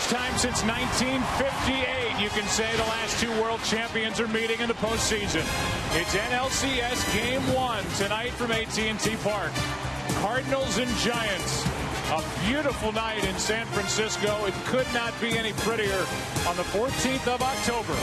first time since 1958, you can say the last two world champions are meeting in the postseason. It's NLCS Game 1 tonight from AT&T Park. Cardinals and Giants. A beautiful night in San Francisco. It could not be any prettier on the 14th of October.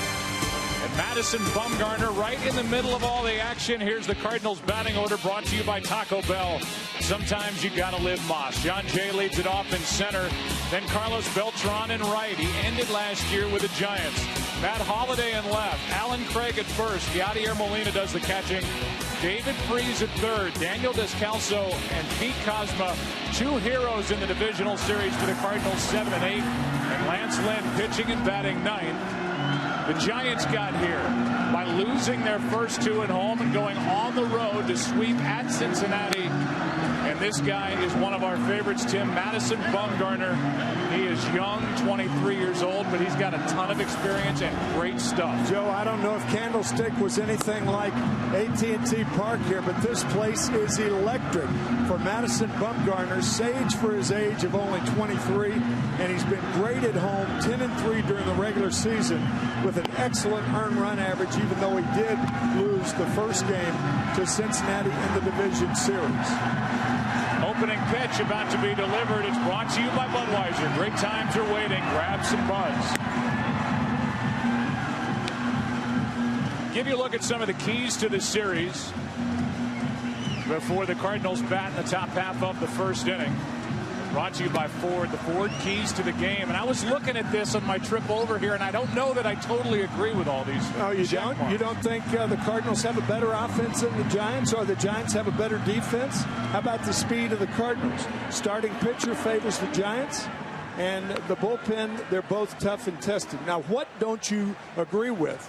And Madison Bumgarner right in the middle of all the action. Here's the Cardinals batting order brought to you by Taco Bell. Sometimes you gotta live Moss. John Jay leads it off in center. Then Carlos Beltran in right. He ended last year with the Giants. Matt Holliday in left. Alan Craig at first. Yadier Molina does the catching. David Freese at third. Daniel Descalso and Pete Kozma. Two heroes in the divisional series for the Cardinals, 7 and 8. And Lance Lynn pitching and batting ninth. The Giants got here by losing their first two at home and going on the road to sweep at Cincinnati. And this guy is one of our favorites, Tim, Madison Bumgarner. He is young, 23 years old, but he's got a ton of experience and great stuff. Joe, I don't know if Candlestick was anything like AT&T Park here, but this place is electric for Madison Bumgarner. Sage for his age of only 23, and he's been great at home, 10-3 during the regular season with an excellent earned run average, even though he did lose the first game to Cincinnati in the division series. Opening pitch about to be delivered. It's brought to you by Budweiser. Great times are waiting. Grab some buds. Give you a look at some of the keys to the series before the Cardinals bat in the top half of the first inning. Brought to you by Ford, the Ford keys to the game. And I was looking at this on my trip over here, and I don't know that I totally agree with all these. Oh, you don't? Marks. You don't think the Cardinals have a better offense than the Giants, or the Giants have a better defense? How about the speed of the Cardinals? Starting pitcher favors the Giants, and the bullpen, they're both tough and tested. Now, what don't you agree with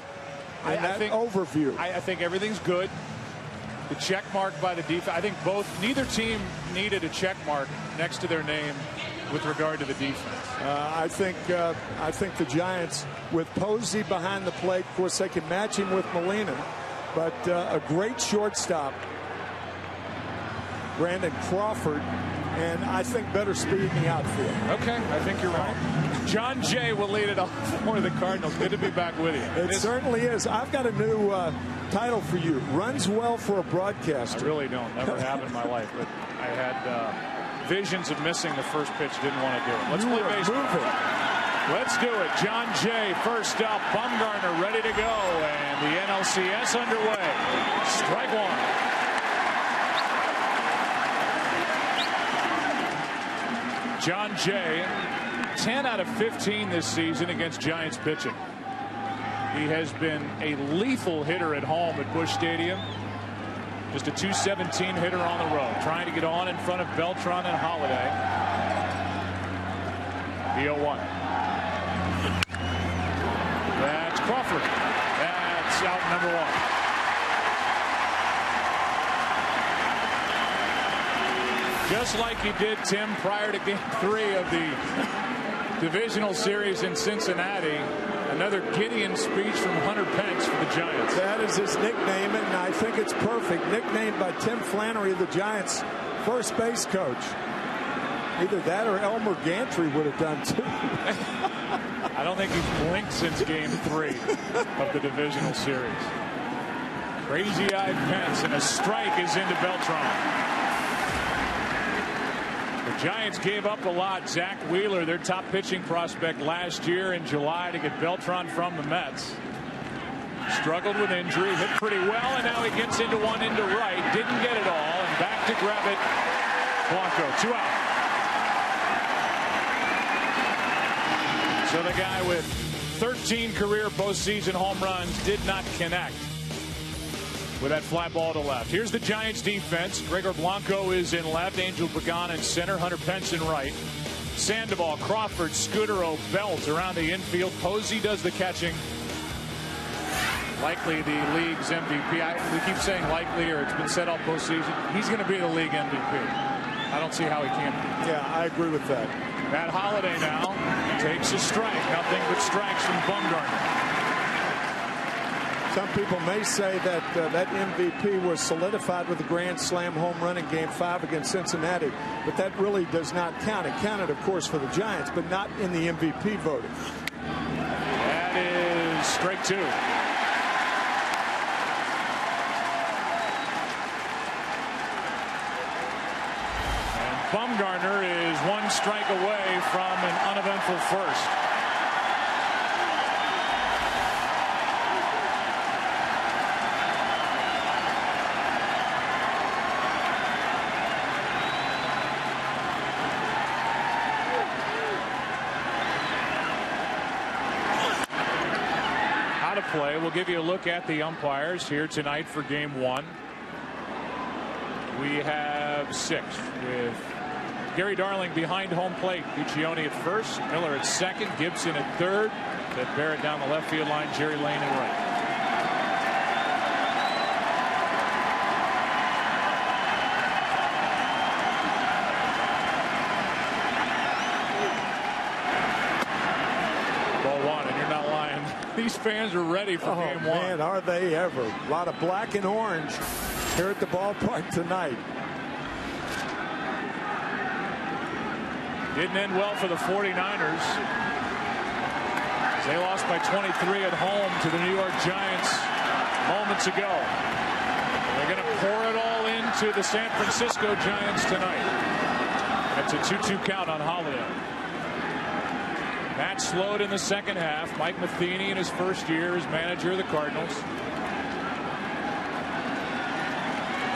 in that overview? I think everything's good. The check mark by the defense. I think neither team needed a check mark next to their name with regard to the defense. I think the Giants, with Posey behind the plate, of course they can match him with Molina, but a great shortstop, Brandon Crawford, and I think better speed in the outfield. Okay, I think you're right. John Jay will lead it off for the Cardinals. Good to be back with you. It certainly is. I've got a new title for you. Runs well for a broadcaster. I really don't. Never have in my life. But I had visions of missing the first pitch. Didn't want to do it. Let's play baseball. Let's do it. John Jay first up. Bumgarner ready to go. And the NLCS underway. Strike one. John Jay, 10 out of 15 this season against Giants pitching. He has been a lethal hitter at home at Busch Stadium. Just a .217 hitter on the road, trying to get on in front of Beltran and Holliday. The 0-1. That's Crawford. That's out number one. Just like he did, Tim, prior to Game 3 of the divisional series in Cincinnati. Another Gideon speech from Hunter Pence for the Giants. That is his nickname, and I think it's perfect. Nicknamed by Tim Flannery, the Giants' first base coach. Either that or Elmer Gantry would have done too. I don't think he's blinked since Game 3 of the divisional series. Crazy-eyed Pence, and a strike is into Beltran. The Giants gave up a lot. Zach Wheeler, their top pitching prospect last year in July, to get Beltran from the Mets. Struggled with injury, hit pretty well, and now he gets into one into right. Didn't get it all, and back to grab it. Blanco, 2 out. So the guy with 13 career postseason home runs did not connect with that fly ball to left. Here's the Giants defense. Gregor Blanco is in left. Angel Pagan in center. Hunter Pence in right. Sandoval, Crawford, Scudero, Belt around the infield. Posey does the catching. Likely the league's MVP. We keep saying likely, or it's been said all postseason. He's going to be the league MVP. I don't see how he can't be. Yeah, I agree with that. Matt Holliday now takes a strike. Nothing but strikes from Bumgarner. Some people may say that that MVP was solidified with a grand slam home run in Game 5 against Cincinnati, but that really does not count. It counted, of course, for the Giants, but not in the MVP voting. That is strike 2. And Bumgarner is 1 strike away from an uneventful first. Play. We'll give you a look at the umpires here tonight for Game 1. We have 6 with Gary Darling behind home plate. Piccioni at first, Miller at second, Gibson at third, then Barrett down the left field line, Jerry Lane at right. These fans are ready for Game 1. Man, are they ever. A lot of black and orange here at the ballpark tonight. Didn't end well for the 49ers. They lost by 23 at home to the New York Giants moments ago. They're going to pour it all into the San Francisco Giants tonight. That's a 2-2 count on Holiday. Match slowed in the second half. Mike Matheny in his first year as manager of the Cardinals.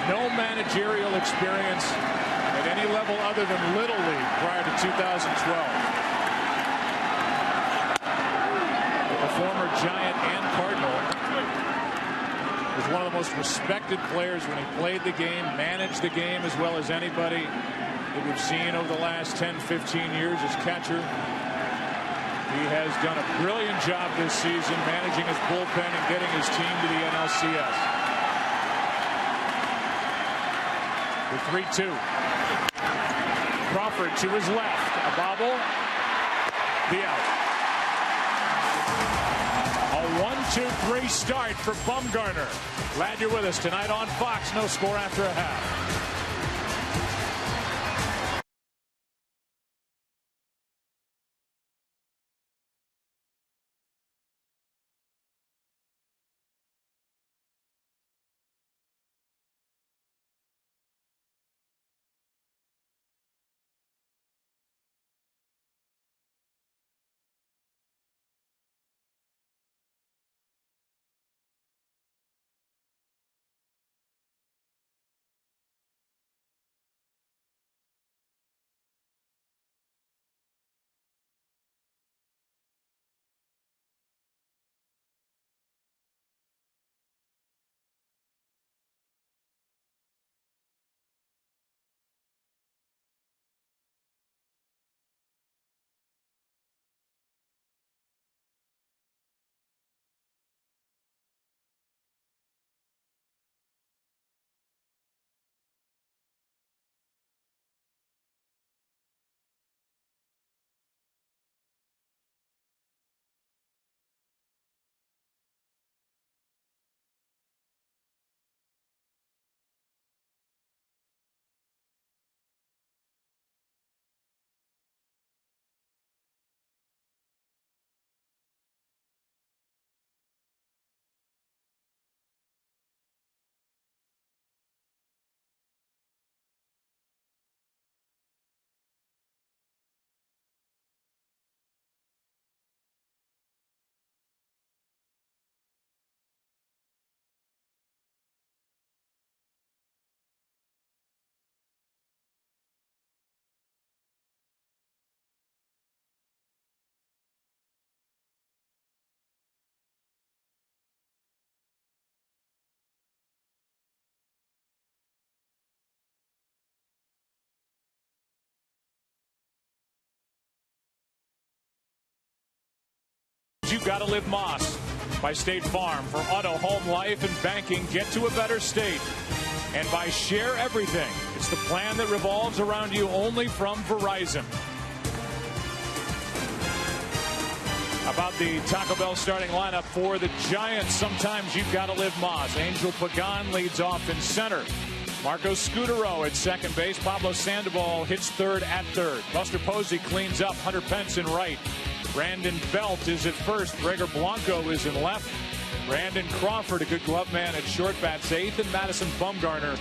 No managerial experience at any level other than Little League prior to 2012. The former Giant and Cardinal was one of the most respected players when he played the game, managed the game as well as anybody that we've seen over the last 10-15 years as catcher. He has done a brilliant job this season managing his bullpen and getting his team to the NLCS. The 3-2. Crawford to his left. A bobble. The out. A 1-2-3 start for Bumgarner. Glad you're with us tonight on Fox. No score after a half. You gotta live Moss by State Farm. For auto, home, life, and banking, get to a better state. And by Share Everything. It's the plan that revolves around you only from Verizon. About the Taco Bell starting lineup for the Giants. Sometimes you've got to live Moss. Angel Pagan leads off in center. Marco Scutaro at second base. Pablo Sandoval hits third at third. Buster Posey cleans up. Hunter Pence in right. Brandon Belt is at first. Gregor Blanco is in left. Brandon Crawford, a good glove man, at short, bats eighth. And Madison Bumgarner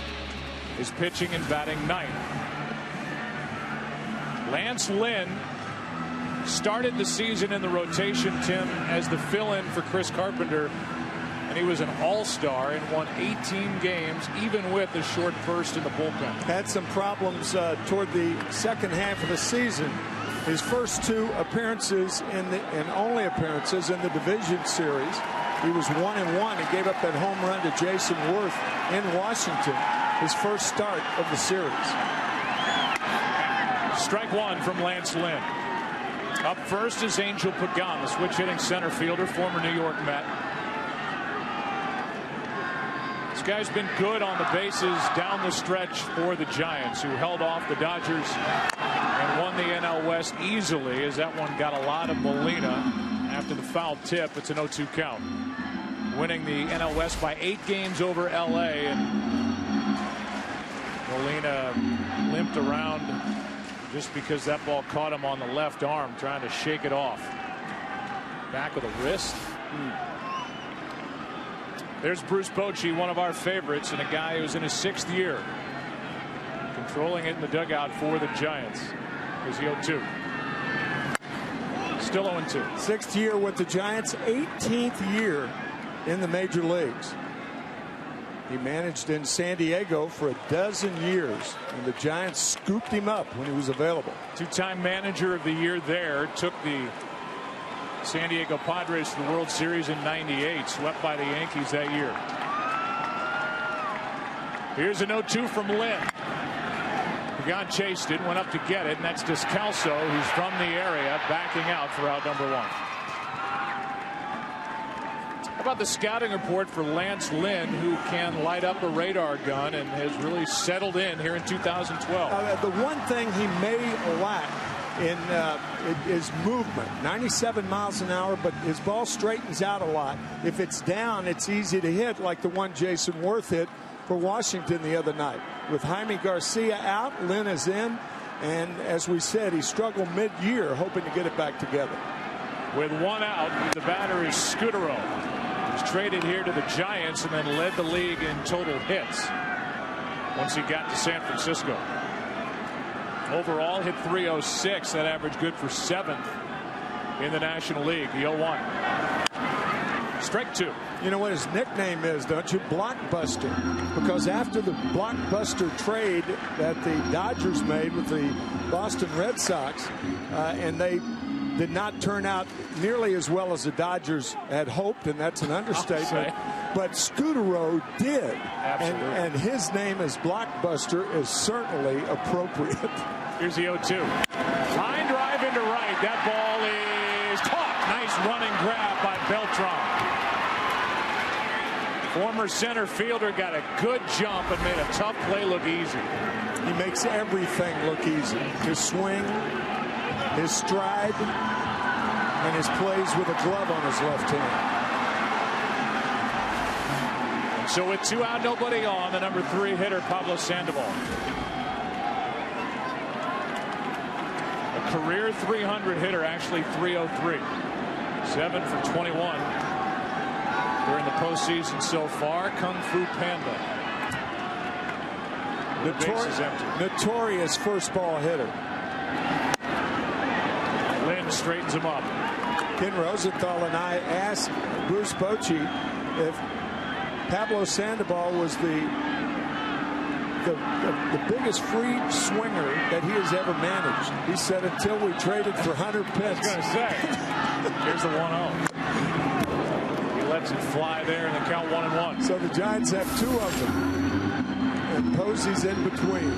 is pitching and batting ninth. Lance Lynn started the season in the rotation, Tim, as the fill-in for Chris Carpenter, and he was an all-star and won 18 games, even with a short burst in the bullpen. Had some problems toward the second half of the season. His first two appearances and only appearances in the division series, he was 1-1 and gave up that home run to Jason Worth in Washington, his first start of the series. Strike one from Lance Lynn. Up first is Angel Pagan, the switch hitting center fielder, former New York Met. This guy's been good on the bases down the stretch for the Giants, who held off the Dodgers and won the NL West easily, as that one got a lot of Molina after the foul tip. It's an 0-2 count. Winning the NL West by 8 games over LA, and Molina limped around just because that ball caught him on the left arm, trying to shake it off. Back with a wrist. There's Bruce Bochy, one of our favorites, and a guy who's in his 6th year, controlling it in the dugout for the Giants. Here's the 0-2. Still 0-2. 6th year with the Giants, 18th year in the major leagues. He managed in San Diego for a dozen years, and the Giants scooped him up when he was available. Two-time manager of the year there. Took the San Diego Padres to the World Series in '98. Swept by the Yankees that year. Here's an 0-2 from Lynn. Pagan chased it, went up to get it, and that's Descalso, who's from the area, backing out for out number 1. How about the scouting report for Lance Lynn, who can light up a radar gun and has really settled in here in 2012? The one thing he may lack in is movement. 97 miles an hour, but his ball straightens out a lot. If it's down, it's easy to hit, like the one Jason Worth hit for Washington the other night. With Jaime Garcia out, Lynn is in, and as we said, he struggled mid-year, hoping to get it back together. With one out, the batter is Scutaro. He's traded here to the Giants and then led the league in total hits once he got to San Francisco. Overall, hit .306. That average good for 7th in the National League. The 0-1. Strike 2. You know what his nickname is, don't you? Blockbuster. Because after the blockbuster trade that the Dodgers made with the Boston Red Sox, and they did not turn out nearly as well as the Dodgers had hoped, and that's an understatement. But Scutaro did. And his name as Blockbuster is certainly appropriate. Here's the 0-2. Line drive into right. That ball is caught. Nice running grab by Beltran. Former center fielder got a good jump and made a tough play look easy. He makes everything look easy. His swing, his stride, and his plays with a glove on his left hand. So with 2 out, nobody on, the number 3 hitter, Pablo Sandoval. A career 300 hitter, actually 303. 7 for 21 during the postseason so far. Kung Fu Panda. Notorious first ball hitter. Lynn straightens him up. Ken Rosenthal and I asked Bruce Bochy if Pablo Sandoval was the biggest free swinger that he has ever managed. He said until we traded for Hunter Pence. I was going to say. Here's the 1-0. He lets it fly there and the count 1-1. So the Giants have 2 of them. And Posey's in between.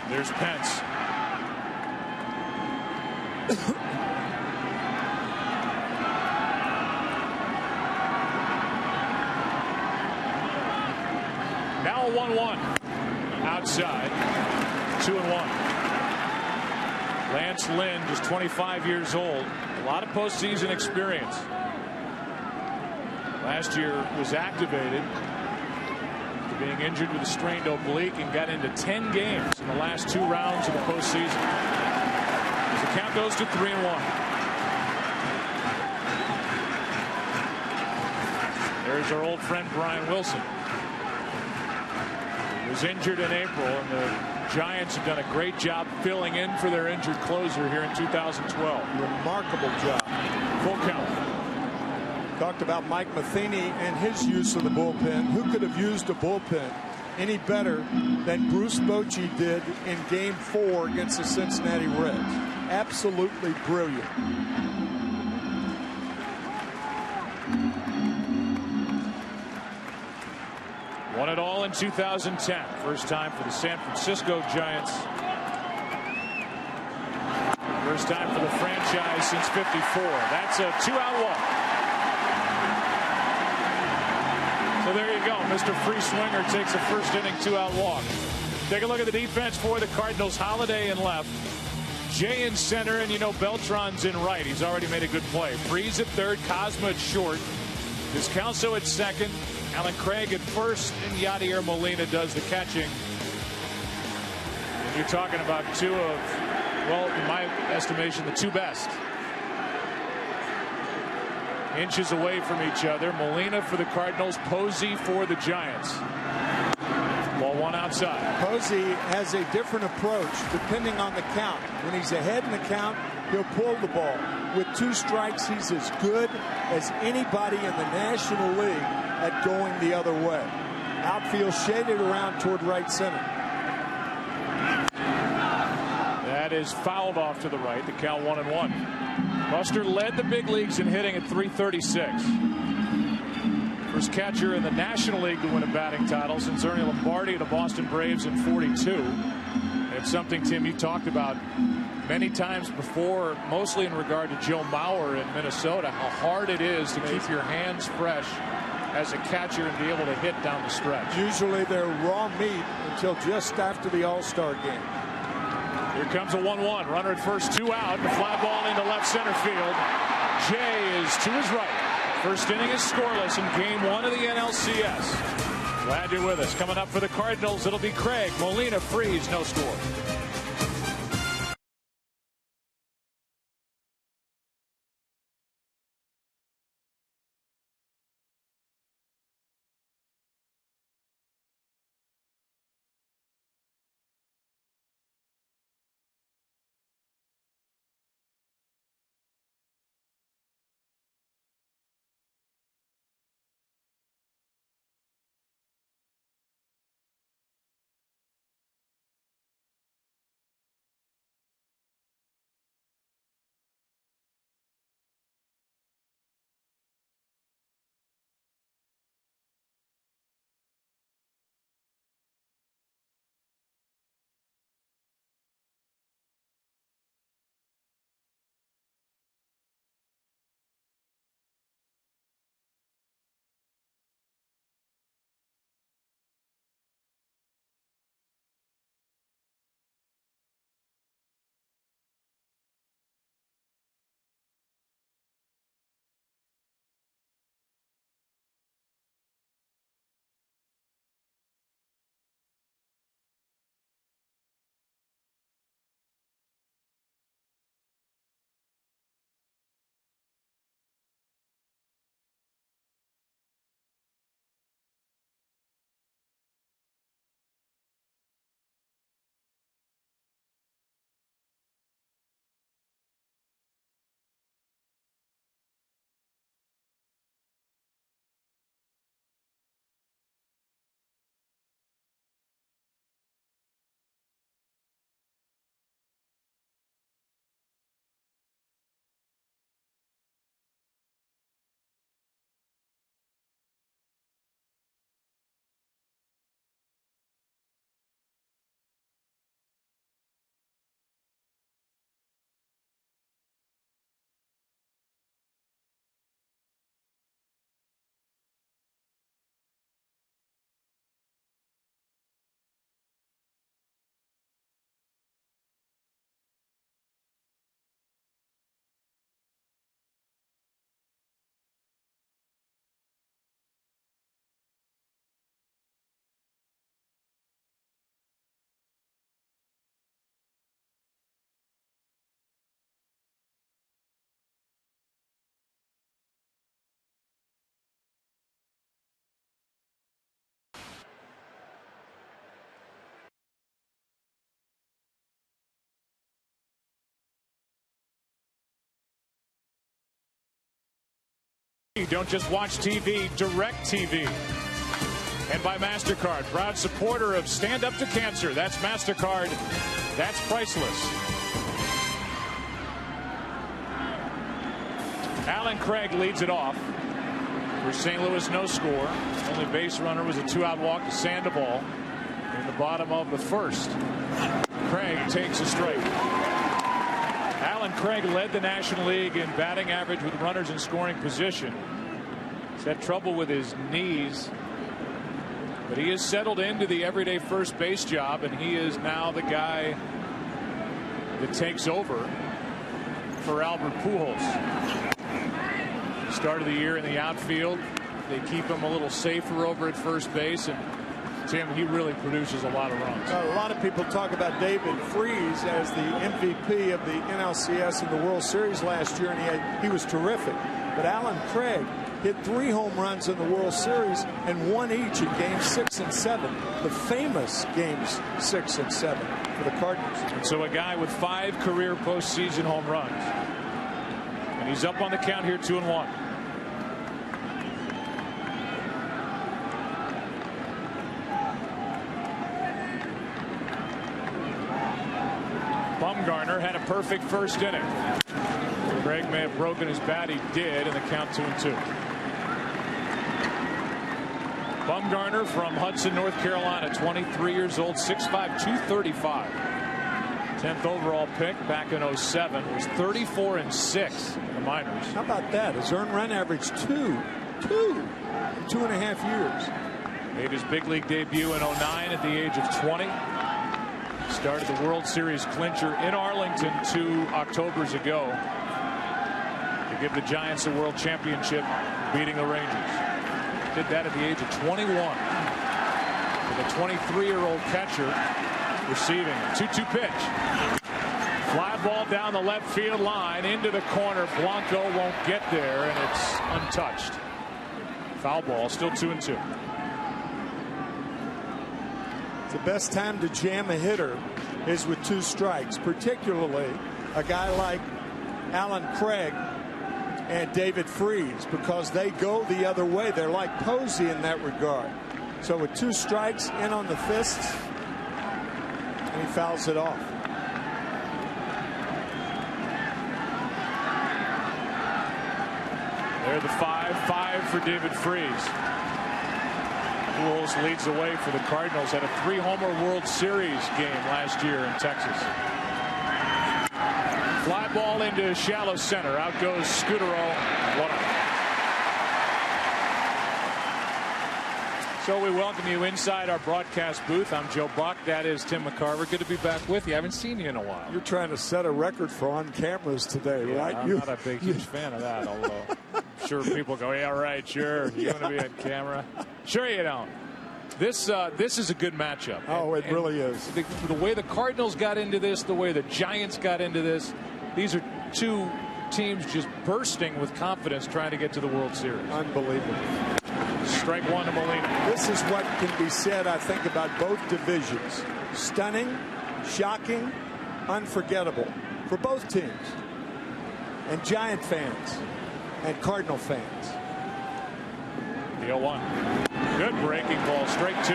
There's Pence. Now a 1-1 outside. 2-1. Lance Lynn, just 25 years old. A lot of postseason experience. Last year was activated after being injured with a strained oblique and got into 10 games in the last 2 rounds of the postseason. As the count goes to 3-1. There's our old friend Brian Wilson. He was injured in April, and the Giants have done a great job filling in for their injured closer here in 2012. Remarkable job. Full count. Talked about Mike Matheny and his use of the bullpen. Who could have used a bullpen any better than Bruce Bochy did in Game 4 against the Cincinnati Reds? Absolutely brilliant. Won it all in 2010. First time for the San Francisco Giants. First time for the franchise since '54. That's a 2-out walk. So there you go. Mr. Free Swinger takes a first inning 2-out walk. Take a look at the defense for the Cardinals. Holiday in left. Jay in center, and you know Beltran's in right. He's already made a good play. Freeze at third, Cosma at short. Descalso at second, Alan Craig at first, and Yadier Molina does the catching. And you're talking about 2 of, well, in my estimation, the 2 best. Inches away from each other. Molina for the Cardinals, Posey for the Giants. Ball 1 outside. Posey has a different approach depending on the count. When he's ahead in the count, he'll pull the ball. With 2 strikes, he's as good as anybody in the National League at going the other way. Outfield shaded around toward right center. That is fouled off to the right. The count 1-1. Buster led the big leagues in hitting at .336. First catcher in the National League to win a batting title since Ernie Lombardi of the Boston Braves in '42. And it's something, Tim, you talked about many times before, mostly in regard to Joe Mauer in Minnesota, how hard it is to keep your hands fresh as a catcher and be able to hit down the stretch. Usually they're raw meat until just after the All-Star game. Here comes a 1-1. Runner at first, 2 out. The fly ball into left center field. Jay is to his right. First inning is scoreless in Game 1 of the NLCS. Glad you're with us. Coming up for the Cardinals, it'll be Craig. Molina, Freeze, no score. Don't just watch TV, direct TV. And by MasterCard, proud supporter of Stand Up to Cancer. That's MasterCard. That's priceless. Alan Craig leads it off. For St. Louis, no score. Only base runner was a 2-out walk to Sandoval in the bottom of the first. Craig takes a strike. Alan Craig led the National League in batting average with runners in scoring position. He's had trouble with his knees, but he has settled into the everyday first base job, and he is now the guy that takes over for Albert Pujols. Start of the year in the outfield, they keep him a little safer over at first base, and Tim, he really produces a lot of runs. A lot of people talk about David Freese as the MVP of the NLCS in the World Series last year, and he was terrific. But Alan Craig hit 3 home runs in the World Series and 1 each in games 6 and 7, the famous games 6 and 7 for the Cardinals. And so a guy with 5 career postseason home runs, and he's up on the count here, 2-1. Bumgarner had a perfect first inning. Craig may have broken his bat. He did, and the count 2-2. Bumgarner from Hudson, North Carolina, 23 years old, 6'5", 235. 10th overall pick back in 07. Was 34-6 in the minors. How about that? His earned run average 2 in 2.5 years. Made his big league debut in 09 at the age of 20. Started the World Series clincher in Arlington 2 Octobers ago to give the Giants a world championship, beating the Rangers. Did that at the age of 21 with a 23-year-old catcher receiving. 2-2 pitch. Fly ball down the left field line into the corner. Blanco won't get there, and it's untouched. Foul ball, still 2-2. The best time to jam a hitter is with 2 strikes, particularly a guy like Alan Craig and David Freese, because they go the other way. They're like Posey in that regard. So with 2 strikes in on the fists, and he fouls it off. There the 5-5 for David Freese. Pujols leads the way for the Cardinals. Had a 3-homer World Series game last year in Texas. Fly ball into shallow center. Out goes Scudero. 1-out. So we welcome you inside our broadcast booth. I'm Joe Buck. That is Tim McCarver. Good to be back with you. I haven't seen you in a while. You're trying to set a record for on cameras today, right? I'm not a huge fan of that, although I'm sure people go, yeah, right, sure. You want to be on camera? Sure you don't. This is a good matchup. Oh, it really is. The way the Cardinals got into this, the way the Giants got into this, these are 2 teams just bursting with confidence trying to get to the World Series. Unbelievable. Strike 1 to Molina. This is what can be said, I think, about both divisions. Stunning, shocking, unforgettable for both teams. And Giant fans and Cardinal fans. The 0-1. Good breaking ball, strike 2.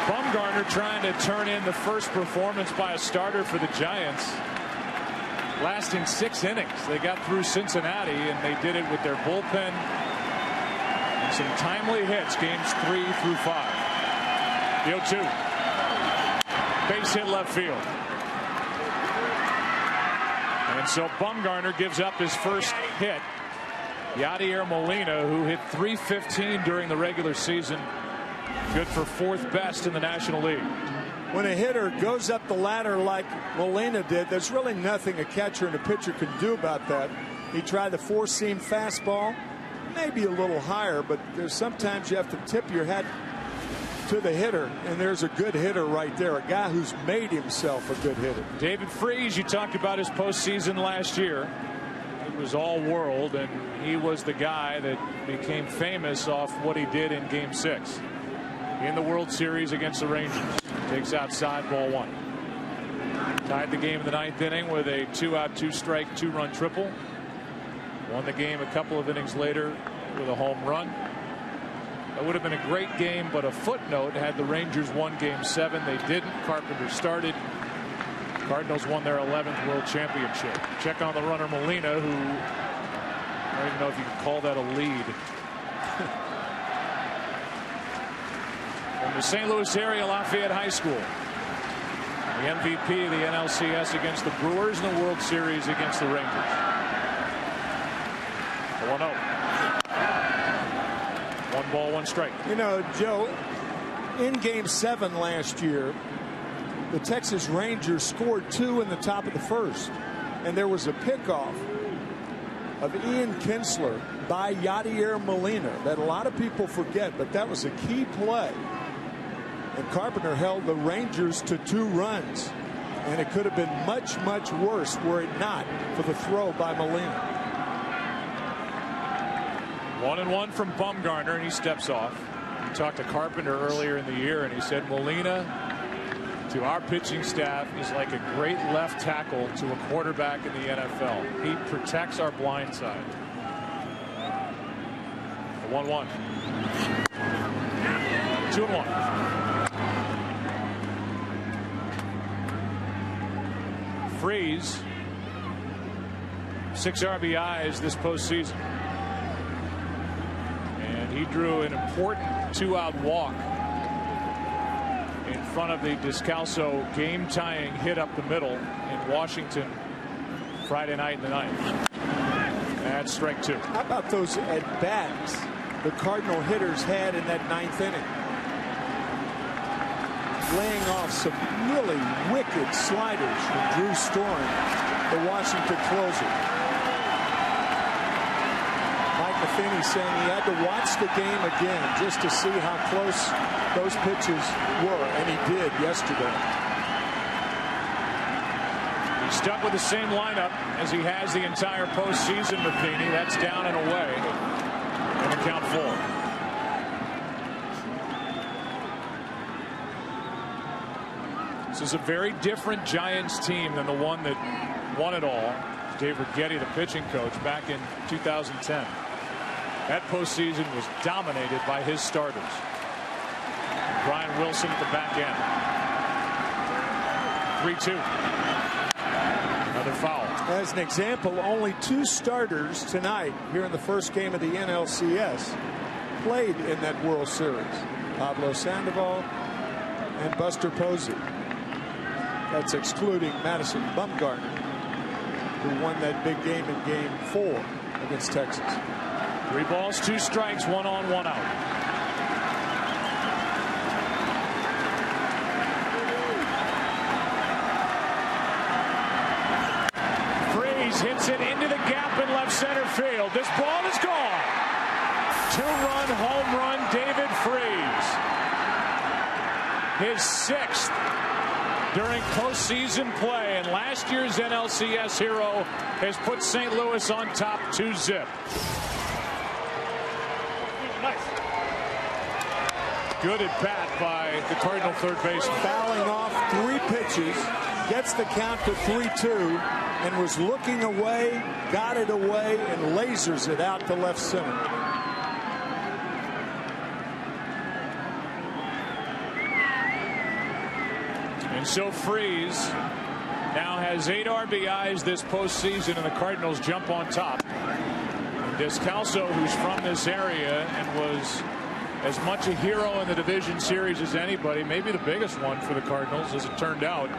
Bumgarner trying to turn in the first performance by a starter for the Giants. Lasting 6 innings. They got through Cincinnati, and they did it with their bullpen and some timely hits, games 3 through 5. The 0-2. Base hit left field. And so Bumgarner gives up his first hit. Yadier Molina, who hit .315 during the regular season, good for 4th best in the National League. When a hitter goes up the ladder like Molina did, there's really nothing a catcher and a pitcher can do about that. He tried the 4-seam fastball, maybe a little higher, but there's sometimes you have to tip your hat to the hitter, and there's a good hitter right there, a guy who's made himself a good hitter. David Freese, you talked about his postseason last year. It was all world, and he was the guy that became famous off what he did in Game 6 in the World Series against the Rangers. Takes outside, ball 1. Tied the game in the 9th inning with a 2-out, 2-strike, 2-run triple. Won the game a couple of innings later with a home run. That would have been a great game, but a footnote, had the Rangers won Game 7. They didn't. Carpenter started. Cardinals won their 11th World Championship. Check on the runner Molina, who, I don't even know if you can call that a lead. From the St. Louis area, Lafayette High School. The MVP of the NLCS against the Brewers and the World Series against the Rangers. 1-0. 1 ball, 1 strike. You know, Joe, in Game 7 last year, the Texas Rangers scored 2 in the top of the first, and there was a pickoff of Ian Kinsler by Yadier Molina that a lot of people forget, but that was a key play. And Carpenter held the Rangers to 2 runs, and it could have been much, much worse were it not for the throw by Molina. 1-1 from Bumgarner, and he steps off. We talked to Carpenter earlier in the year, and he said Molina, to our pitching staff, is like a great left tackle to a quarterback in the NFL. He protects our blind side. 1-1. 2-1. Freeze, 6 RBIs this postseason. And he drew an important 2-out walk in front of the Descalso game-tying hit up the middle in Washington Friday night in the 9th. That's strike 2. How about those at-bats the Cardinal hitters had in that 9th inning? Laying off some really wicked sliders from Drew Storen, the Washington closer. Mike Matheny saying he had to watch the game again just to see how close those pitches were, and he did yesterday. He's stuck with the same lineup as he has the entire postseason, Matheny. That's down and away. And the count 4. This is a very different Giants team than the one that won it all. Dave Righetti, the pitching coach, back in 2010. That postseason was dominated by his starters. Brian Wilson at the back end. 3-2. Another foul. As an example, only 2 starters tonight here in the first game of the NLCS played in that World Series. Pablo Sandoval and Buster Posey. That's excluding Madison Bumgarner, who won that big game in Game 4 against Texas. 3 balls, 2 strikes, 1 on, 1 out. Freeze hits it into the gap in left center field. This ball is gone. 2-run home run, David Freeze. His 6th during postseason play, and last year's NLCS hero has put St. Louis on top 2-0. Nice. Good at bat by the Cardinal third baseman. Fouling off 3 pitches, gets the count to 3-2, and was looking away, got it away, and lasers it out to left center. And so Freeze now has 8 RBIs this postseason, and the Cardinals jump on top. And Descalso, who's from this area and was as much a hero in the division series as anybody, maybe the biggest one for the Cardinals as it turned out,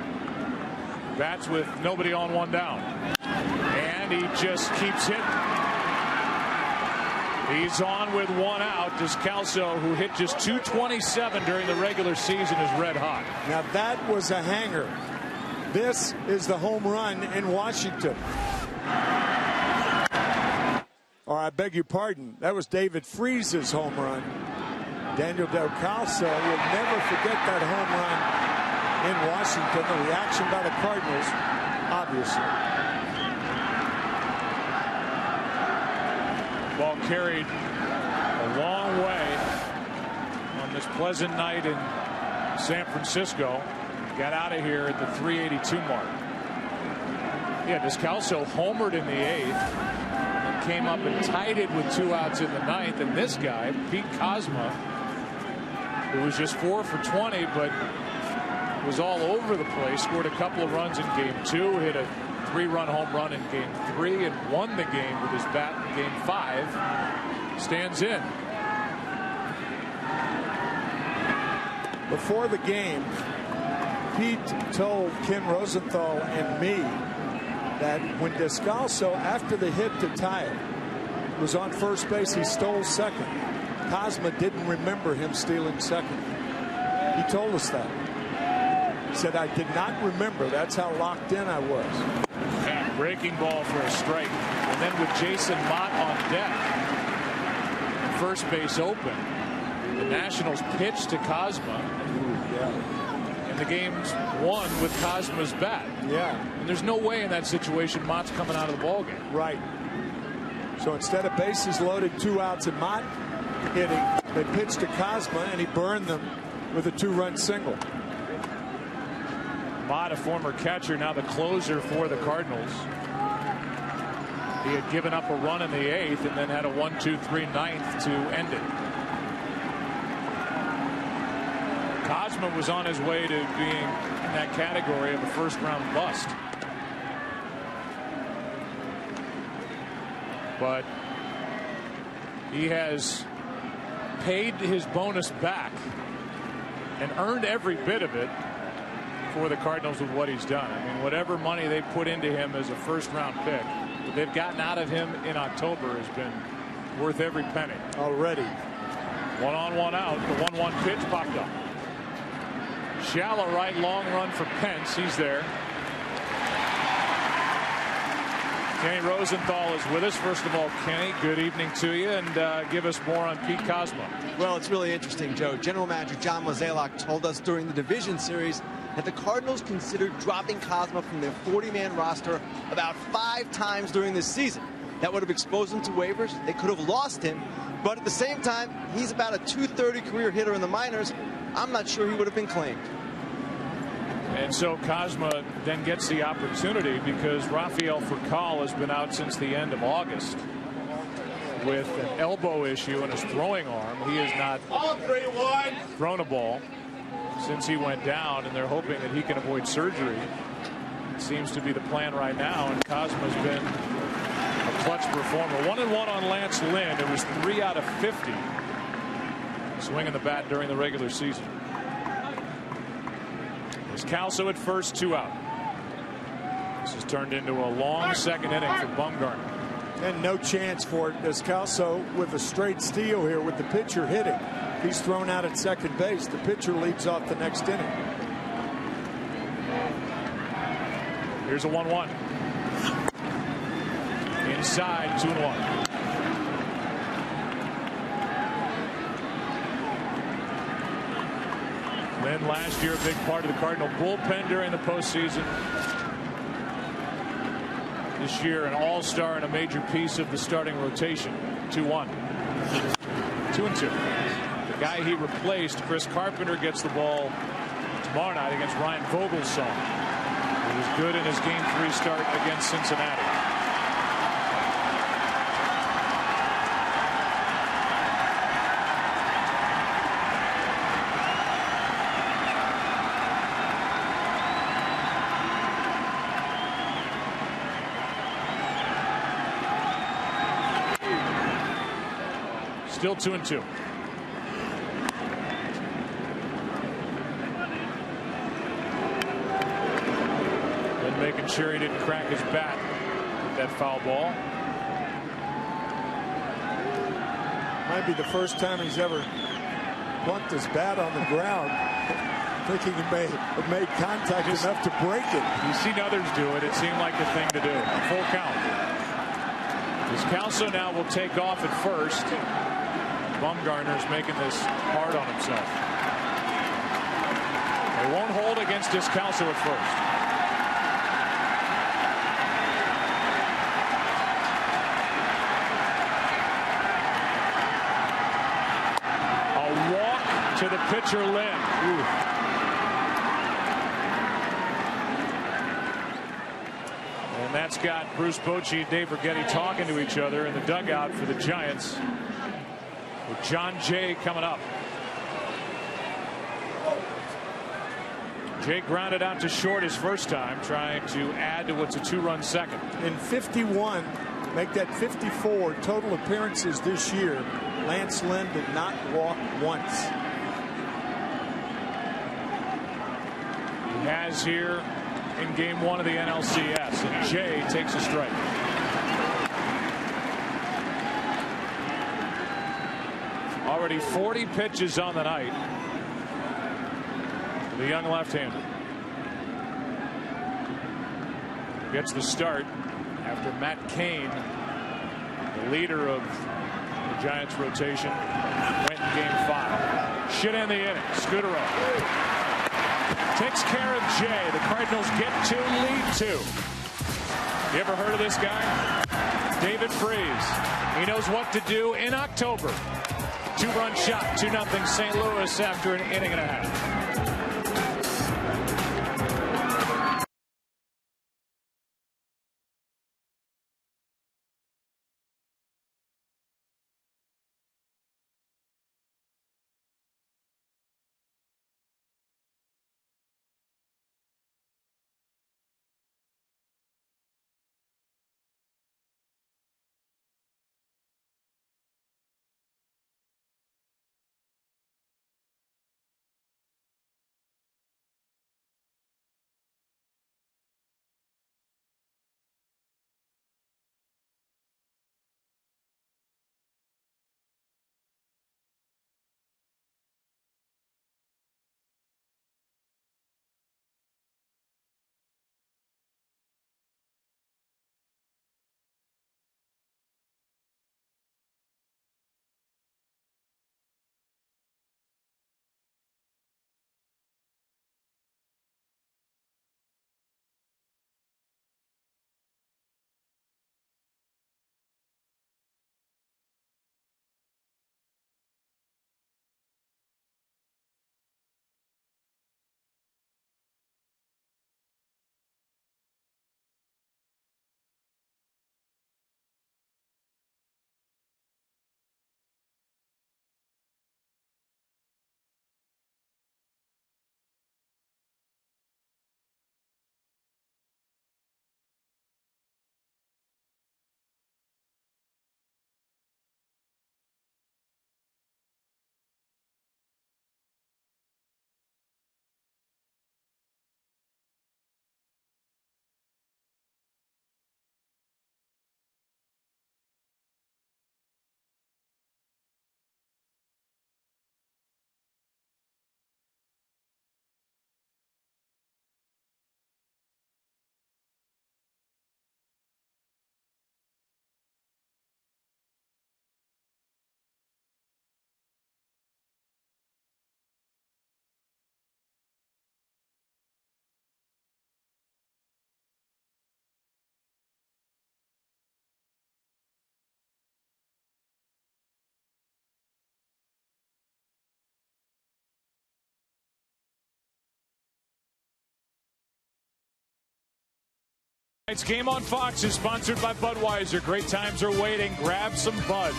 bats with nobody on, 1 down. And he just keeps hitting. He's on with 1 out. Descalso, who hit just .227 during the regular season, is red hot. Now that was a hanger. This is the home run in Washington. Or I beg your pardon, that was David Freeze's home run. Daniel Descalso will never forget that home run in Washington. The reaction by the Cardinals, obviously. Ball carried a long way on this pleasant night in San Francisco. Got out of here at the 382 mark. Yeah, Descalso homered in the 8th. came up and tied it with 2 outs in the 9th. And this guy, Pete Kozma, who was just 4 for 20, but was all over the place, scored a couple of runs in game 2, hit a 3-run home run in game 3, and won the game with his bat in game 5. Stands in. Before the game, Pete told Ken Rosenthal and me that when Descalso, after the hit to tie it, was on first base, he stole second. Kozma didn't remember him stealing second. He told us that. He said, I did not remember. That's how locked in I was. Yeah, breaking ball for a strike. And then with Jason Mott on deck, first base open, the Nationals pitch to Kozma. And the game's won with Kozma's bat. Yeah. And there's no way in that situation Mott's coming out of the ballgame. Right. So instead of bases loaded, 2 outs and Mott hitting, they pitched to Kozma and he burned them with a 2-run single. Mott, a former catcher, now the closer for the Cardinals. He had given up a run in the 8th and then had a 1-2-3 9th to end it. Kozma was on his way to being in that category of a first-round bust. But he has paid his bonus back and earned every bit of it for the Cardinals with what he's done. I mean, whatever money they put into him as a first-round pick that they've gotten out of him in October has been worth every penny. Already. 1 on, 1 out. The 1-1 pitch popped up. Shallow right, long run for Pence. He's there. Kenny Rosenthal is with us. First of all, Kenny, good evening to you, and give us more on Pete Kozma. Well, it's really interesting, Joe. General Manager John Mozeliak told us during the division series that the Cardinals considered dropping Kozma from their 40-man roster about 5 times during this season. That would have exposed him to waivers. They could have lost him, but at the same time, he's about a .230 career hitter in the minors. I'm not sure he would have been claimed. And so Kozma then gets the opportunity because Rafael Furcal has been out since the end of August with an elbow issue in his throwing arm. He has not thrown a ball since he went down, and they're hoping that he can avoid surgery. It seems to be the plan right now, and Kozma's been a clutch performer. 1-1 on Lance Lynn. It was 3 out of 50 swinging the bat during the regular season. Descalso at first, 2 out. This has turned into a long second inning for Bumgarner. And no chance for Descalso with a straight steal here with the pitcher hitting. He's thrown out at second base. The pitcher leads off the next inning. Here's a 1-1. Inside, 2-1. Lynn last year a big part of the Cardinal bullpen during the postseason. This year an all-star and a major piece of the starting rotation. 2-1. 2-2. The guy he replaced, Chris Carpenter, gets the ball tomorrow night against Ryan Vogelsong. He was good in his game 3 start against Cincinnati. Still 2-2. And making sure he didn't crack his bat with that foul ball. Might be the first time he's ever plunked his bat on the ground, thinking he may have made contact enough to break it. You've seen others do it. It seemed like the thing to do. Full count. Descalso now will take off at first. Bumgarner's making this hard on himself. They won't hold against Descalso at first. A walk to the pitcher, Lynn. And that That's got Bruce Bochy and Dave Righetti talking to each other in the dugout for the Giants, with John Jay coming up. Jay grounded out to short his first time, trying to add to what's a 2-run second. In 51, make that 54 total appearances this year. Lance Lynn did not walk once. He has here in game 1 of the NLCS, and Jay takes a strike. Already 40 pitches on the night. The young left-hander gets the start after Matt Cain, the leader of the Giants rotation, went in game 5. Should end the inning. Scudero takes care of Jay. The Cardinals get to lead 2. You ever heard of this guy? David Freese. He knows what to do in October. 2-run shot, 2-0 St. Louis after an inning and a half. Tonight's game on Fox is sponsored by Budweiser. Great times are waiting. Grab some buds.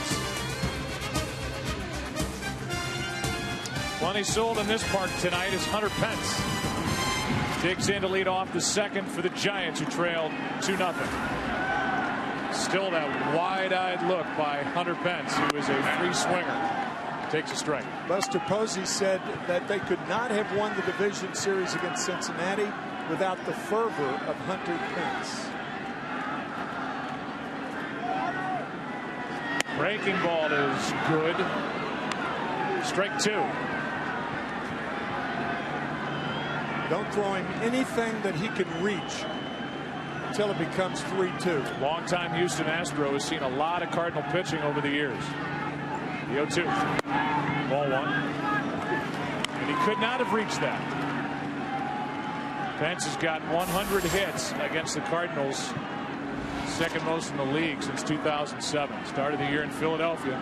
Plenty sold in this park tonight is Hunter Pence. Digs in to lead off the second for the Giants, who trailed 2-0. Still that wide-eyed look by Hunter Pence, who is a free swinger. Takes a strike. Buster Posey said that they could not have won the division series against Cincinnati without the fervor of Hunter Pence. Breaking ball is good. Strike 2. Don't throw him anything that he can reach until it becomes 3-2. Longtime Houston Astro has seen a lot of Cardinal pitching over the years. The 0-2. Ball 1. And he could not have reached that. Pence has got 100 hits against the Cardinals, second most in the league since 2007. Started the year in Philadelphia.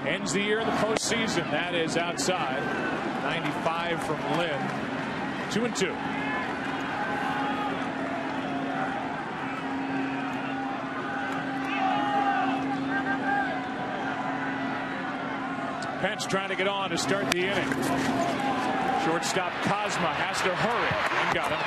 Ends the year in the postseason. That is outside. 95 from Lynn. 2-2. Pence trying to get on to start the inning. Shortstop Kozma has to hurry and got him.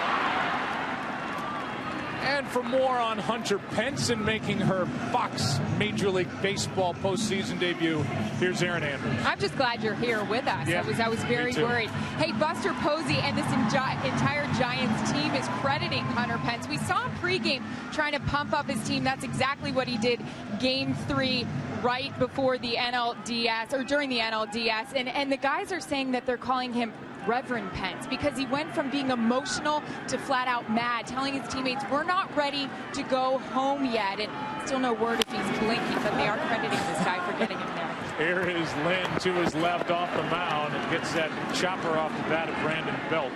And for more on Hunter Pence and making her Fox Major League Baseball postseason debut, here's Aaron Andrews. I'm just glad you're here with us. Yeah, I was very worried. Hey, Buster Posey and this entire Giants team is crediting Hunter Pence. We saw him pregame trying to pump up his team. That's exactly what he did Game 3 right before the NLDS, or during the NLDS. And the guys are saying that they're calling him Reverend Pence because he went from being emotional to flat out mad, telling his teammates, we're not ready to go home yet. And still no word if he's blinking, but they are crediting this guy for getting him there. Here is Lynn to his left off the mound and gets that chopper off the bat of Brandon Belt.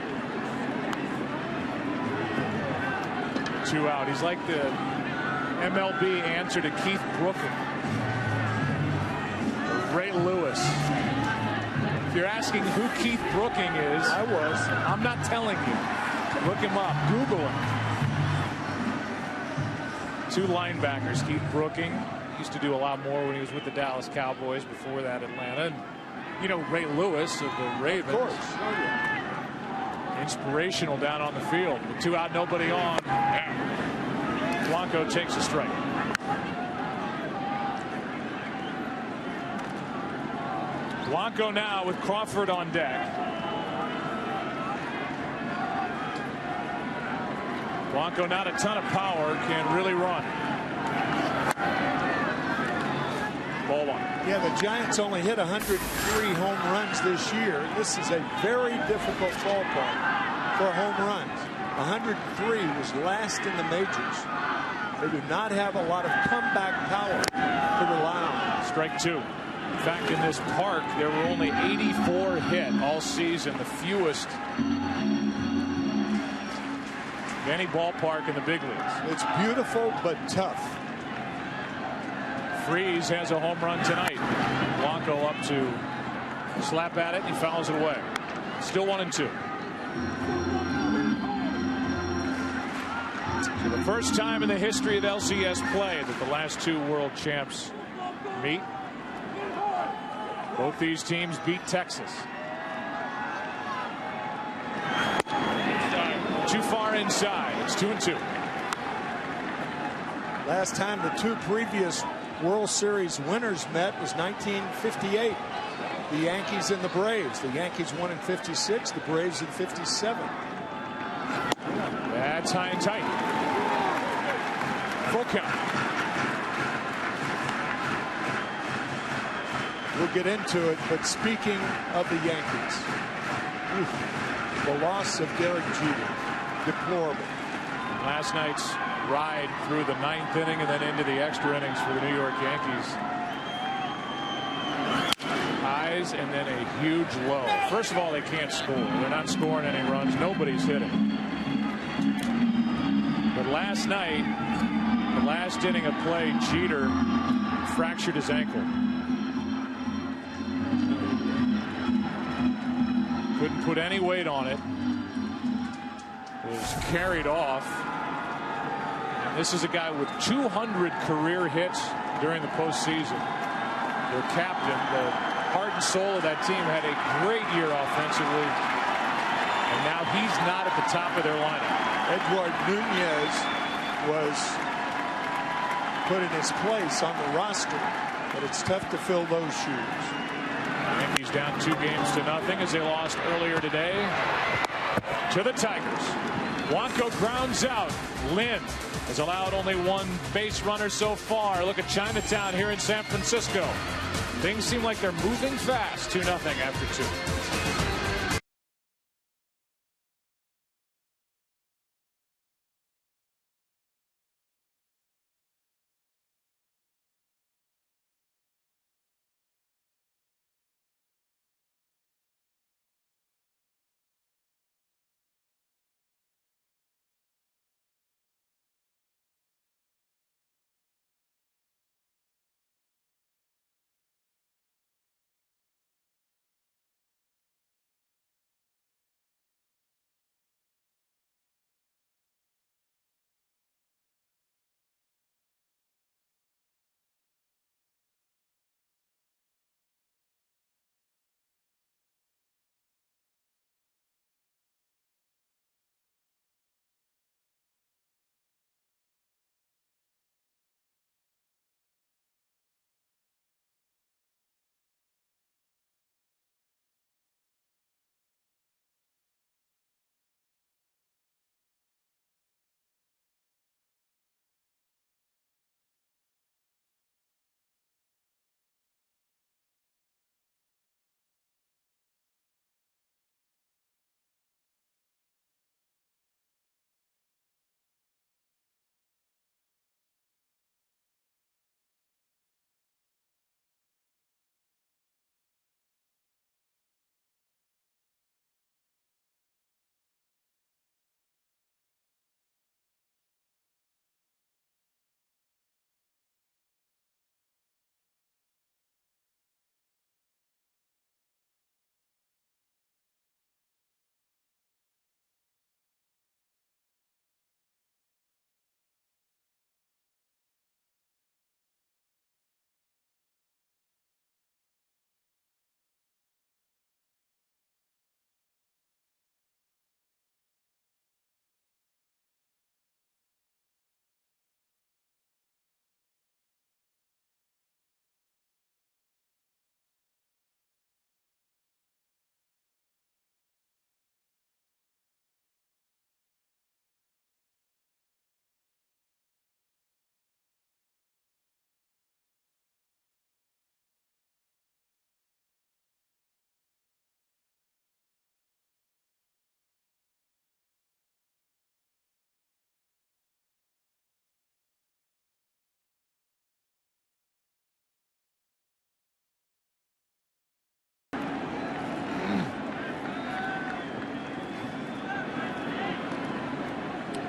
2 out. He's like the MLB answer to Keith Brooking. Ray Lewis. If you're asking who Keith Brooking is, I'm not telling you. Look him up. Google him. 2 linebackers. Keith Brooking used to do a lot more when he was with the Dallas Cowboys. Before that, Atlanta. And, you know, Ray Lewis of the Ravens. Of course. Inspirational down on the field. With 2 out, nobody on. Blanco takes a strike. Blanco now with Crawford on deck. Blanco, not a ton of power, can really run. Ball 1. Yeah, the Giants only hit 103 home runs this year. This is a very difficult ballpark for home runs. 103 was last in the majors. They do not have a lot of comeback power to rely on. Strike 2. In fact, in this park, there were only 84 hit all season, the fewest of any ballpark in the big leagues. It's beautiful but tough. Freeze has a home run tonight. Blanco up to slap at it, and he fouls it away. Still 1-2. So the first time in the history of LCS play that the last 2 world champs meet. Both these teams beat Texas. Too far inside. It's 2-2. Last time the 2 previous World Series winners met was 1958. The Yankees and the Braves. The Yankees won in 56, the Braves in 57. That's high and tight. Full count. We'll get into it, but speaking of the Yankees, the loss of Derek Jeter, deplorable. Last night's ride through the 9th inning and then into the extra innings for the New York Yankees. Highs and then a huge low. First of all, they can't score. They're not scoring any runs. Nobody's hitting. But last night, the last inning of play, Jeter fractured his ankle. Couldn't put any weight on it. Was carried off. And this is a guy with 200 career hits during the postseason. Their captain, the heart and soul of that team, had a great year offensively. And now he's not at the top of their lineup. Edward Nunez was put in his place on the roster, but it's tough to fill those shoes. Yankees down 2-0 as they lost earlier today to the Tigers. Blanco grounds out. Lynn has allowed only 1 base runner so far. Look at Chinatown here in San Francisco. Things seem like they're moving fast. 2-0 after 2.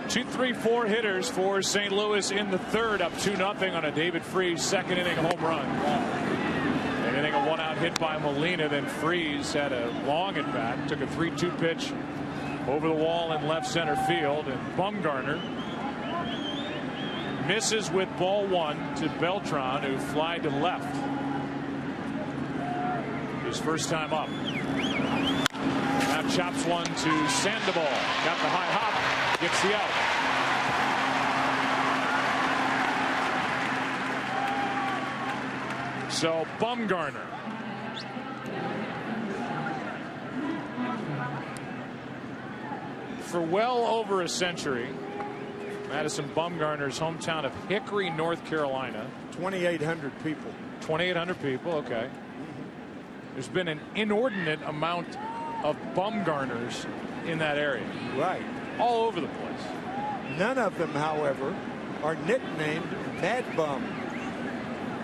2, 3, 4 hitters for St. Louis in the third, up 2-0 on a David Freese second inning home run. An inning, a 1-out hit by Molina. Then Freese had a long at bat, took a 3-2 pitch over the wall in left center field, and Bumgarner misses with ball 1 to Beltran, who flied to left. His first time up. Now chops one to Sandoval. Got the high hop. Gets the out. So Bumgarner. For well over a century, Madison Bumgarner's hometown of Hickory, North Carolina. 2,800 people. 2,800 people, okay. There's been an inordinate amount of Bumgarners in that area. Right. All over the place. None of them, however, are nicknamed Mad Bum.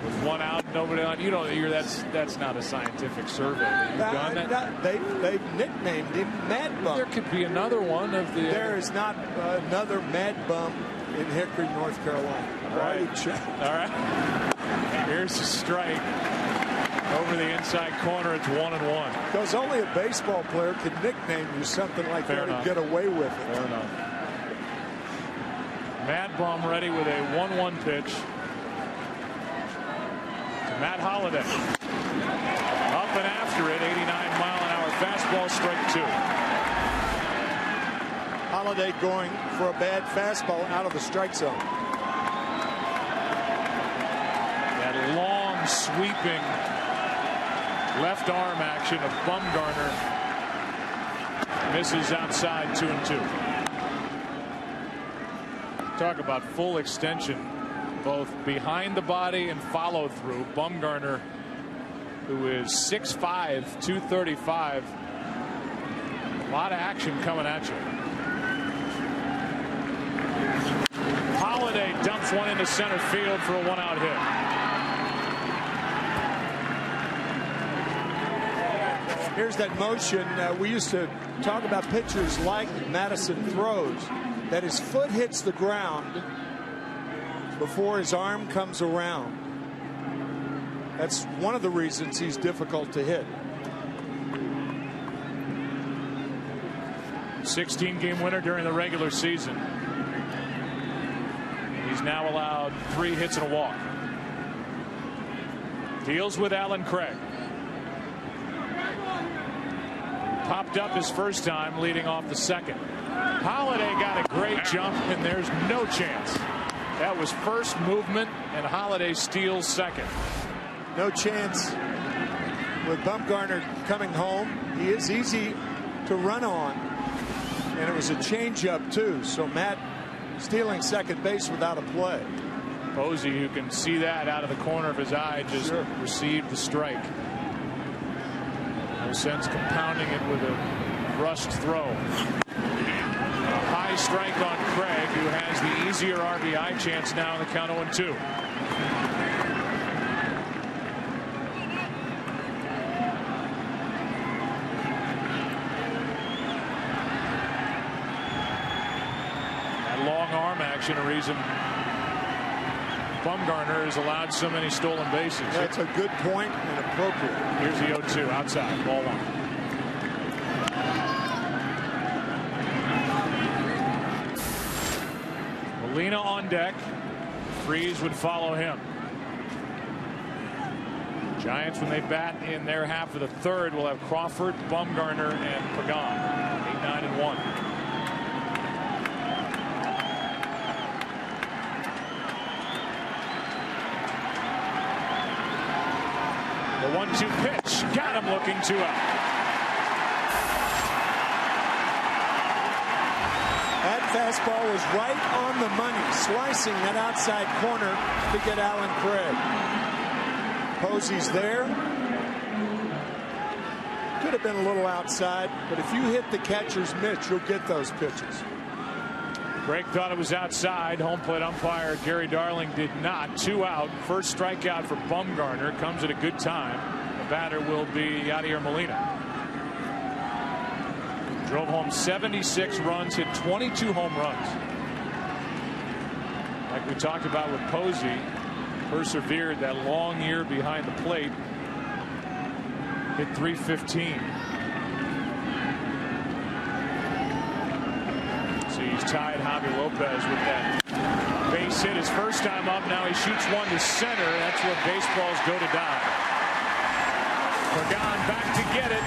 With 1 out, nobody on. You don't hear that's not a scientific survey. You've done that? They've nicknamed him Mad Bum. There could be another one of the. There is not another Mad Bum in Hickory, North Carolina. All right. All right. Here's a strike. Over the inside corner, it's 1-1. Because only a baseball player can nickname you something like Fair that enough. and get away with it. Fair enough. Mad Bum ready with a 1-1 pitch to Matt Holliday. Up and after it, 89-mile-an-hour fastball, strike 2. Holliday going for a bad fastball out of the strike zone. That long sweeping left arm action of Bumgarner misses outside 2-2. Talk about full extension, both behind the body and follow through. Bumgarner, who is 6'5", 235. A lot of action coming at you. Holliday dumps one into center field for a 1-out hit. Here's that motion. We used to talk about pitchers like Madison throws, that his foot hits the ground before his arm comes around. That's one of the reasons he's difficult to hit. 16-game winner during the regular season. He's now allowed 3 hits and a walk. Deals with Alan Craig. Popped up his first time, leading off the second. Holliday got a great jump, and there's no chance. That was first movement, and Holliday steals second. No chance with Bumgarner coming home. He is easy to run on, and it was a changeup too. So Matt stealing second base without a play. Posey, you can see that out of the corner of his eye, just received the strike. No sense compounding it with a rushed throw. A high strike on Craig, who has the easier RBI chance now in the count 0-2. That long arm action, a reason Bumgarner has allowed so many stolen bases. That's a good point and appropriate. Here's the 0-2 outside, ball 1. Molina on deck. Freese would follow him. Giants, when they bat in their half of the third, will have Crawford, Bumgarner, and Pagan. 8-9-1. The 1-2 pitch. Got him looking 2 out. That fastball was right on the money, slicing that outside corner to get Alan Craig. Posey's there. Could have been a little outside, but if you hit the catcher's mitts, you'll get those pitches. Craig thought it was outside. Home plate umpire Gary Darling did not. 2 out. First strikeout for Bumgarner comes at a good time. The batter will be Yadier Molina. Drove home 76 runs, hit 22 home runs. we talked about with Posey, persevered that long year behind the plate. Hit .315. So he's tied Javi Lopez with that base hit his first time up. Now he shoots one to center. That's where baseballs go to die. Pagan back to get it.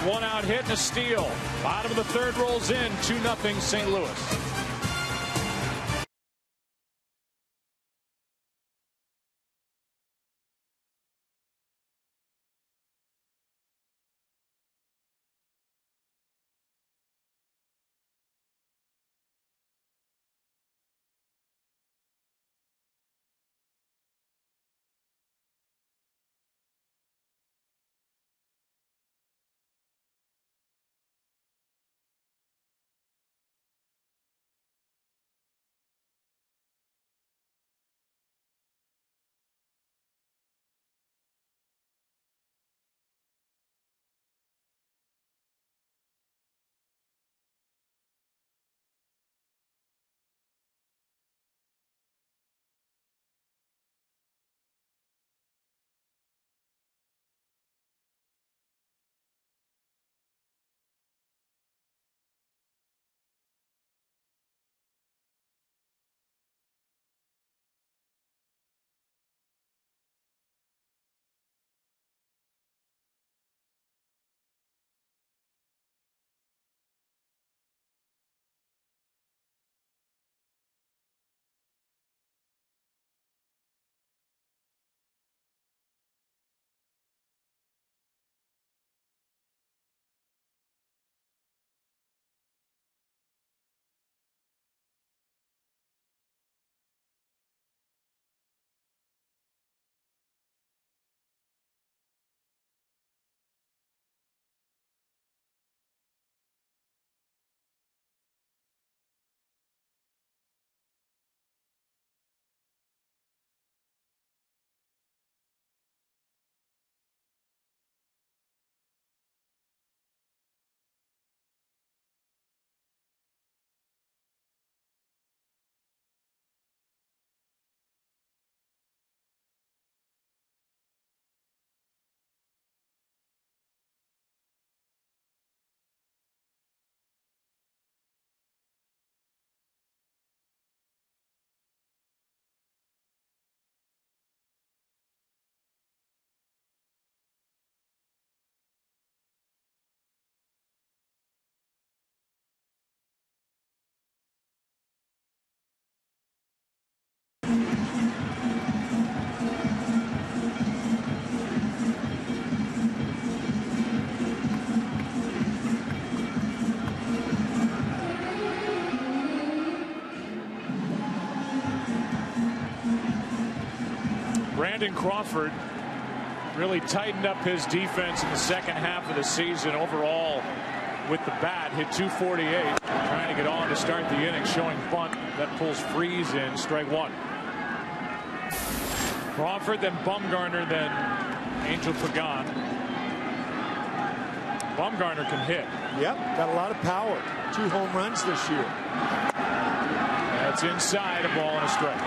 One out hit and a steal. Bottom of the third rolls in. 2-0 St. Louis. Brandon Crawford really tightened up his defense in the second half of the season. Overall, with the bat, hit .248, trying to get on to start the inning, showing bunt that pulls Freeze in, strike one. Crawford, then Bumgarner, then Angel Pagan. Bumgarner can hit. Yep, got a lot of power. 2 home runs this year. That's inside, a ball and a strike.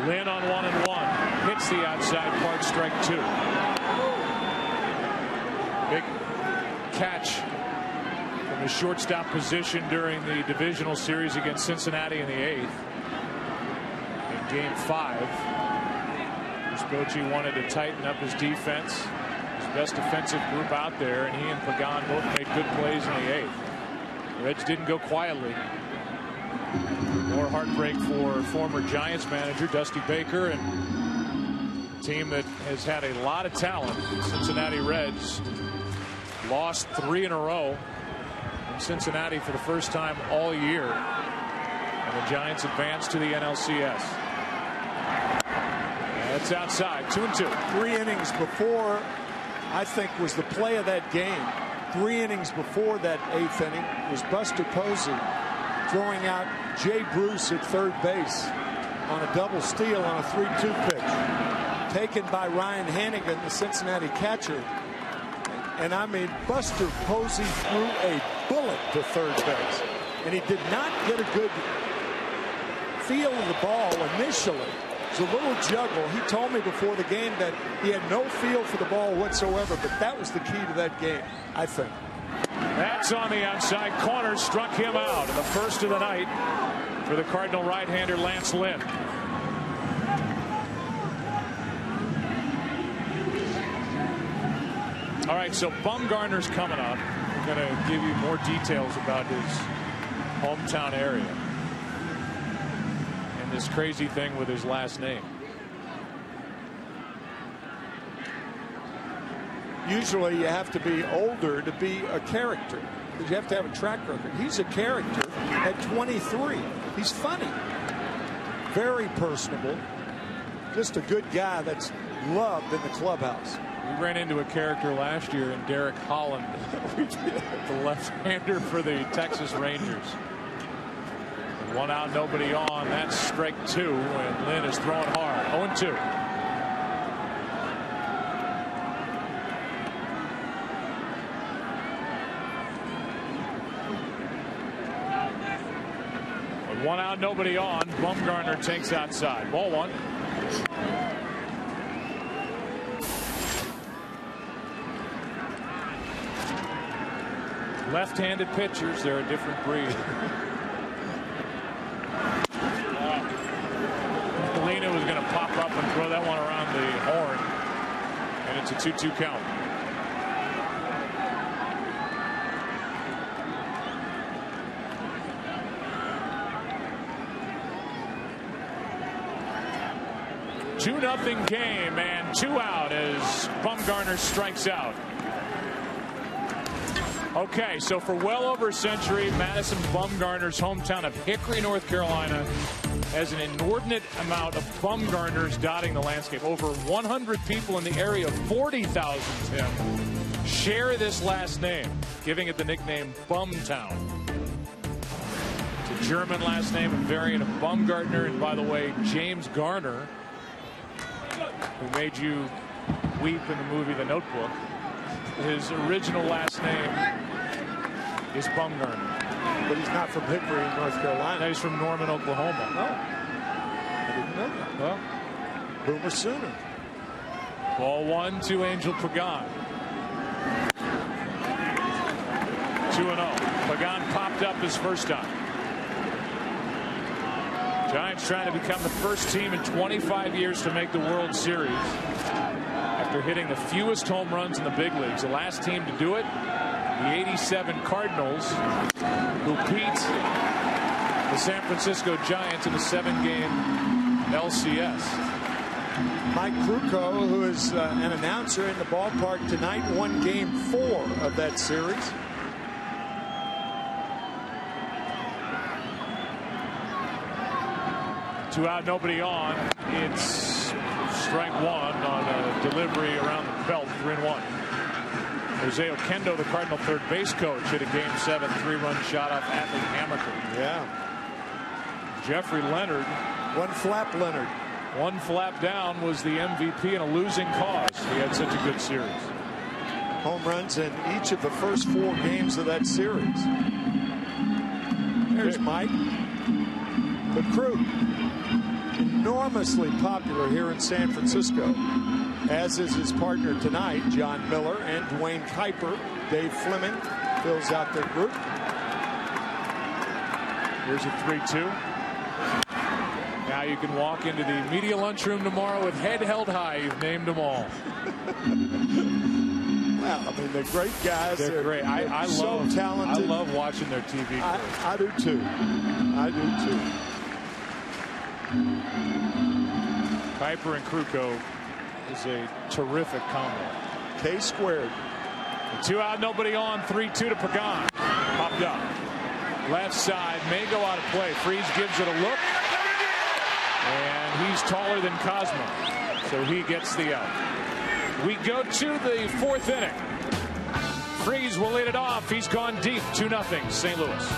Lynn on 1-1. Hits the outside part, strike 2. Big catch from the shortstop position during the divisional series against Cincinnati in the 8th. In game 5. Bochy wanted to tighten up his defense. His best defensive group out there, and he and Pagan both made good plays in the 8th. The Reds didn't go quietly. More heartbreak for former Giants manager Dusty Baker and a team that has had a lot of talent. Cincinnati Reds lost 3 in a row in Cincinnati for the first time all year, and the Giants advanced to the NLCS. That's outside. 2-2. 3 innings before, I think, was the play of that game. 3 innings before that 8th inning was Buster Posey throwing out Jay Bruce at third base on a double steal on a 3-2 pitch. taken by Ryan Hannigan, the Cincinnati catcher. And I mean, Buster Posey threw a bullet to third base. And he did not get a good feel of the ball initially. It was a little juggle. He told me before the game that he had no feel for the ball whatsoever, but that was the key to that game, I think. That's on the outside corner, struck him out in the first of the night for the Cardinal right-hander Lance Lynn. All right, so Bumgarner's coming up. We're going to give you more details about his hometown area and this crazy thing with his last name. Usually you have to be older to be a character, because you have to have a track record. He's a character at 23. He's funny, very personable, just a good guy that's loved in the clubhouse. We ran into a character last year in Derek Holland, the left-hander for the Texas Rangers. One out, nobody on. That's strike two, and Lynn is throwing hard. 0-2. With one out, nobody on. Bumgarner takes outside. Ball one. Left-handed pitchers, they're a different breed. Molina was going to pop up and throw that one around the horn, and it's a 2-2 count. Two nothing game and 2 out as Bumgarner strikes out. Okay, so for well over a century, Madison Bumgarner's hometown of Hickory, North Carolina, has an inordinate amount of Bumgarners dotting the landscape. Over 100 people in the area, 40,000, Tim, share this last name, giving it the nickname Bumtown. It's a German last name, a variant of Bumgarner. And by the way, James Garner, who made you weep in the movie The Notebook, his original last name is Bumgarner. But he's not from Hickory, North Carolina. No, he's from Norman, Oklahoma. Oh, I didn't know that. Well, Boomer Sooner. ball one to Angel Pagan. 2-0. Pagan popped up his first time. Giants trying to become the first team in 25 years to make the World Series after hitting the fewest home runs in the big leagues. The last team to do it, the '87 Cardinals, who beat the San Francisco Giants in a 7-game NLCS. Mike Krukow, who is an announcer in the ballpark tonight, won Game 4 of that series. Two out, nobody on. It's strike one on a delivery around the belt. 3-1. Jose Oquendo, the Cardinal third base coach, hit a Game 7 3-run shot off Atlee Hamilton. Yeah. Jeffrey Leonard. One flap Leonard. One flap down was the MVP in a losing cause. He had such a good series. Home runs in each of the first 4 games of that series. There's Mike. The Crew, enormously popular here in San Francisco, as is his partner tonight, John Miller and Dwayne Kuiper. Dave Fleming fills out their group. Here's a 3-2. Now you can walk into the media lunchroom tomorrow with head held high. You've named them all. Well, I mean, they're great guys. They're great. I so love talented. I love watching their TV. I do too. I do too. Kuiper and Krukow is a terrific combo. K squared. 2 out, nobody on. 3-2 to Pagan. Popped up. Left side may go out of play. Freese gives it a look. And he's taller than Cosmo. So he gets the out. We go to the 4th inning. Freese will lead it off. He's gone deep. 2-0 St. Louis.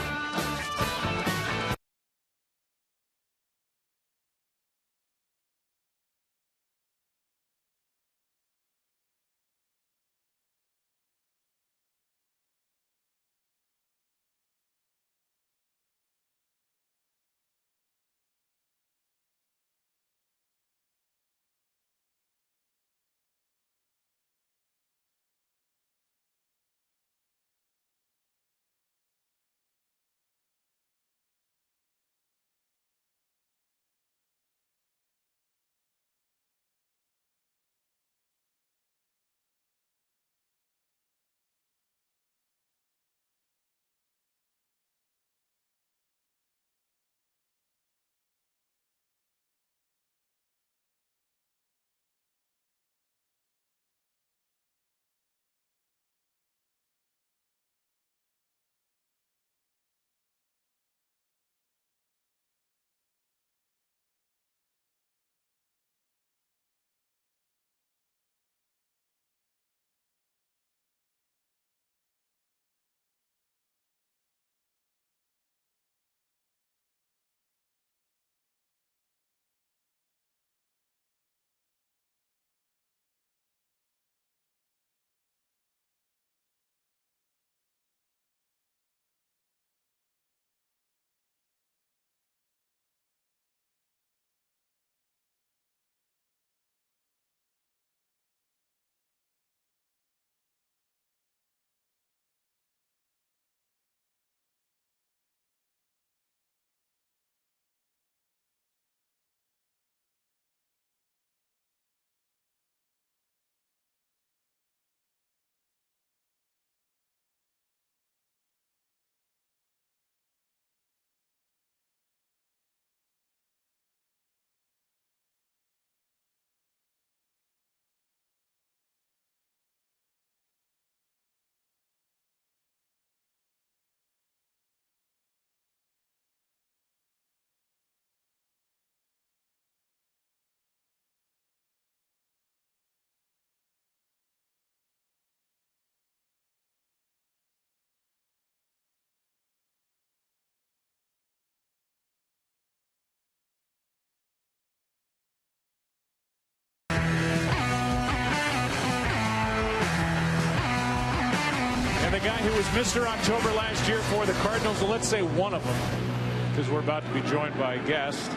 guy who was Mr. October last year for the Cardinals. Well, let's say one of them, because we're about to be joined by a guest.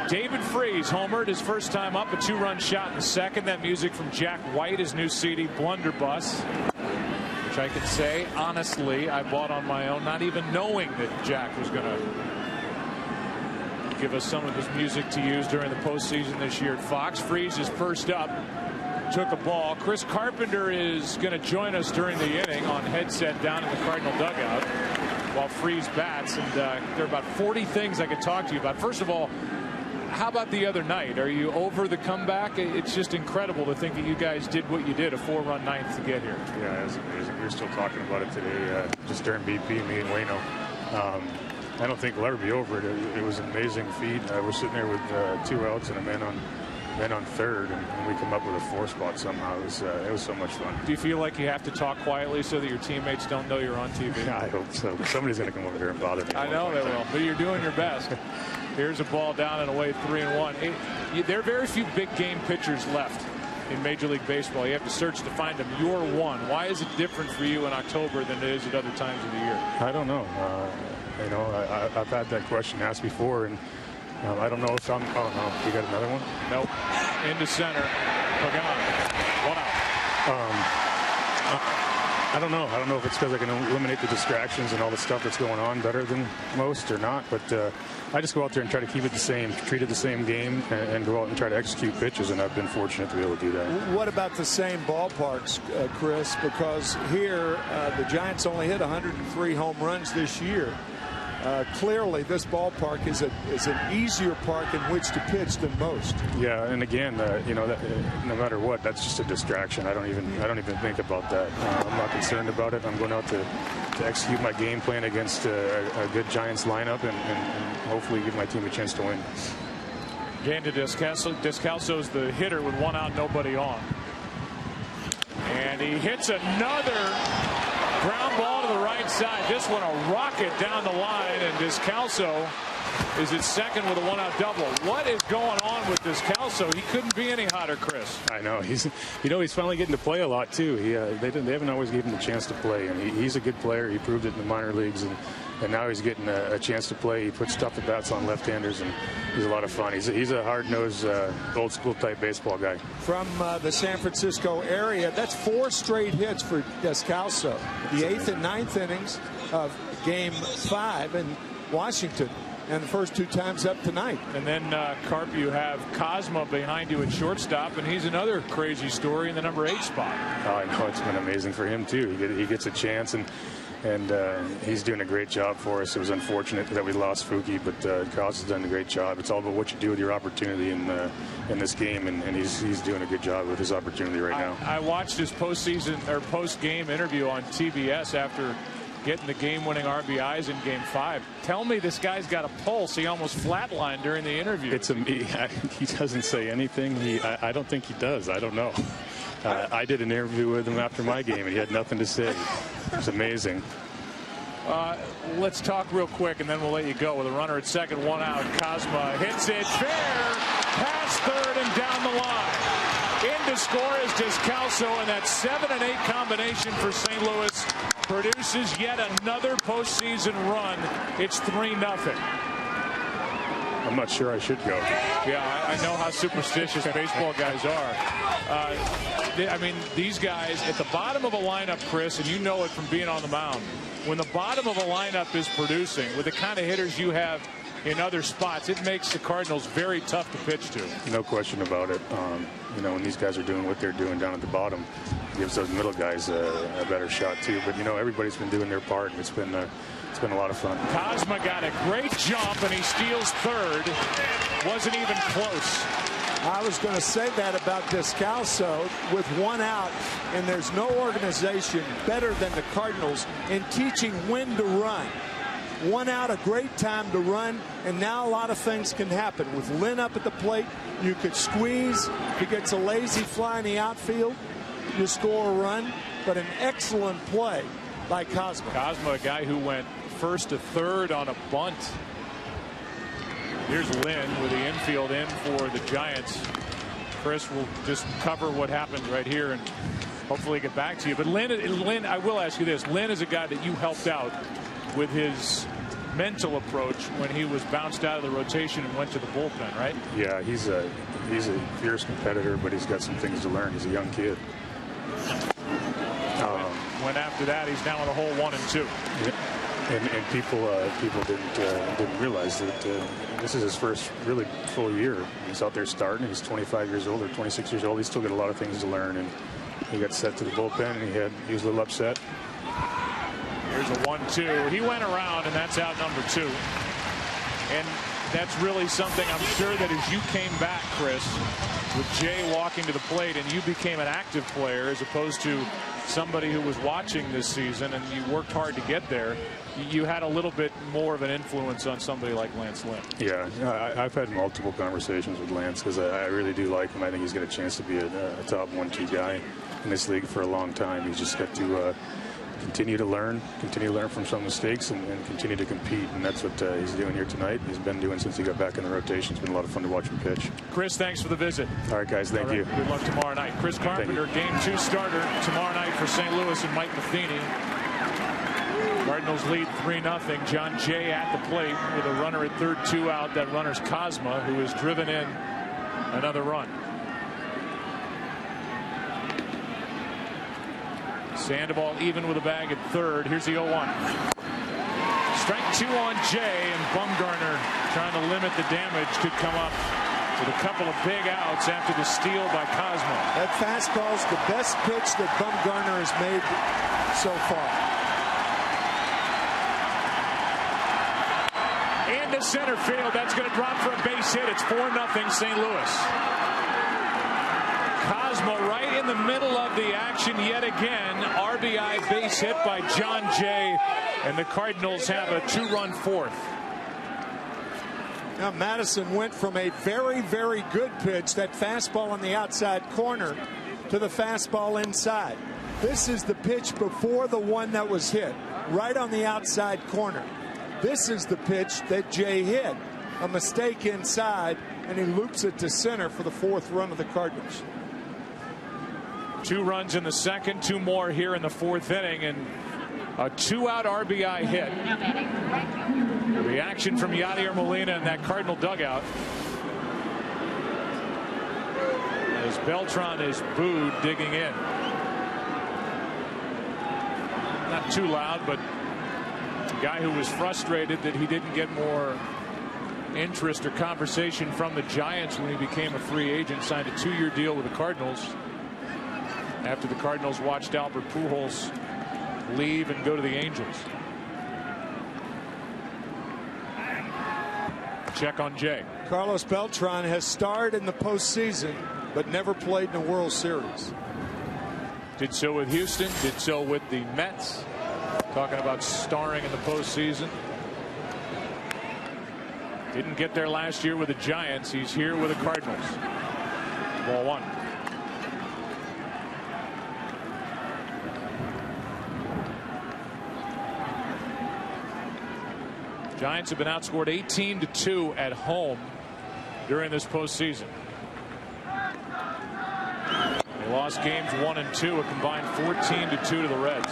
David Freese homered his first time up, a 2-run shot in the second. That music from Jack White, his new CD, Blunderbuss, which I can say, honestly, I bought on my own, not even knowing that Jack was going to give us some of his music to use during the postseason this year at Fox. Freese is first up, took a ball. Chris Carpenter is going to join us during the inning on headset down in the Cardinal dugout while Freese bats. And there are about 40 things I could talk to you about. First of all, how about the other night? Are you over the comeback? It's just incredible to think that you guys did what you did, a 4-run ninth to get here. Yeah, it was amazing. We were still talking about it today, just during BP, me and Wayno. I don't think we'll ever be over it. It was an amazing feat. We're sitting there with 2 outs and a man on third, and we come up with a 4 spot somehow. It was so much fun. Do you feel like you have to talk quietly so that your teammates don't know you're on TV? Yeah, I hope so. Somebody's going to come over here and bother me. I know they will, but you're doing your best. Here's a ball down and away, 3-1. There are very few big game pitchers left in Major League Baseball. You have to search to find them. You're one. Why is it different for you in October than it is at other times of the year? I don't know. I've had that question asked before, and I don't know if I'm. Oh no, you got another one? Nope. Into center. Pagano. 1 out. I don't know. I don't know if it's because I can eliminate the distractions and all the stuff that's going on better than most or not. But I just go out there and try to keep it the same, treat it the same game, and go out and try to execute pitches. And I've been fortunate to be able to do that. What about the same ballparks, Chris? Because here the Giants only hit 103 home runs this year. Clearly, this ballpark is an easier park in which to pitch than most. Yeah, and again, no matter what, that's just a distraction. I don't even think about that. I'm not concerned about it. I'm going out to execute my game plan against a good Giants lineup and hopefully give my team a chance to win. Gain to Descalso's the hitter with 1 out, nobody on, and he hits another ground ball to the right side. This one a rocket down the line, and Descalso is at second with a 1-out double. What is going on with Descalso? He couldn't be any hotter, Chris. I know. He's finally getting to play a lot too. They haven't always given him the chance to play, and he's a good player. He proved it in the minor leagues, and now he's getting a chance to play. He puts tough at bats on left-handers, and he's a lot of fun. He's a hard-nosed, old-school type baseball guy. From the San Francisco area, that's 4 straight hits for Descalso. The 8th and 9th innings of Game 5 in Washington, and the first 2 times up tonight. And then, Carp, you have Cosma behind you at shortstop, and he's another crazy story in the number 8 spot. Oh, I know. It's been amazing for him, too. He gets a chance, and he's doing a great job for us. It was unfortunate that we lost Fuki, but Cos has done a great job. It's all about what you do with your opportunity in this game, and he's doing a good job with his opportunity right now. I watched his post-game interview on TBS after getting the game-winning RBIs in Game 5. Tell me this guy's got a pulse. He almost flatlined during the interview. He doesn't say anything. I don't think he does. I don't know. I did an interview with him after my game, and he had nothing to say. It's amazing. Let's talk real quick, and then we'll let you go. With a runner at second, 1 out, Cosma hits it fair, past third, and down the line. In to score is Descalso, and that 7 and 8 combination for St. Louis produces yet another postseason run. It's 3-0. I'm not sure I should go. Yeah, I know how superstitious baseball guys are. I mean, these guys at the bottom of a lineup, Chris, and you know it from being on the mound, when the bottom of a lineup is producing with the kind of hitters you have in other spots, it makes the Cardinals very tough to pitch to. No question about it. When these guys are doing what they're doing down at the bottom, it gives those middle guys a better shot too. But everybody's been doing their part, and it's been a lot of fun. Cosma got a great jump, and he steals third. Wasn't even close. I was going to say that about Descalso with 1 out, and there's no organization better than the Cardinals in teaching when to run. 1 out, a great time to run, and now a lot of things can happen. With Lynn up at the plate, you could squeeze. If he gets a lazy fly in the outfield, you score a run. But an excellent play by Cosma. Cosma, a guy who went first to third on a bunt. Here's Lynn with the infield in for the Giants. Chris will just cover what happened right here in hopefully get back to you. But Lynn, I will ask you this. Lynn is a guy that you helped out with his mental approach when he was bounced out of the rotation and went to the bullpen, right? Yeah, he's a fierce competitor, but he's got some things to learn. He's a young kid. When after that, he's now in a hole 1 and 2. Yeah. And people didn't realize that this is his first really full year. He's out there starting. He's 25 years old or 26 years old. He's still got a lot of things to learn, and he got set to the bullpen, and he was a little upset. Here's a 1-2. He went around, and that's out number 2. And that's really something I'm sure that as you came back, Chris, with Jay walking to the plate and you became an active player as opposed to somebody who was watching this season and you worked hard to get there, you had a little bit more of an influence on somebody like Lance Lynn. Yeah, I've had multiple conversations with Lance because I really do like him. I think he's got a chance to be a top 1-2 guy in this league for a long time. He's just got to continue to learn from some mistakes and continue to compete, and that's what he's doing here tonight. He's been doing since he got back in the rotation. It's been a lot of fun to watch him pitch. Chris, thanks for the visit. All right, guys, thank you. Good luck tomorrow night. Chris Carpenter, Game 2 starter tomorrow night for St. Louis and Mike Matheny. Cardinals lead 3-0. John Jay at the plate with a runner at third, 2 out. That runner's Cosma, who has driven in another run. Sandoval even with a bag at third. Here's the 0-1. Strike 2 on Jay, and Bumgarner trying to limit the damage. Could come up with a couple of big outs after the steal by Cosmo. That fastball's the best pitch that Bumgarner has made so far. And to center field. That's going to drop for a base hit. It's 4-0 St. Louis. Cosmo right in the middle of the action yet again. RBI base hit by John Jay, and the Cardinals have a 2-run fourth. Now Madison went from a very, very good pitch, that fastball on the outside corner, to the fastball inside. This is the pitch before the one that was hit, right on the outside corner. This is the pitch that Jay hit. A mistake inside, and he loops it to center for the 4th run of the Cardinals. 2 runs in the second, 2 more here in the 4th inning, and a 2-out RBI hit. The reaction from Yadier Molina in that Cardinal dugout as Beltran is booed digging in. Not too loud, but a guy who was frustrated that he didn't get more interest or conversation from the Giants when he became a free agent, signed a 2-year deal with the Cardinals after the Cardinals watched Albert Pujols leave and go to the Angels. Check on Jay. Carlos Beltran has starred in the postseason but never played in a World Series. Did so with Houston, did so with the Mets. Talking about starring in the postseason. Didn't get there last year with the Giants. He's here with the Cardinals. Ball 1. Giants have been outscored 18-2 at home during this postseason. They lost games 1 and 2, a combined 14-2 to the Reds.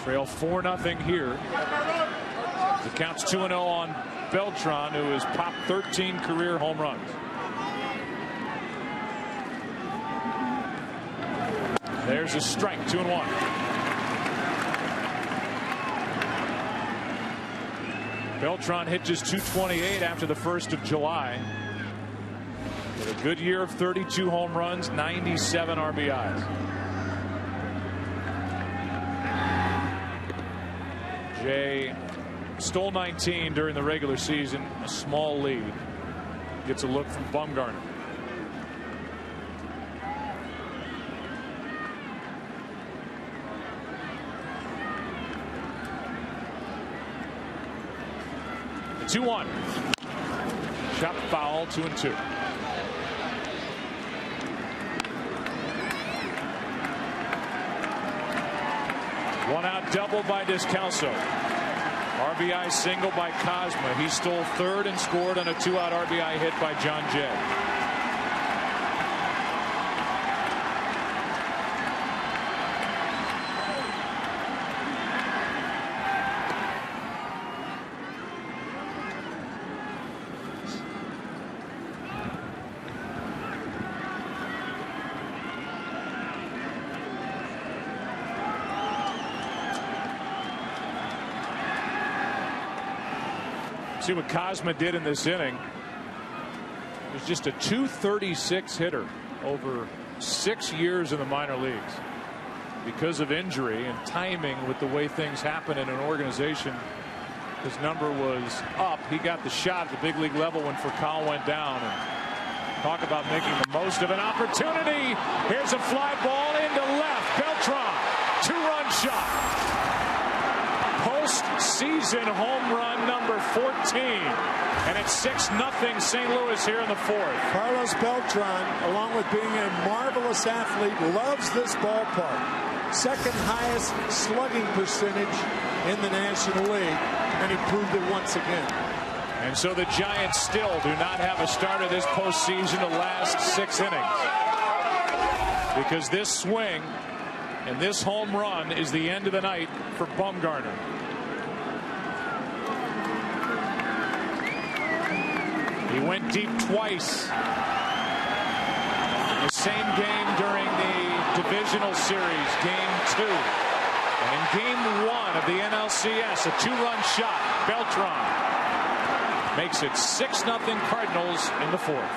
Trail 4-0 here. The count's 2-0 on Beltran, who has popped 13 career home runs. There's a strike, 2-1. Beltran hit just .228 after the 1st of July. With a good year of 32 home runs, 97 RBIs. Jay stole 19 during the regular season, a small lead. Gets a look from Bumgarner. The 2-1. Chop foul, 2-2. One out double by Descalso. RBI single by Cosma. He stole 3rd and scored on a 2-out RBI hit by John Jay. See what Kozma did in this inning. He was just a .236 hitter over 6 years in the minor leagues. Because of injury and timing with the way things happen in an organization, his number was up. He got the shot at the big league level when Furcal went down. And talk about making the most of an opportunity. Here's a fly ball into left. Beltran, 2-run shot. Postseason home run number 14. And it's 6-0 St. Louis here in the fourth. Carlos Beltran, along with being a marvelous athlete, loves this ballpark. Second highest slugging percentage in the National League, and he proved it once again. And so the Giants still do not have a starter this postseason the last 6 innings. Because this swing and this home run is the end of the night for Bumgarner. He went deep twice in the same game during the divisional series, game 2. And in game 1 of the NLCS, a 2-run shot. Beltran makes it 6-0 Cardinals in the fourth.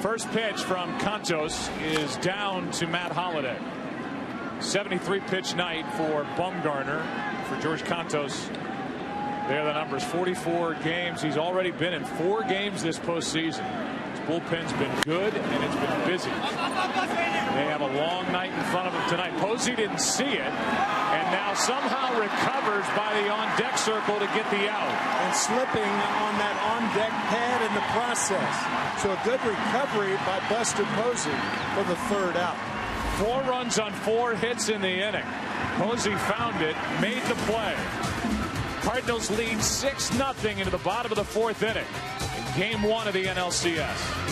First pitch from Cantos is down to Matt Holliday. 73 pitch night for Bumgarner. For George Cantos, there are the numbers. 44 games. He's already been in 4 games this postseason. His bullpen's been good and it's been busy. They have a long night in front of them tonight. Posey didn't see it and now somehow recovers by the on-deck circle to get the out. And slipping on that on-deck pad in the process. So a good recovery by Buster Posey for the 3rd out. 4 runs on 4 hits in the inning. Posey found it, made the play. Cardinals lead 6-0 into the bottom of the 4th inning in game 1 of the NLCS.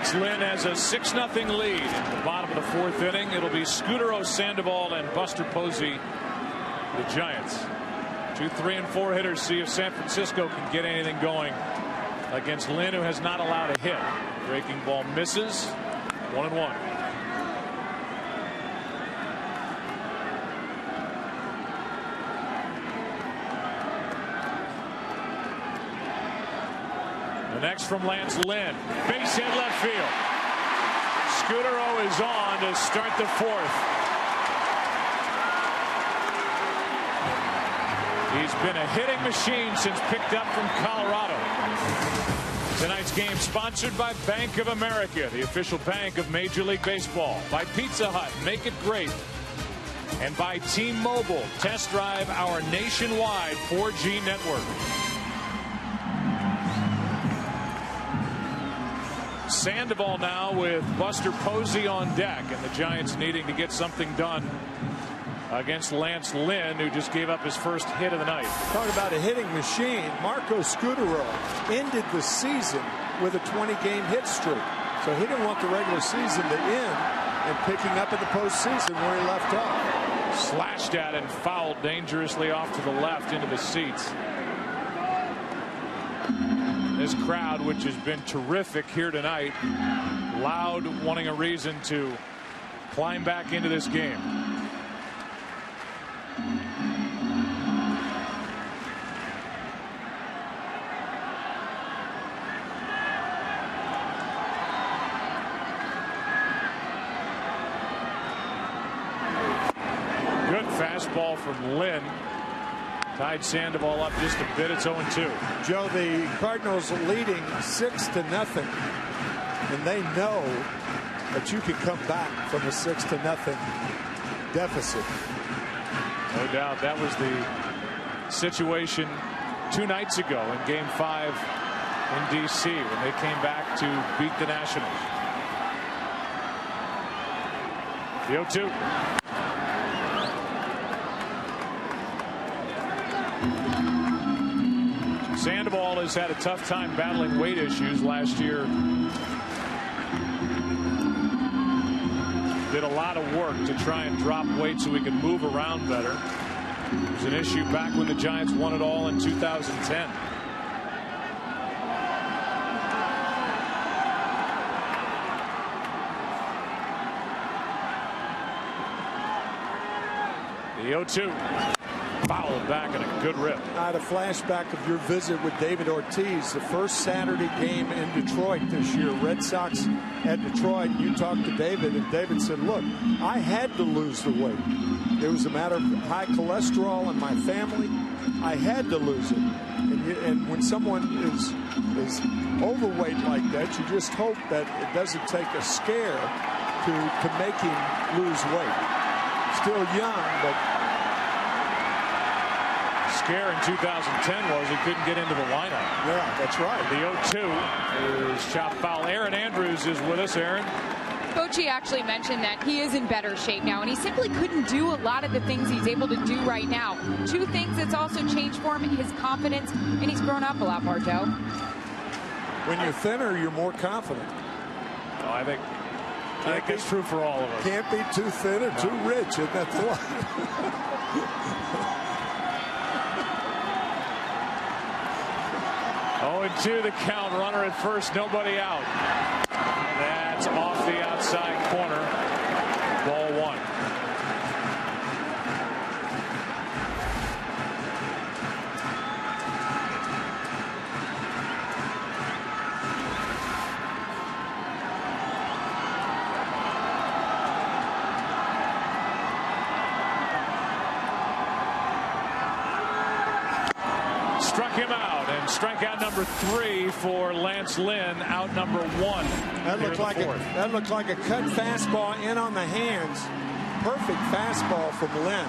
Lance Lynn has a 6-0 lead in the bottom of the 4th inning. It'll be Scooter Sandoval and Buster Posey, the Giants. 2, 3, and 4 hitters. See if San Francisco can get anything going against Lynn, who has not allowed a hit. Breaking ball misses. 1-1. The next from Lance Lynn. Base hit left field. Scooter is on to start the 4th. He's been a hitting machine since picked up from Colorado. Tonight's game sponsored by Bank of America, the official bank of Major League Baseball. By Pizza Hut, make it great. And by T-Mobile, test drive our nationwide 4G network. Sandoval now with Buster Posey on deck, and the Giants needing to get something done against Lance Lynn, who just gave up his first hit of the night. Talk about a hitting machine. Marco Scutaro ended the season with a 20-game hit streak. So he didn't want the regular season to end, and picking up in the postseason where he left off. Slashed at and fouled dangerously off to the left into the seats. This crowd, which has been terrific here tonight, loud, wanting a reason to climb back into this game. Good fastball from Lynn. Tied Sandoval up just a bit. It's 0-2. Joe, the Cardinals are leading 6-0, and they know that you can come back from a 6-0 deficit. No doubt that was the situation 2 nights ago in Game 5 in D.C. when they came back to beat the Nationals. The 0-2. Sandoval has had a tough time battling weight issues last year. Did a lot of work to try and drop weight so he could move around better. It was an issue back when the Giants won it all in 2010. The 0-2. Fouled back and a good rip. I had a flashback of your visit with David Ortiz, the first Saturday game in Detroit this year. Red Sox at Detroit. You talked to David, and David said, look, I had to lose the weight. It was a matter of high cholesterol in my family. I had to lose it. And when someone is overweight like that, you just hope that it doesn't take a scare to make him lose weight. Still young, but scare in 2010 was he couldn't get into the lineup. Yeah, that's right. The 0-2 is chopped foul. Aaron Andrews is with us. Aaron. Bochy actually mentioned that he is in better shape now, and he simply couldn't do a lot of the things he's able to do right now. 2 things that's also changed for him: his confidence, and he's grown up a lot more, Joe. When you're thinner, you're more confident. Oh, I think that's true for all of us. Can't be too thin or too rich, isn't that the line? 0-2 the count. Runner at first, nobody out. That's off the outside corner. Ball 1. Struck him out, and strikeout number 3 for Lance Lynn. Out number 1. That looked like a cut fastball in on the hands. Perfect fastball from Lynn.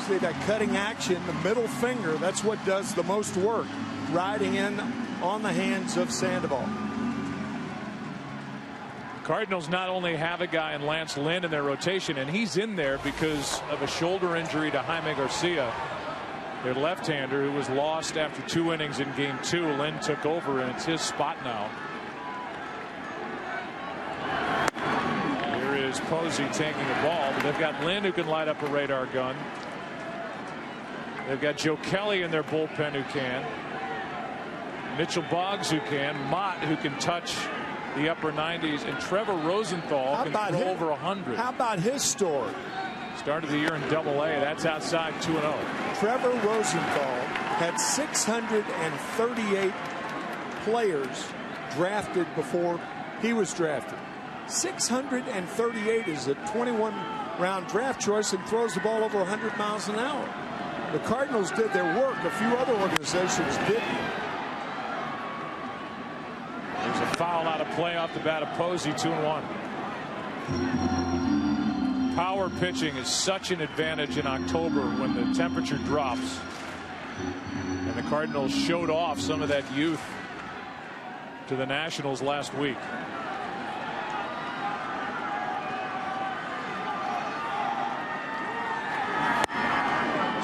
See that cutting action, the middle finger. That's what does the most work. Riding in on the hands of Sandoval. Cardinals not only have a guy in Lance Lynn in their rotation, and he's in there because of a shoulder injury to Jaime Garcia, their left-hander, who was lost after 2 innings in Game 2. Lynn took over, and it's his spot now. is Posey taking the ball, but they've got Lynn who can light up a radar gun. They've got Joe Kelly in their bullpen who can. Mitchell Boggs who can. Mott who can touch the upper 90s, and Trevor Rosenthal can throw over 100. How about his story? Started the year in Double-A. That's outside 2-0. Trevor Rosenthal had 638 players drafted before he was drafted. 638 is a 21-round draft choice and throws the ball over 100 miles an hour. The Cardinals did their work. A few other organizations didn't. There's a foul out of play off the bat of Posey, 2-1. Power pitching is such an advantage in October when the temperature drops. And the Cardinals showed off some of that youth to the Nationals last week.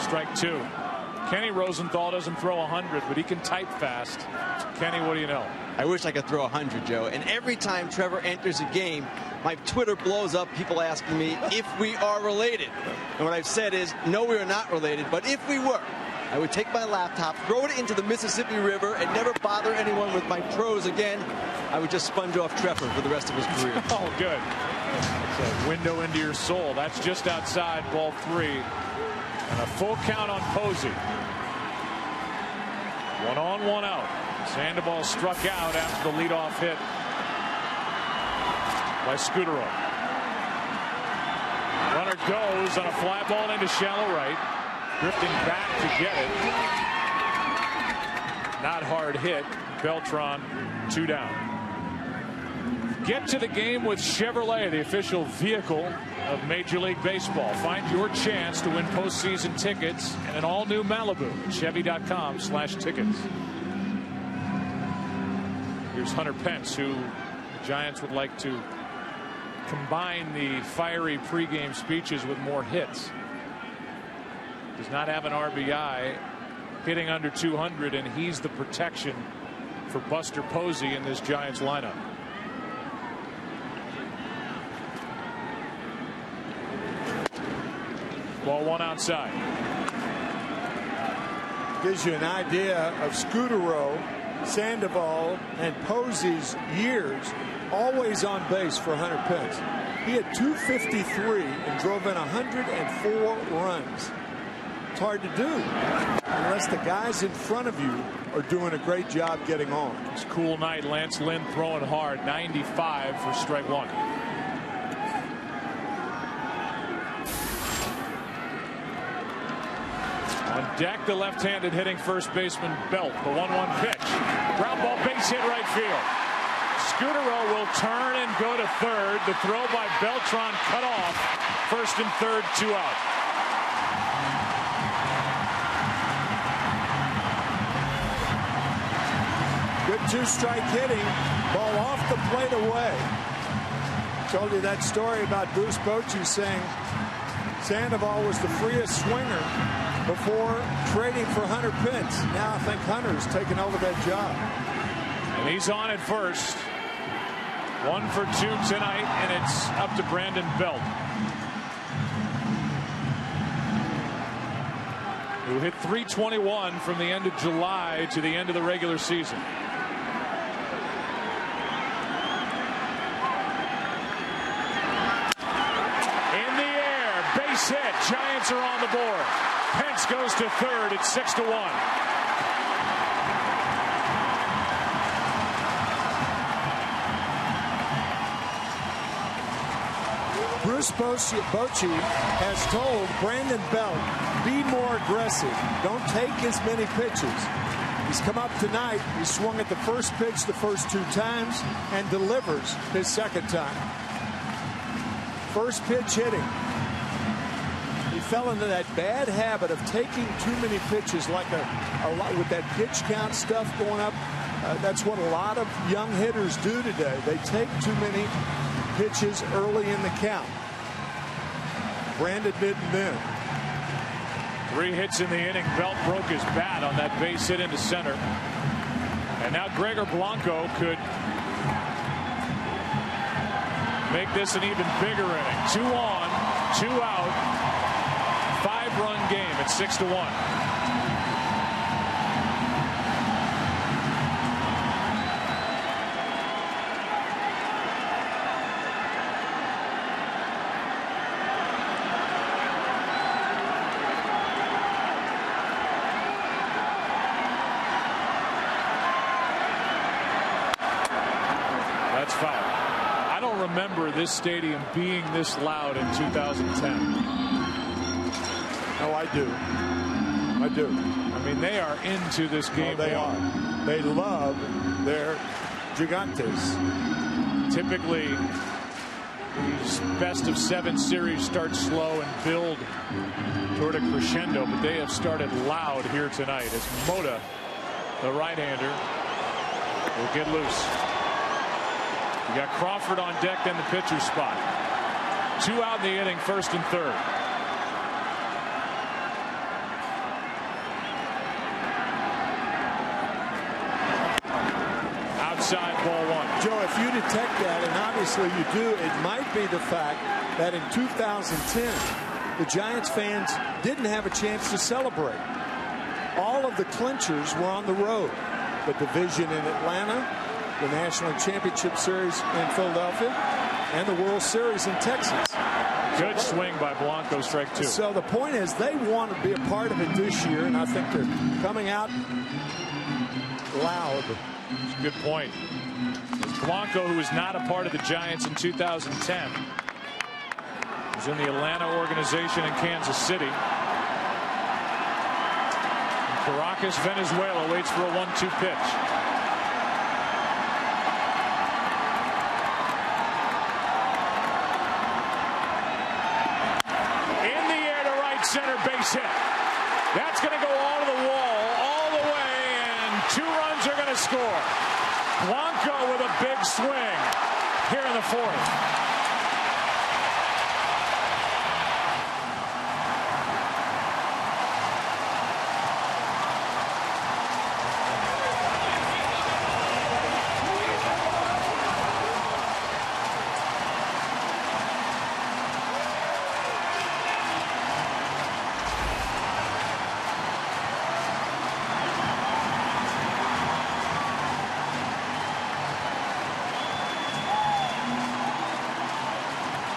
Strike two. Kenny Rosenthal doesn't throw 100, but he can type fast. Kenny, what do you know? I wish I could throw 100, Joe. And every time Trevor enters a game, my Twitter blows up, people asking me if we are related. And what I've said is, no, we are not related. But if we were, I would take my laptop, throw it into the Mississippi River, and never bother anyone with my prose again. I would just sponge off Trevor for the rest of his career. Oh, good. It's a window into your soul. That's just outside, ball 3. And a full count on Posey. 1 on, 1 out. Sandoval struck out after the leadoff hit by Scudero. Runner goes on a fly ball into shallow right. Drifting back to get it. Not hard hit. Beltran 2 down. Get to the game with Chevrolet, the official vehicle of Major League Baseball. Find your chance to win postseason tickets and an all-new Malibu at Chevy.com/tickets. Here's Hunter Pence, who the Giants would like to combine the fiery pregame speeches with more hits. Does not have an RBI, hitting under 200, and he's the protection for Buster Posey in this Giants lineup. Ball 1 outside. Gives you an idea of Scudero, Sandoval, and Posey's years always on base for Hunter Pence. He had 253 and drove in 104 runs. It's hard to do unless the guys in front of you are doing a great job getting on. It's a cool night. Lance Lynn throwing hard. 95 for strike 1. On deck, the left-handed hitting first baseman Belt. The 1-1 pitch. Ground ball, base hit right field. Scudero will turn and go to third. The throw by Beltran cut off. First and third, 2 out. Good 2-strike hitting. Ball off the plate away. Told you that story about Bruce Bochy saying Sandoval was the freest swinger before trading for Hunter Pence. Now I think Hunter's taken over that job. And he's on at first. 1 for 2 tonight, and it's up to Brandon Belt, who hit .321 from the end of July to the end of the regular season. In the air, base hit. Giants are on the board. Pence goes to third. It's 6-1. Bruce Bochy has told Brandon Belt, be more aggressive. Don't take as many pitches. He's come up tonight. He swung at the first pitch the first 2 times and delivers his second time. First pitch hitting. He fell into that bad habit of taking too many pitches, like a lot with that pitch count stuff going up. That's what a lot of young hitters do today. They take too many pitches early in the count. Brandon didn't then. 3 hits in the inning. Belt broke his bat on that base hit into center. And now Gregor Blanco could make this an even bigger inning. 2 on, 2 out, 5-run game at 6-1. Foul. I don't remember this stadium being this loud in 2010. No, I do. I do. I mean, they are into this game. Oh, they are. They love their Gigantes. Typically, these best-of-7 series start slow and build toward a crescendo, but they have started loud here tonight as Mota, the right-hander, will get loose. You got Crawford on deck in the pitcher's spot. 2 out in the inning, 1st and 3rd. Outside, ball 1. Joe, if you detect that, and obviously you do, it might be the fact that in 2010, the Giants fans didn't have a chance to celebrate. All of the clinchers were on the road. The division in Atlanta, the National Championship Series in Philadelphia, and the World Series in Texas. Good swing by Blanco, strike 2. So the point is they want to be a part of it this year, and I think they're coming out loud. That's a good point. Blanco, who was not a part of the Giants in 2010, was in the Atlanta organization in Kansas City. And Caracas, Venezuela waits for a 1-2 pitch. Center base hit. That's going to go all to the wall, all the way, and 2 runs are going to score. Blanco with a big swing here in the 4th.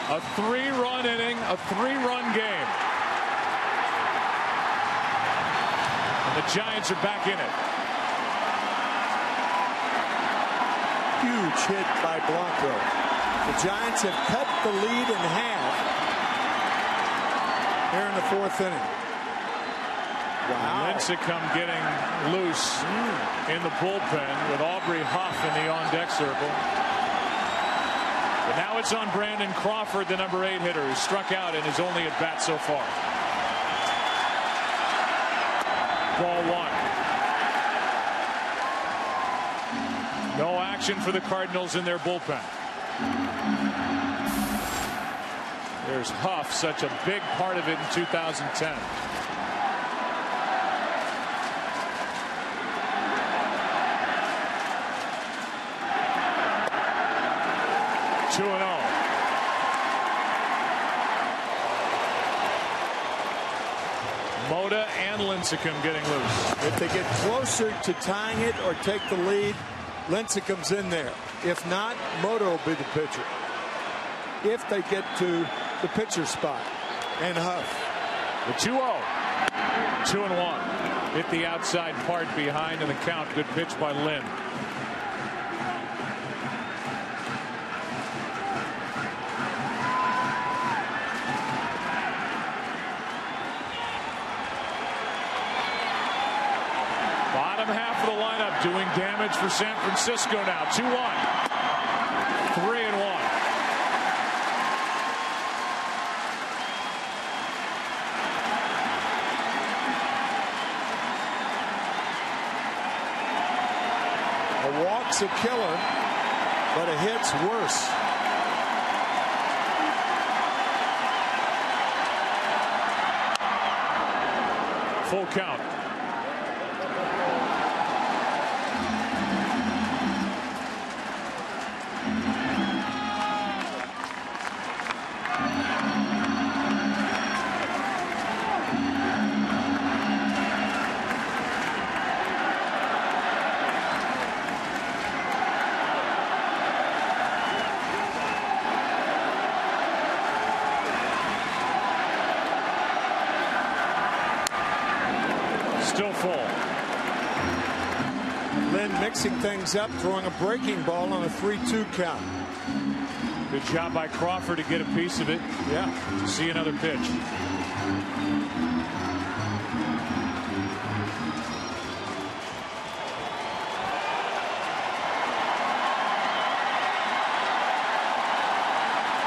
A 3-run inning, a 3-run game. And the Giants are back in it. Huge hit by Blanco. The Giants have cut the lead in half here in the 4th inning. Wow. Lincecum getting loose in the bullpen with Aubrey Huff in the on-deck circle. But now it's on Brandon Crawford, the number 8 hitter, who struck out in his only at-bat so far. Ball 1. No action for the Cardinals in their bullpen. There's Huff, such a big part of it in 2010. Mota and Lincecum getting loose. If they get closer to tying it or take the lead, Lincecum's in there. If not, Mota will be the pitcher. If they get to the pitcher spot, and Huff. The 2-0. 2-1. Hit the outside part behind in the count. Good pitch by Lynn. Doing damage for San Francisco now. 2-1. 3-1. A walk's a killer, but a hit's worse. Full count. still full. Lynn mixing things up, throwing a breaking ball on a 3-2 count. Good job by Crawford to get a piece of it. Yeah. See another pitch.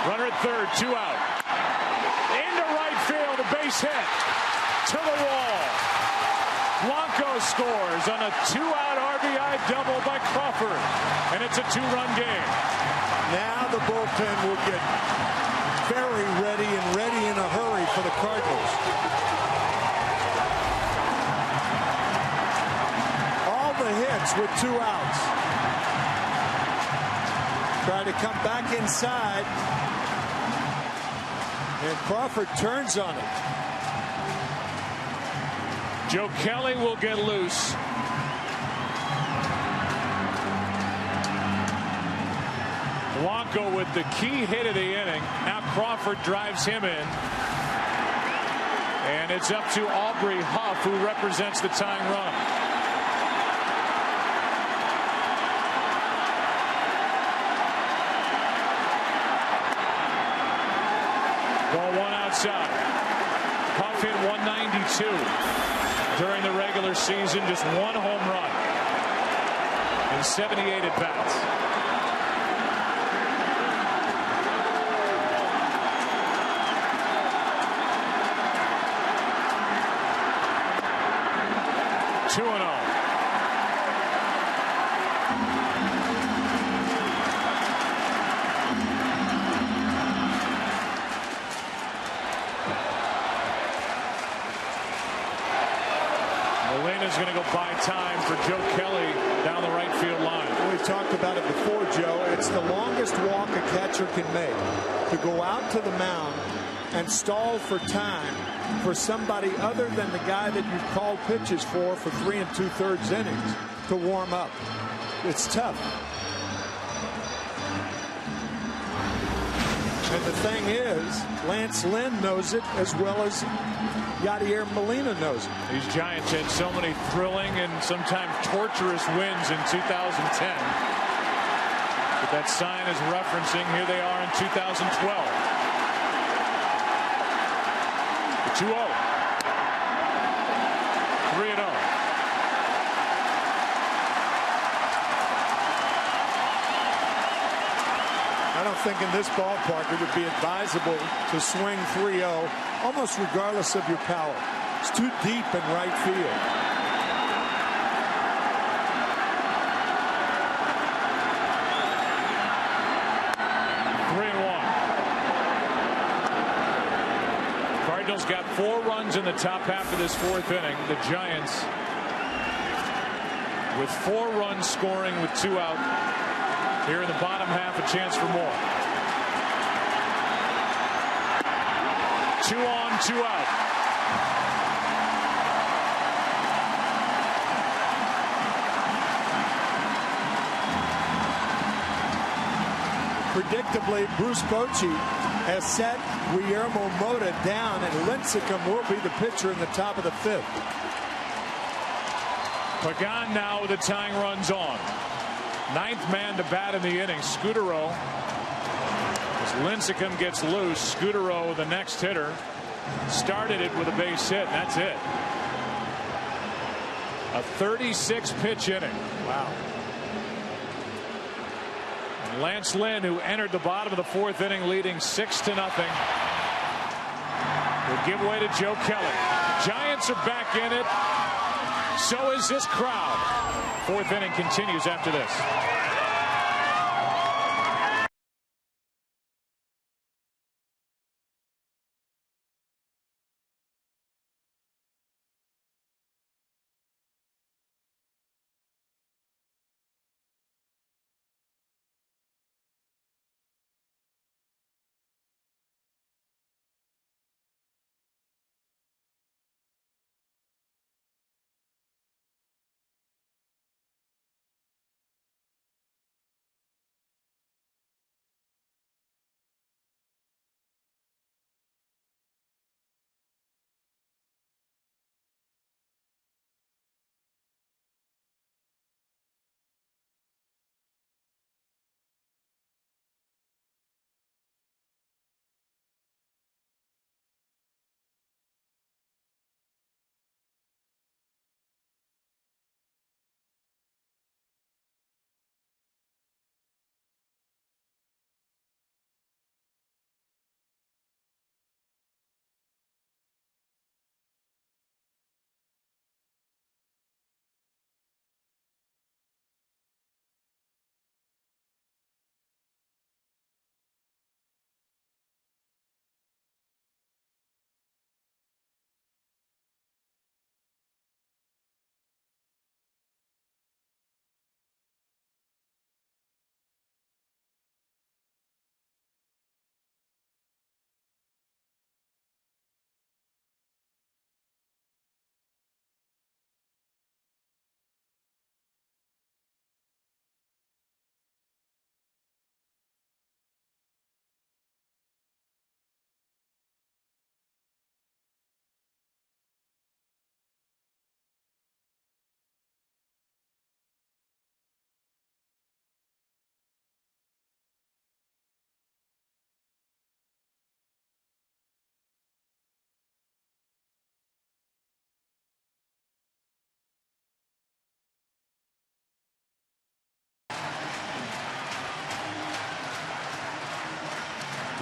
Runner at third, 2 out. Into right field, a base hit. To the wall. Blanco scores on a 2-out RBI double by Crawford. And it's a 2-run game. Now the bullpen will get very ready and ready in a hurry for the Cardinals. All the hits with 2 outs. Try to come back inside. And Crawford turns on it. Joe Kelly will get loose. Blanco with the key hit of the inning. Now Crawford drives him in. And it's up to Aubrey Huff, who represents the tying run. Ball 1 outside. Huff hit 192 during the regular season. Just 1 home run in 78 at bats. Molina's going to go buy time for Joe Kelly down the right field line. We talked about it before, Joe. It's the longest walk a catcher can make, to go out to the mound and stall for time for somebody other than the guy that you call pitches for 3 2/3 innings to warm up. It's tough. And the thing is, Lance Lynn knows it as well as Yadier Molina knows it. These Giants had so many thrilling and sometimes torturous wins in 2010. But that sign is referencing, here they are in 2012. The 2-0. 3-0. I don't think in this ballpark it would be advisable to swing 3-0 almost regardless of your power. It's too deep in right field. Cardinals got 4 runs in the top half of this 4th inning. The Giants with 4 runs scoring with 2 out. Here in the bottom half, a chance for more. 2 on, 2 out. Predictably, Bruce Bochy has set Guillermo Mota down, and Lincecum will be the pitcher in the top of the 5th. Pagan now with the tying runs on. 9th man to bat in the inning, Scutaro. As Lincecum gets loose, Scutaro, the next hitter, started it with a base hit, and that's it. A 36-pitch inning. Wow. And Lance Lynn, who entered the bottom of the 4th inning leading 6-0, will give way to Joe Kelly. Giants are back in it. So is this crowd. 4th inning continues after this.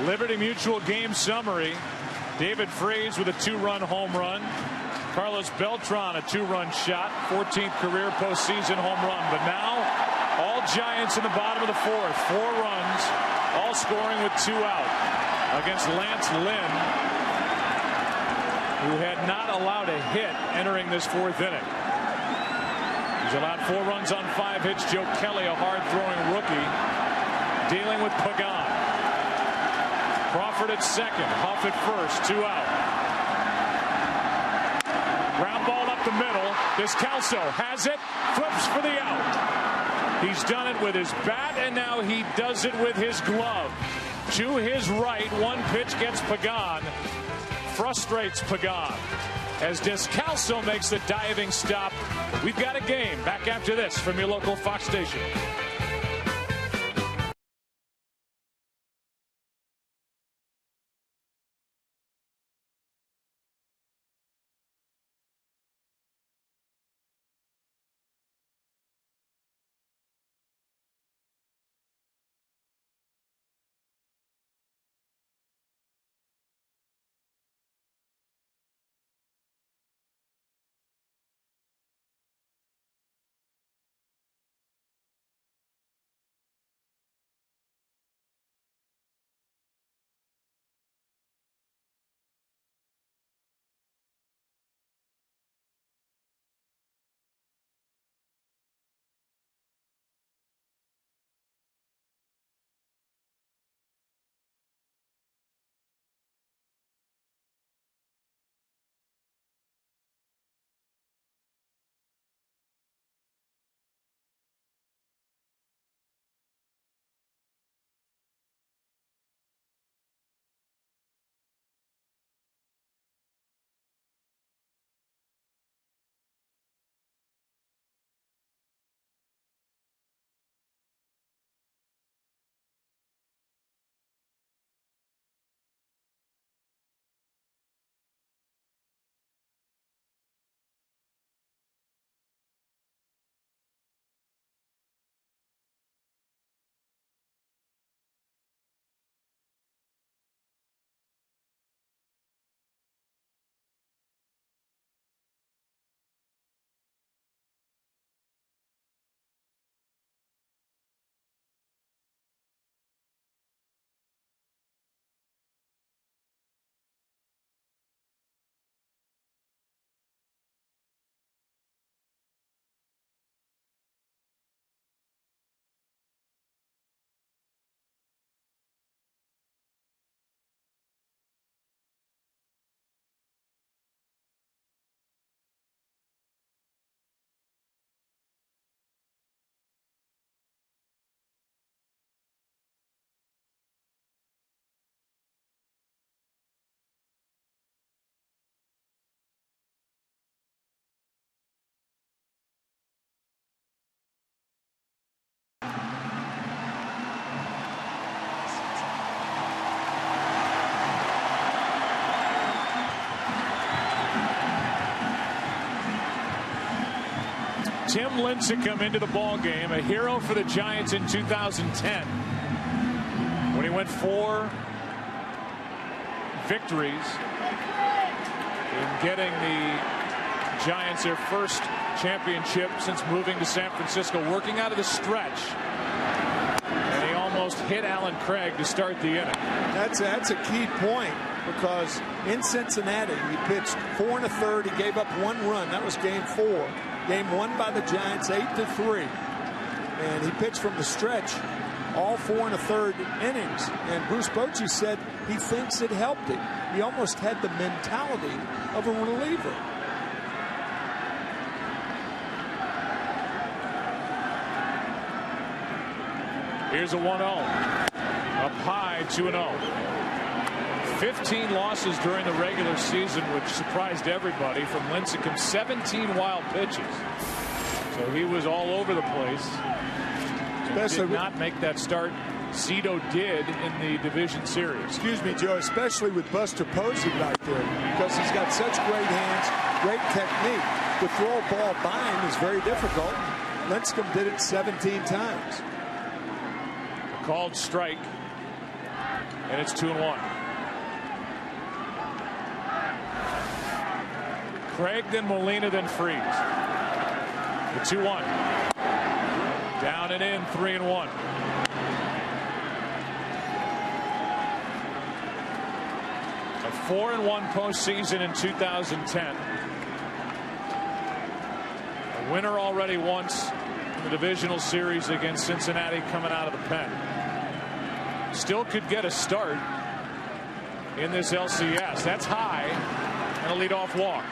Liberty Mutual game summary. David Freese with a 2-run home run. Carlos Beltran a 2-run shot. 14th career postseason home run. But now all Giants in the bottom of the 4th. 4 runs, all scoring with 2 out against Lance Lynn, who had not allowed a hit entering this 4th inning. He's allowed 4 runs on 5 hits. Joe Kelly, a hard-throwing rookie, dealing with Pagan. Crawford at second, Huff at first, 2 out. Ground ball up the middle. Descalso has it, flips for the out. He's done it with his bat, and now he does it with his glove. To his right, 1 pitch gets Pagan, frustrates Pagan. As Descalso makes the diving stop. We've got a game. Back after this from your local Fox station. Tim Lincecum into the ball game, a hero for the Giants in 2010 when he went 4 victories in getting the Giants their first championship since moving to San Francisco, working out of the stretch, and he almost hit Alan Craig to start the inning. That's a key point, because in Cincinnati he pitched 4 1/3. He gave up 1 run. That was game 4. Game won by the Giants 8-3, and he pitched from the stretch all 4 1/3 innings. And Bruce Bochy said he thinks it helped him. He almost had the mentality of a reliever. Here's a 1-0. Up high, 2-0. 15 losses during the regular season, which surprised everybody. From Lincecum, 17 wild pitches. So he was all over the place. Especially did not make that start Cito did in the division series. Excuse me, Joe, especially with Buster Posey back there, because he's got such great hands, great technique. To throw a ball by him is very difficult. Lincecum did it 17 times. Called strike. And it's 2-1. Craig, then Molina, then Freese. The 2-1. Down and in, 3-1. A 4-1 postseason in 2010. A winner already once in the divisional series against Cincinnati coming out of the pen. Still could get a start in this LCS. That's high and a leadoff walk.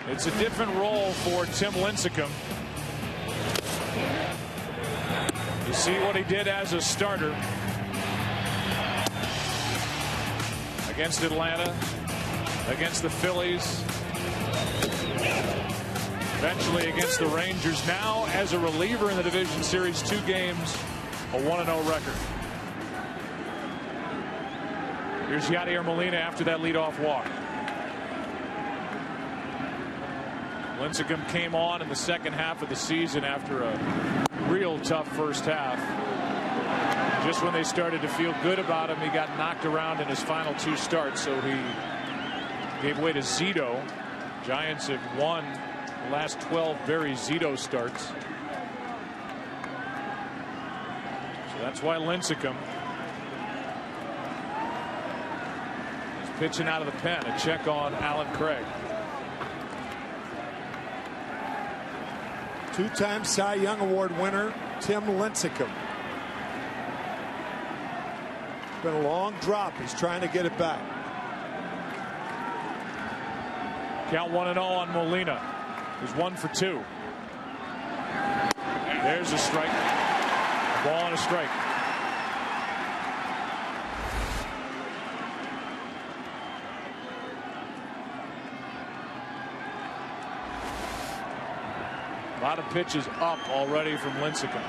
It's a different role for Tim Lincecum. You see what he did as a starter against Atlanta, against the Phillies, eventually against the Rangers. Now as a reliever in the division series, 2 games, a 1-0 record. Here's Yadier Molina after that leadoff walk. Lincecum came on in the second half of the season after a real tough first half. Just when they started to feel good about him, he got knocked around in his final 2 starts, so he gave way to Zito. Giants have won the last 12 Barry Zito starts. So that's why Lincecum is pitching out of the pen. A check on Alan Craig. 2-time Cy Young Award winner Tim Lincecum. Been a long drop. He's trying to get it back. Count 1-0 on Molina. He's 1 for 2. There's a strike. A ball and a strike. A lot of pitches up already from Lincecum.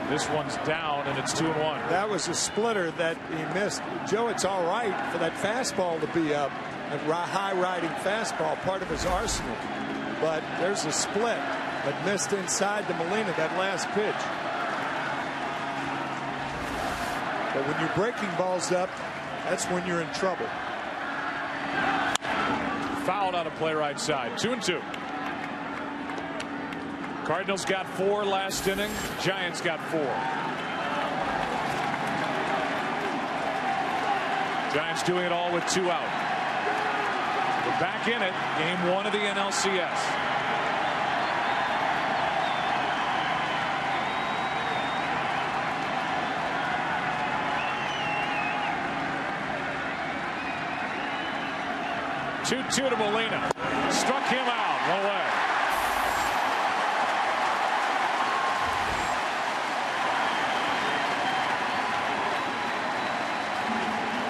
This one's down and it's 2-1. That was a splitter that he missed. Joe, it's all right for that fastball to be up. A high riding fastball, part of his arsenal. But there's a split that missed inside to Molina, that last pitch. But when you're breaking balls up, that's when you're in trouble. Fouled out of play right side. 2-2. Cardinals got 4 last inning. Giants got 4. Giants doing it all with 2 out. We're back in it. Game 1 of the NLCS. Two to Molina. Struck him out. 1 away.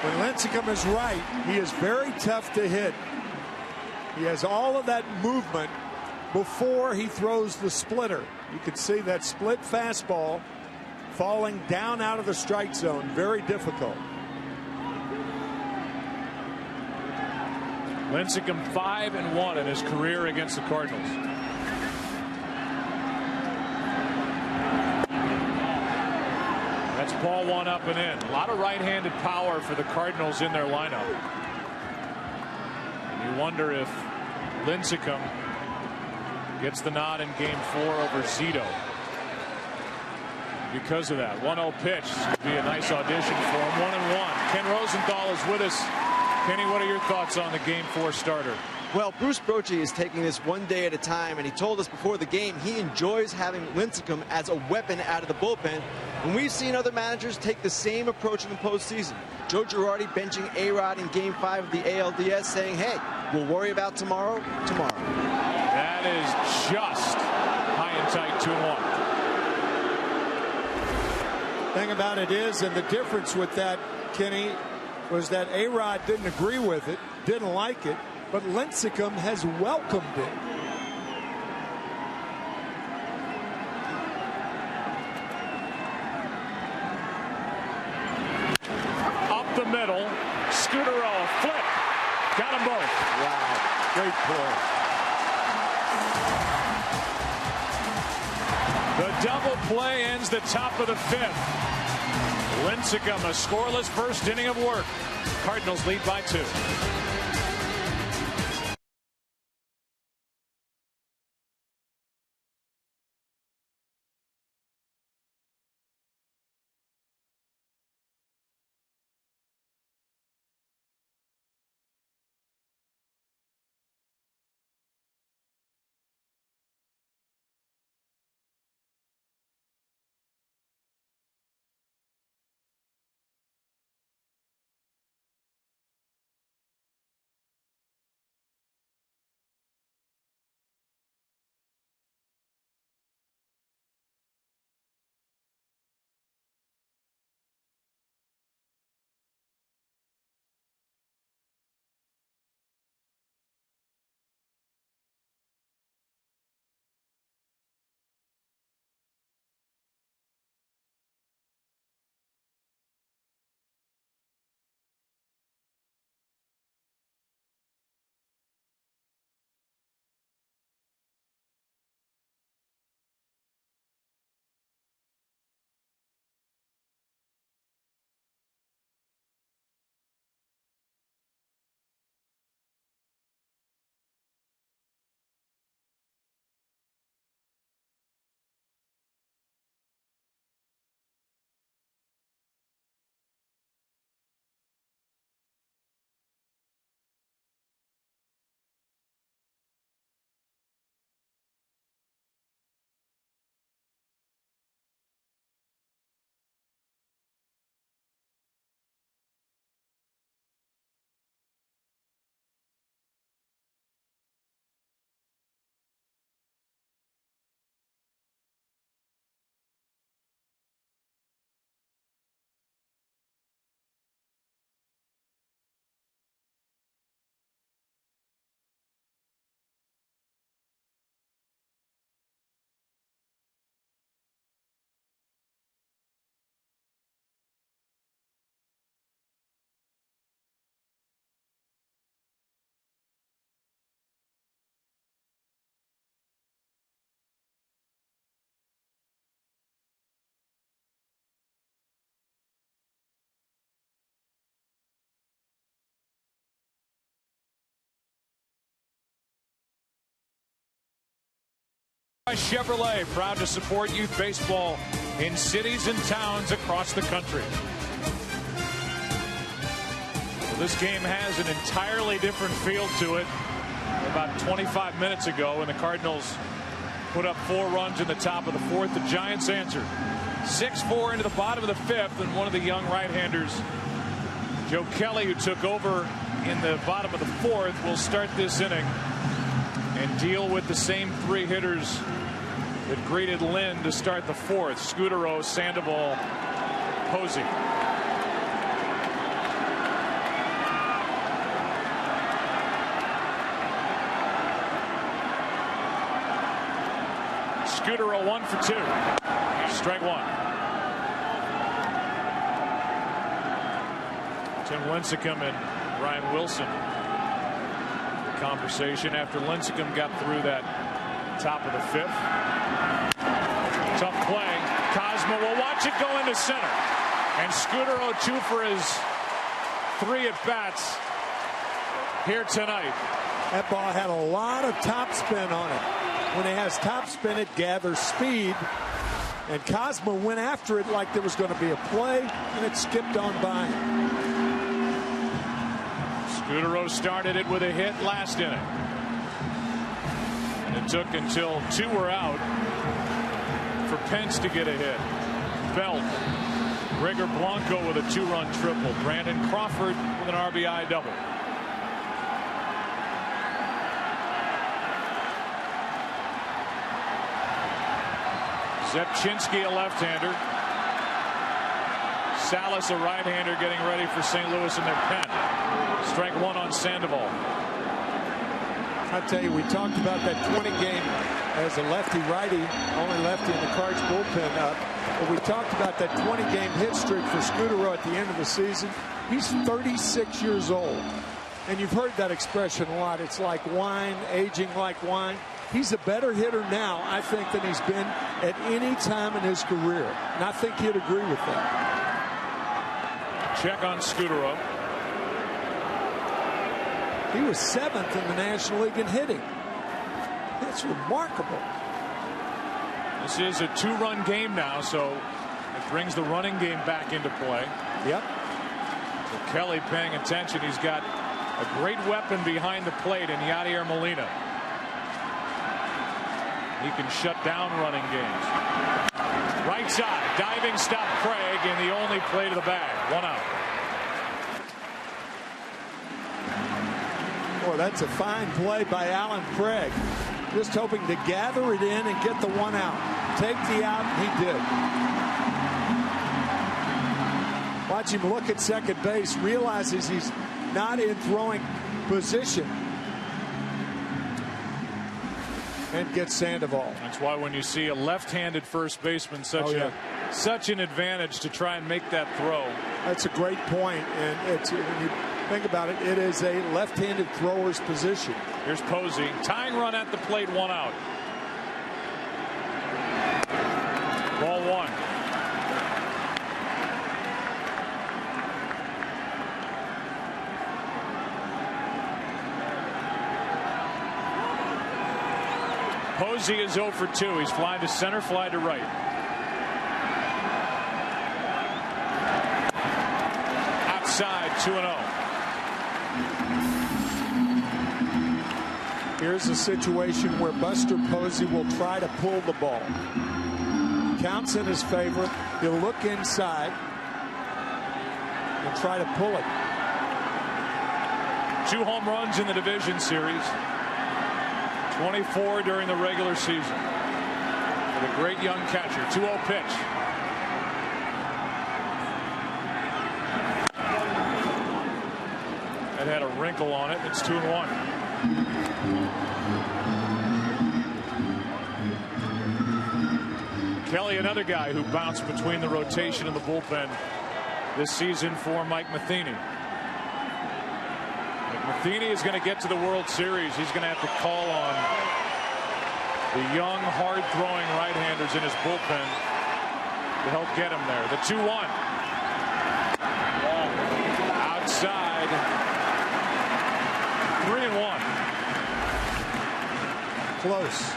When Lincecum is right, he is very tough to hit. He has all of that movement before he throws the splitter. You can see that split fastball falling down out of the strike zone. Very difficult. Lincecum 5-1 in his career against the Cardinals. That's ball 1 up and in. A lot of right-handed power for the Cardinals in their lineup. And you wonder if Lincecum gets the nod in game 4 over Zito. Because of that 1-0 pitch. This would be a nice audition for him. 1-1. Ken Rosenthal is with us. Kenny, what are your thoughts on the game 4 starter? Well, Bruce Bochy is taking this one day at a time, and he told us before the game he enjoys having Lincecum as a weapon out of the bullpen. And we've seen other managers take the same approach in the postseason. Joe Girardi benching A-Rod in game 5 of the ALDS, saying, hey, we'll worry about tomorrow. That is just high and tight. 2-1. Thing about it is, and the difference with that, Kenny, was that A-Rod didn't agree with it, didn't like it, but Lincecum has welcomed it. Up the middle, Scuderoa, flip, got them both. Wow. Great play. The double play ends the top of the 5th. Lincecum, a scoreless first inning of work. Cardinals lead by 2. Chevrolet, proud to support youth baseball in cities and towns across the country. Well, this game has an entirely different feel to it. About 25 minutes ago, when the Cardinals put up 4 runs in the top of the 4th, the Giants answered 6-4 into the bottom of the 5th, and one of the young right-handers, Joe Kelly, who took over in the bottom of the 4th, will start this inning and deal with the same 3 hitters that greeted Lynn to start the 4th. Scudero, Sandoval, Posey. Scudero 1 for 2. Strike 1. Tim Lincecum and Ryan Wilson. The conversation after Lincecum got through that top of the 5th. Tough play. Cosmo will watch it go into center. And Scudero 2 for his 3 at-bats here tonight. That ball had a lot of topspin on it. When it has topspin, it gathers speed. And Cosmo went after it like there was going to be a play, and it skipped on by him. Scudero started it with a hit last inning. And it took until 2 were out for Pence to get a hit. Belt, Gregor Blanco with a 2-run triple. Brandon Crawford with an RBI double. Zepchinski, a left-hander. Salas, a right-hander, getting ready for St. Louis in their pen. Strike 1 on Sandoval. I tell you, we talked about that 20 game as a lefty-righty, only lefty in the Cards bullpen. But we talked about that 20 game hit streak for Scudero at the end of the season. He's 36 years old. And you've heard that expression a lot. It's like wine, aging like wine. He's a better hitter now, I think, than he's been at any time in his career. And I think he'd agree with that. Check on Scutaro. He was 7th in the National League in hitting. That's remarkable. This is a 2-run game now, so it brings the running game back into play. Yep. So Kelly paying attention. He's got a great weapon behind the plate in Yadier Molina. He can shut down running games. Right side, diving stop Craig, and the only play to the bag. 1 out. Boy, that's a fine play by Alan Craig. Just hoping to gather it in and get the 1 out. Take the out, and he did. Watch him look at second base, realizes he's not in throwing position, and gets Sandoval. That's why when you see a left-handed first baseman, such an advantage to try and make that throw. That's a great point, and it's, when you think about it, it is a left-handed thrower's position. Here's Posey, tying run at the plate, 1 out. Ball 1. Posey is 0 for 2. He's flying to center, fly to right. Outside, 2-0. Here's a situation where Buster Posey will try to pull the ball. Counts in his favor. He'll look inside and try to pull it. 2 home runs in the division series. 24 during the regular season. For the great young catcher. 2-0 pitch. That had a wrinkle on it. It's 2-1. Kelly, another guy who bounced between the rotation and the bullpen this season for Mike Matheny. Matheny is going to get to the World Series. He's going to have to call on the young, hard-throwing right-handers in his bullpen to help get him there. The 2-1. Outside. 3-1. Close.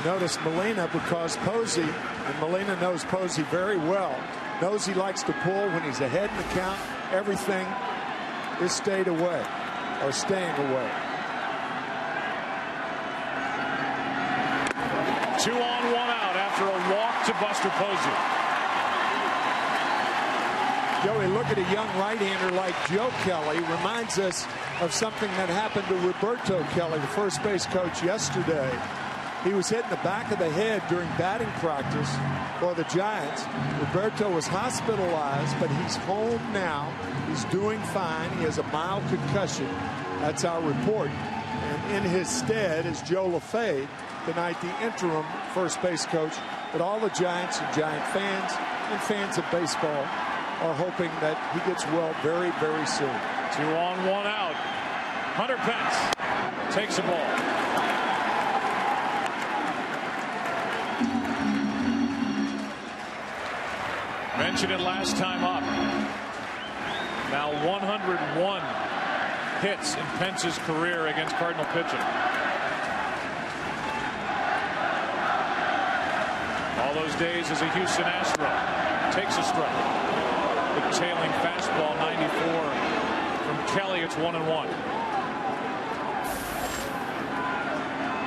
Notice Molina, because Posey, and Molina knows Posey very well, knows he likes to pull when he's ahead in the count. Everything is stayed away, or staying away. 2 on, 1 out after a walk to Buster Posey. Joey, look at a young right-hander like Joe Kelly. Reminds us of something that happened to Roberto Kelly, the first base coach, yesterday. He was hit in the back of the head during batting practice for the Giants. Roberto was hospitalized, but he's home now. He's doing fine. He has a mild concussion. That's our report. And in his stead is Joe LaFave, tonight the interim first base coach. But all the Giants and Giant fans and fans of baseball are hoping that he gets well very, very soon. 2 on, 1 out. Hunter Pence takes the ball. Mentioned it last time up. Now 101 hits in Pence's career against Cardinal pitching. All those days as a Houston Astro. Takes a strike. The tailing fastball, 94 from Kelly. It's 1-1.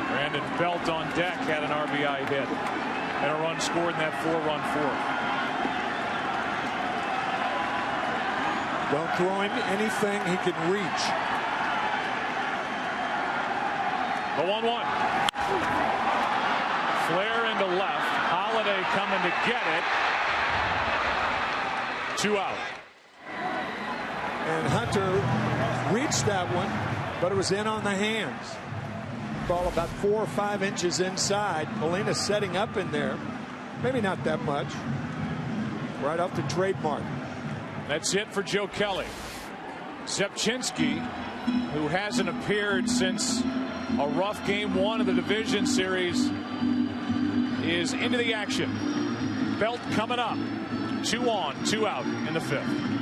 Brandon Belt on deck had an RBI hit and a run scored in that 4-run fourth. Don't throw him anything he can reach. The 1-1. Flare into left. Holiday coming to get it. 2 out. And Hunter reached that one, but it was in on the hands. Ball about 4 or 5 inches inside. Molina setting up in there. Maybe not that much. Right off the trademark. That's it for Joe Kelly. Zepchinski, who hasn't appeared since a rough game 1 of the division series, is into the action. Belt coming up. 2 on, 2 out in the 5th.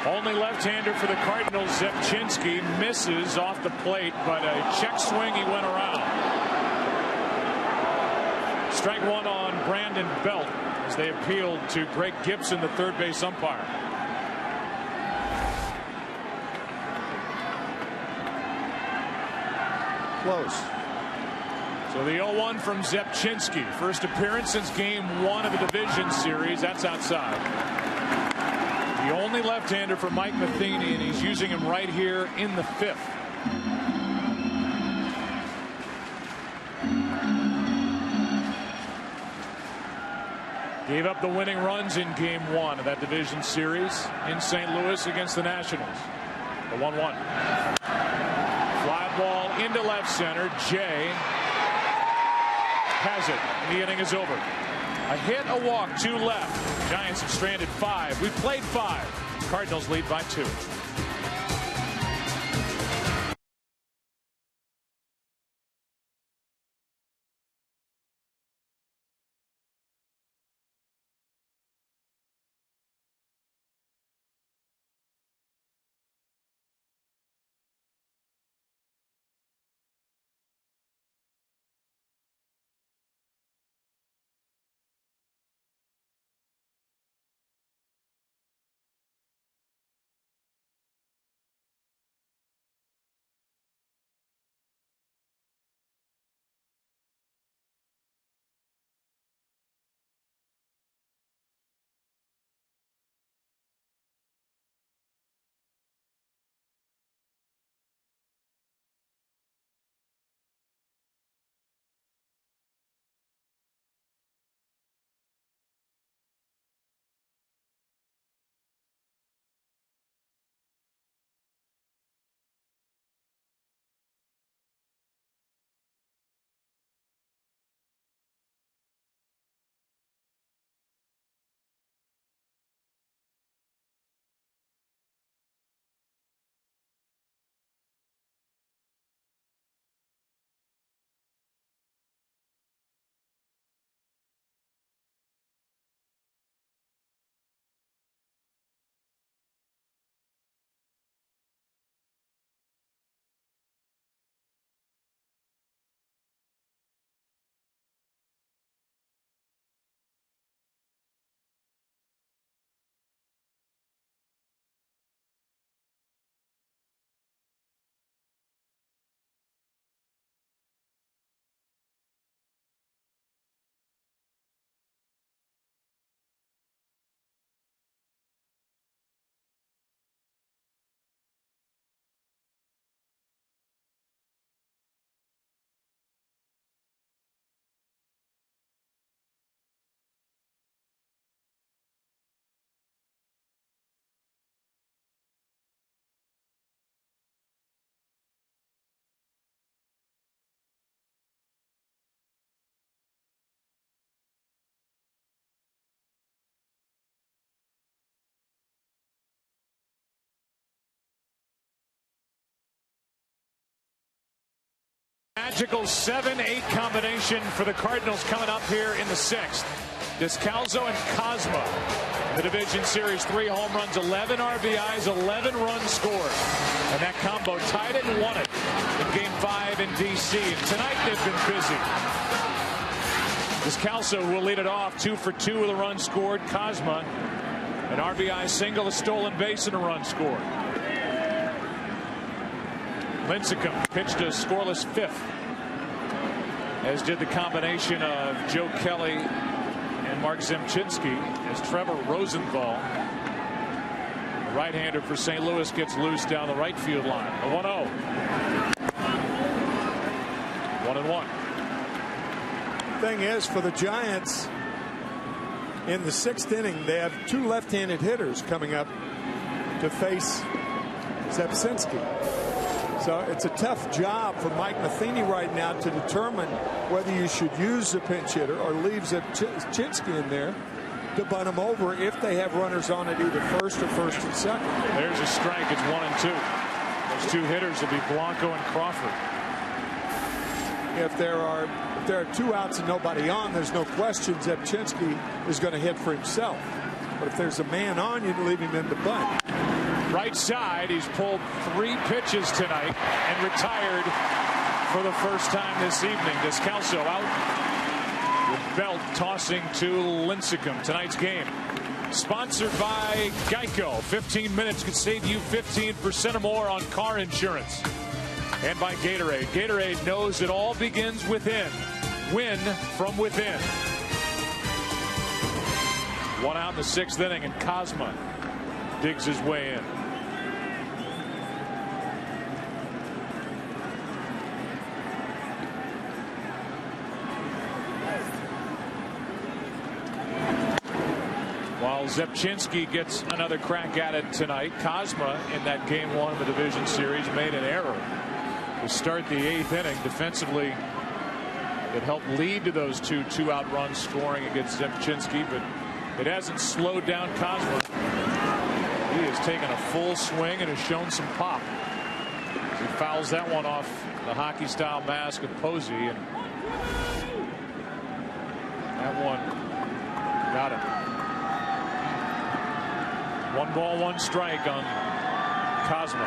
Only left-hander for the Cardinals. Zepchinski misses off the plate, but a check swing, he went around. Strike 1 on Brandon Belt as they appealed to Greg Gibson, the third base umpire. Close. So the 0-1 from Zepchinski. First appearance since game 1 of the division series. That's outside. The only left-hander for Mike Matheny, and he's using him right here in the 5th. Gave up the winning runs in game 1 of that division series in St. Louis against the Nationals. The 1-1. Fly ball into left center. Jay has it. The inning is over. A hit, a walk, 2 left. Giants have stranded 5. We played 5. Cardinals lead by 2. Magical 7-8 combination for the Cardinals coming up here in the 6th. Descalso and Cosmo. The division series, 3 home runs, 11 RBIs, 11 runs scored. And that combo tied it and won it in Game 5 in D.C. And tonight they've been busy. Descalso, who will lead it off, 2 for 2 with a run scored. Cosmo, an RBI single, a stolen base, and a run scored. Lincecum pitched a scoreless 5th, as did the combination of Joe Kelly and Mark Zemchinski, as Trevor Rosenthal, the right-hander for St. Louis, gets loose down the right field line. A 1-0. 1-1. Thing is, for the Giants, in the 6th inning, they have 2 left-handed hitters coming up to face Zemchinski. So it's a tough job for Mike Matheny right now to determine whether you should use the pinch hitter or leave Zemchinski in there to bunt him over if they have runners on at either first and second. There's a strike. It's 1-2. Those 2 hitters will be Blanco and Crawford. If there are 2 outs and nobody on, there's no question Zemchinski is going to hit for himself. But if there's a man on, you'd leave him in the bunt. Right side, he's pulled 3 pitches tonight and retired for the first time this evening. Descalso out with Belt tossing to Lincecum. Tonight's game sponsored by Geico. 15 minutes could save you 15% or more on car insurance. And by Gatorade. Gatorade knows it all begins within. Win from within. 1 out in the 6th inning, and Cosmo digs his way in. While Zemchinski gets another crack at it tonight, Cosmo in that Game 1 of the division series made an error to start the 8th inning. Defensively, it helped lead to those 2 2-out runs scoring against Zemchinski, but it hasn't slowed down Cosmo. He has taken a full swing and has shown some pop. He fouls that one off the hockey-style mask of Posey, and that one got him. 1 ball, 1 strike on Cosmo.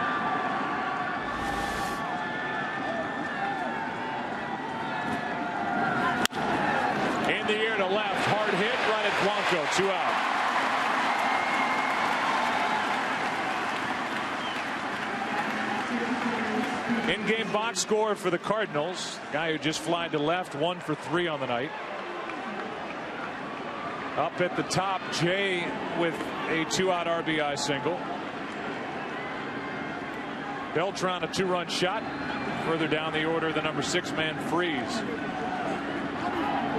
In the air to left, hard hit right at Blanco, 2 out. In-game box score for the Cardinals. Guy who just flied to left, 1 for 3 on the night. Up at the top, Jay with a 2-out RBI single. Beltran, a 2-run shot. Further down the order, the number 6 man, Freeze,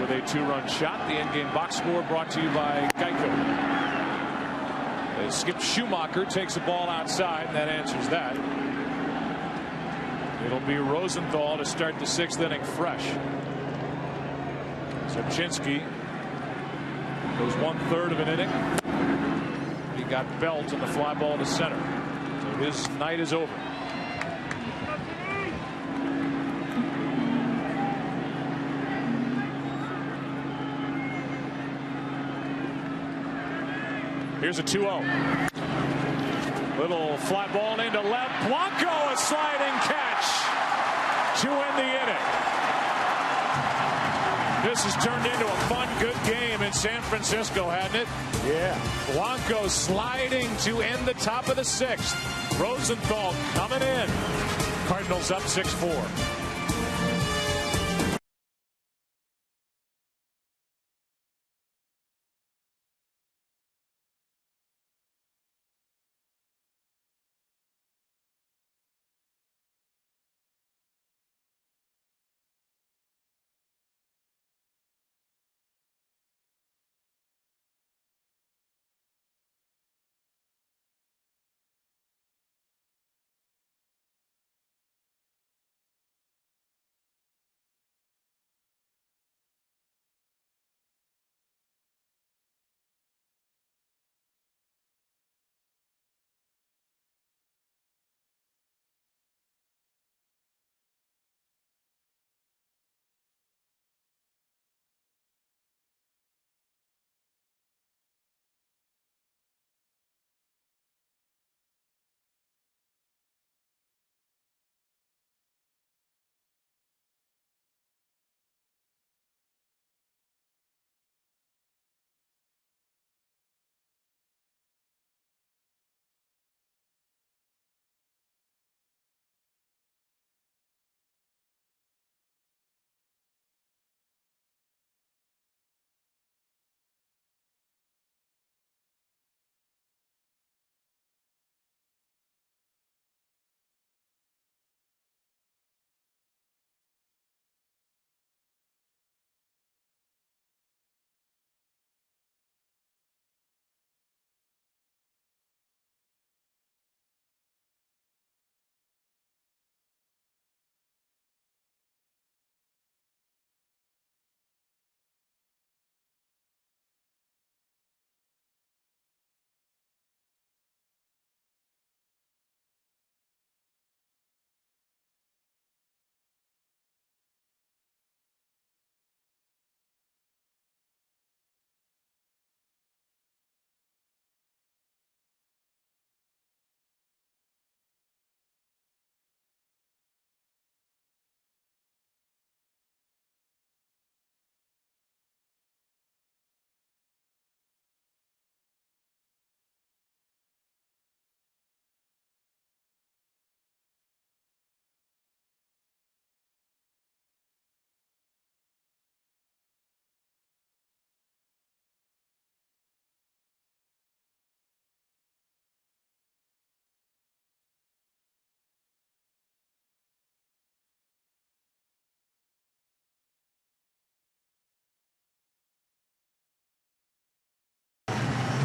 with a 2-run shot. The in-game box score brought to you by Geico. As Skip Schumacher takes the ball outside, and that answers that. It'll be Rosenthal to start the 6th inning fresh. Zemchinski goes 1/3 of an inning. He got Belt in the fly ball to center. So his night is over. Here's a 2-0. Little fly ball into left. Blanco, a sliding catch to end the inning. This has turned into a fun, good game in San Francisco, hasn't it? Yeah. Blanco sliding to end the top of the 6th. Rosenthal coming in. Cardinals up 6-4.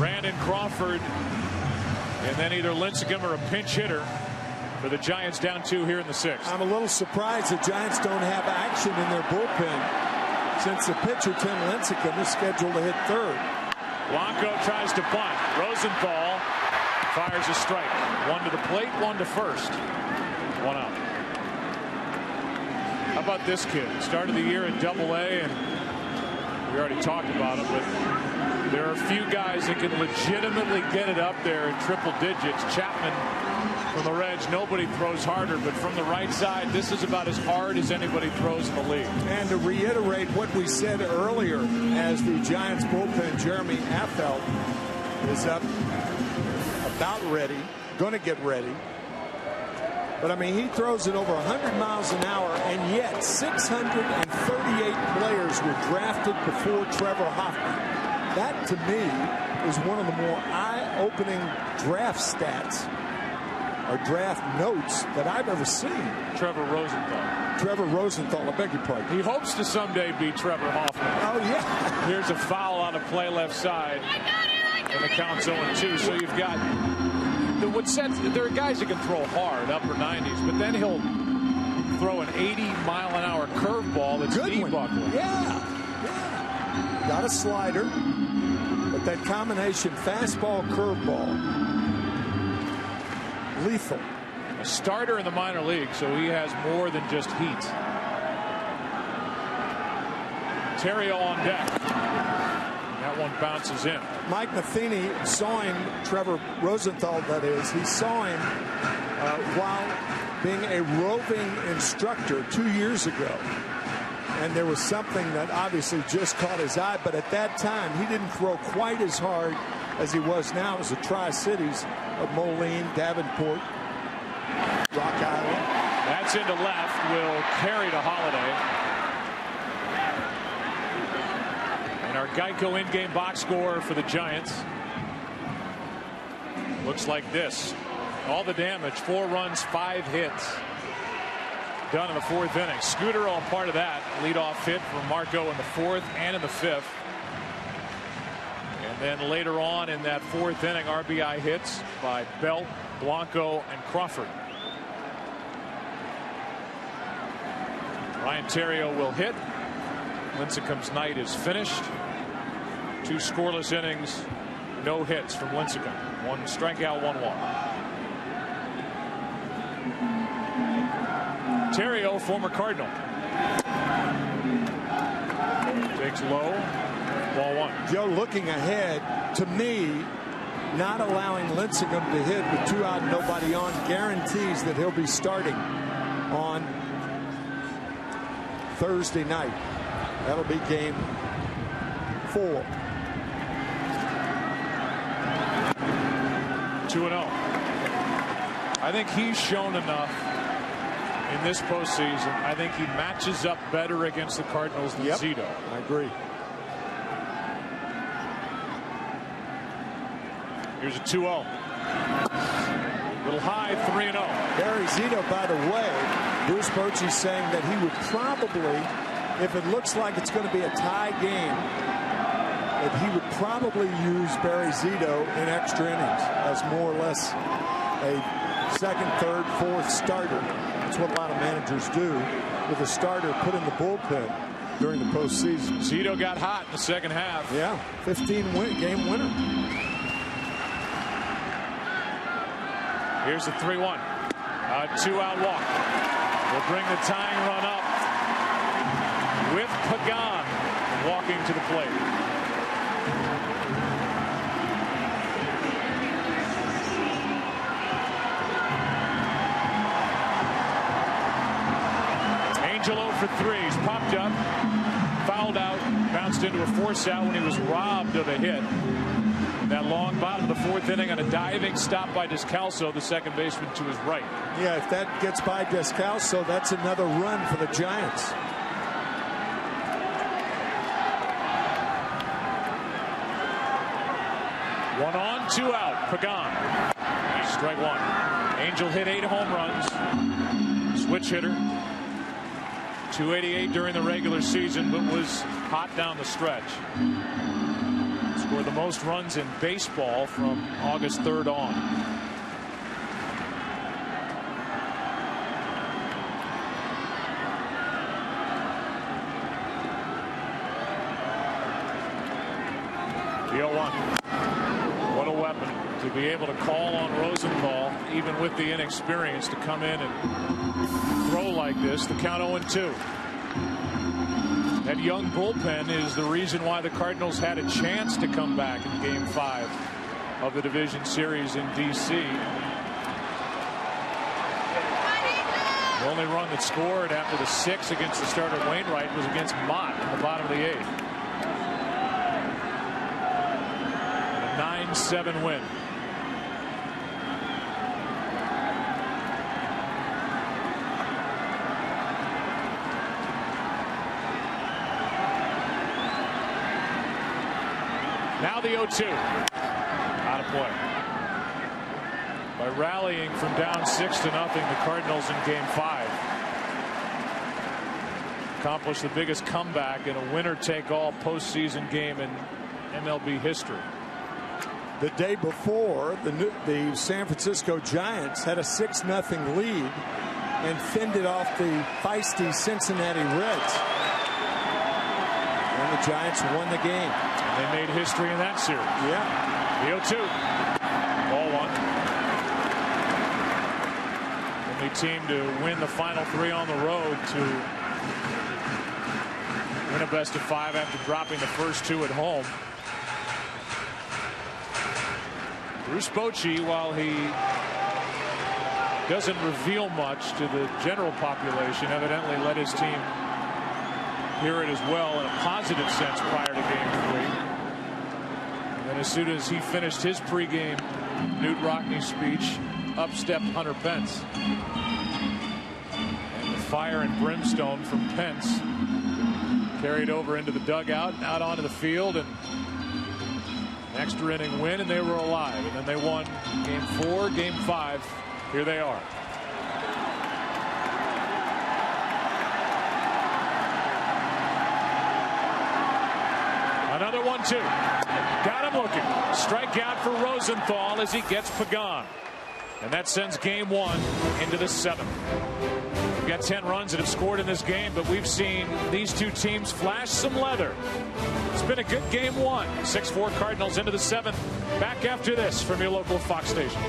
Brandon Crawford, and then either Lincecum or a pinch hitter for the Giants, down 2 here in the 6th. I'm a little surprised the Giants don't have action in their bullpen since the pitcher, Tim Lincecum, is scheduled to hit third. Blanco tries to bunt. Rosenthal fires a strike. 1 to the plate, 1 to first. 1 out. How about this kid? Started the year in Double-A, and we already talked about him, but there are a few guys that can legitimately get it up there in triple digits. Chapman from the Reds, nobody throws harder, but from the right side, this is about as hard as anybody throws in the league. And to reiterate what we said earlier, as the Giants bullpen, Jeremy Affeldt is up, about ready, going to get ready. But I mean, he throws it over 100 miles an hour, and yet 638 players were drafted before Trevor Hoffman. That, to me, is one of the more eye-opening draft stats or draft notes that I've ever seen. Trevor Rosenthal, I beg your pardon. He hopes to someday be Trevor Hoffman. Oh, yeah. Here's a foul on a play left side, and the count's 0-2. So you've got there are guys that can throw hard, upper 90s, but then he'll throw an 80-mile-an-hour curveball that's knee-buckling. Yeah. Got a slider, but that combination fastball, curveball, lethal. A starter in the minor league, so he has more than just heat. Terrio on deck. That one bounces in. Mike Matheny saw him, Trevor Rosenthal that is, he saw him while being a roving instructor 2 years ago. And there was something that obviously just caught his eye, but at that time he didn't throw quite as hard as he was now as the Tri-Cities of Moline, Davenport, Rock Island. That's into left, will carry to Holiday. Our Geico in-game box score for the Giants looks like this. All the damage, 4 runs, 5 hits. Done in the 4th inning. Scooter on part of that. Leadoff hit from Marco in the 4th and in the 5th. And then later on in that 4th inning, RBI hits by Belt, Blanco, and Crawford. Ryan Terrio will hit. Lincecum's night is finished. 2 scoreless innings, no hits from Lincecum. 1 strikeout, 1 walk. Terrio, former Cardinal. Takes low, ball 1. Joe, looking ahead, to me, not allowing Lincecum to hit with 2 out and nobody on guarantees that he'll be starting on Thursday night. That'll be game 4. 2-0. I think he's shown enough in this postseason. I think he matches up better against the Cardinals than Zito. I agree. Here's a 2-0. Little high, 3-0. Barry Zito, by the way, Bruce Bochy saying that he would probably, if it looks like it's going to be a tie game, that he would probably use Barry Zito in extra innings as more or less a second, third, fourth starter. That's what a lot of managers do with a starter put in the bullpen during the postseason. Zito got hot in the second half. Yeah, 15-game winner. Here's the 3-1. A 2-out walk. Will bring the tying run up with Pagan walking to the plate. Angelo for 3. He's popped up, fouled out, bounced into a force out when he was robbed of a hit. That long bottom of the 4th inning on a diving stop by Descalso, the second baseman to his right. Yeah, if that gets by Descalso, that's another run for the Giants. One on, 2 out. Pagan. Strike 1. Angel hit 8 home runs. Switch hitter. 288 during the regular season, but was hot down the stretch. Scored the most runs in baseball from August 3rd on. The 0-1. What a weapon to be able to call on Rosenthal, even with the inexperience, to come in and throw like this. The count 0-2. That young bullpen is the reason why the Cardinals had a chance to come back in Game 5 of the division series in D.C. The only run that scored after the 6 against the starter Wainwright was against Mott in the bottom of the 8th. A 9-7 win. Now the 0-2. Out of play. By rallying from down 6-0, the Cardinals in Game 5 accomplished the biggest comeback in a winner-take-all postseason game in MLB history. The day before, the San Francisco Giants had a 6-0 lead and fended off the feisty Cincinnati Reds. And the Giants won the game. They made history in that series. Yeah. The 0-2. Ball 1. Only team to win the final 3 on the road to win a best of 5 after dropping the first 2 at home. Bruce Bochy, while he doesn't reveal much to the general population, evidently let his team hear it as well in a positive sense prior to Game 3. And as soon as he finished his pregame Newt Rockne speech, up stepped Hunter Pence. And the fire and brimstone from Pence carried over into the dugout, out onto the field, and an extra inning win, and they were alive. And then they won Game 4, Game 5. Here they are. Another 1-2. Got him looking. Strikeout for Rosenthal as he gets Pagan. And that sends Game 1 into the 7th. We've got 10 runs that have scored in this game, but we've seen these two teams flash some leather. It's been a good Game 1. 6-4 Cardinals into the 7th. Back after this from your local Fox station.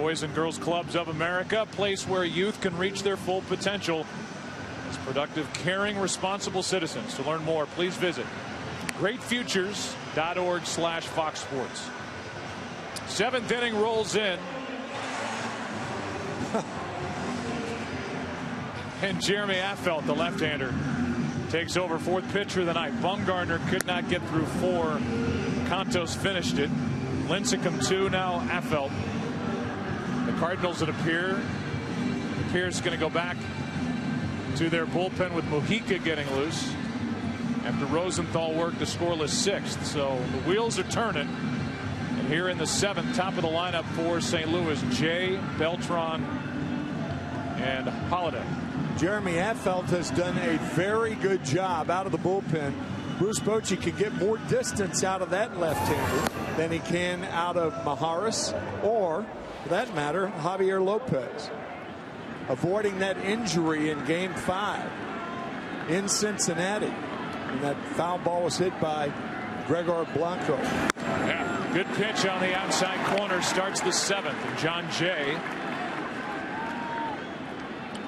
Boys and Girls Clubs of America, a place where youth can reach their full potential as productive, caring, responsible citizens. To learn more, please visit greatfutures.org/Fox Sports. 7th inning rolls in. And Jeremy Affeldt, the left-hander, takes over 4th pitcher of the night. Bumgarner could not get through 4. Contos finished it. Lincecum 2, now Affeldt. The Cardinals, it appears going to go back to their bullpen with Mujica getting loose after Rosenthal worked the scoreless 6th. So the wheels are turning. And here in the 7th, top of the lineup for St. Louis, Jay, Beltran, and Holiday. Jeremy Affeldt has done a very good job out of the bullpen. Bruce Bochy can get more distance out of that left-hander than he can out of Maharis or, for that matter, Javier Lopez. Avoiding that injury in Game 5 in Cincinnati. And that foul ball was hit by Gregor Blanco. Yeah, good pitch on the outside corner starts the 7th. And John Jay,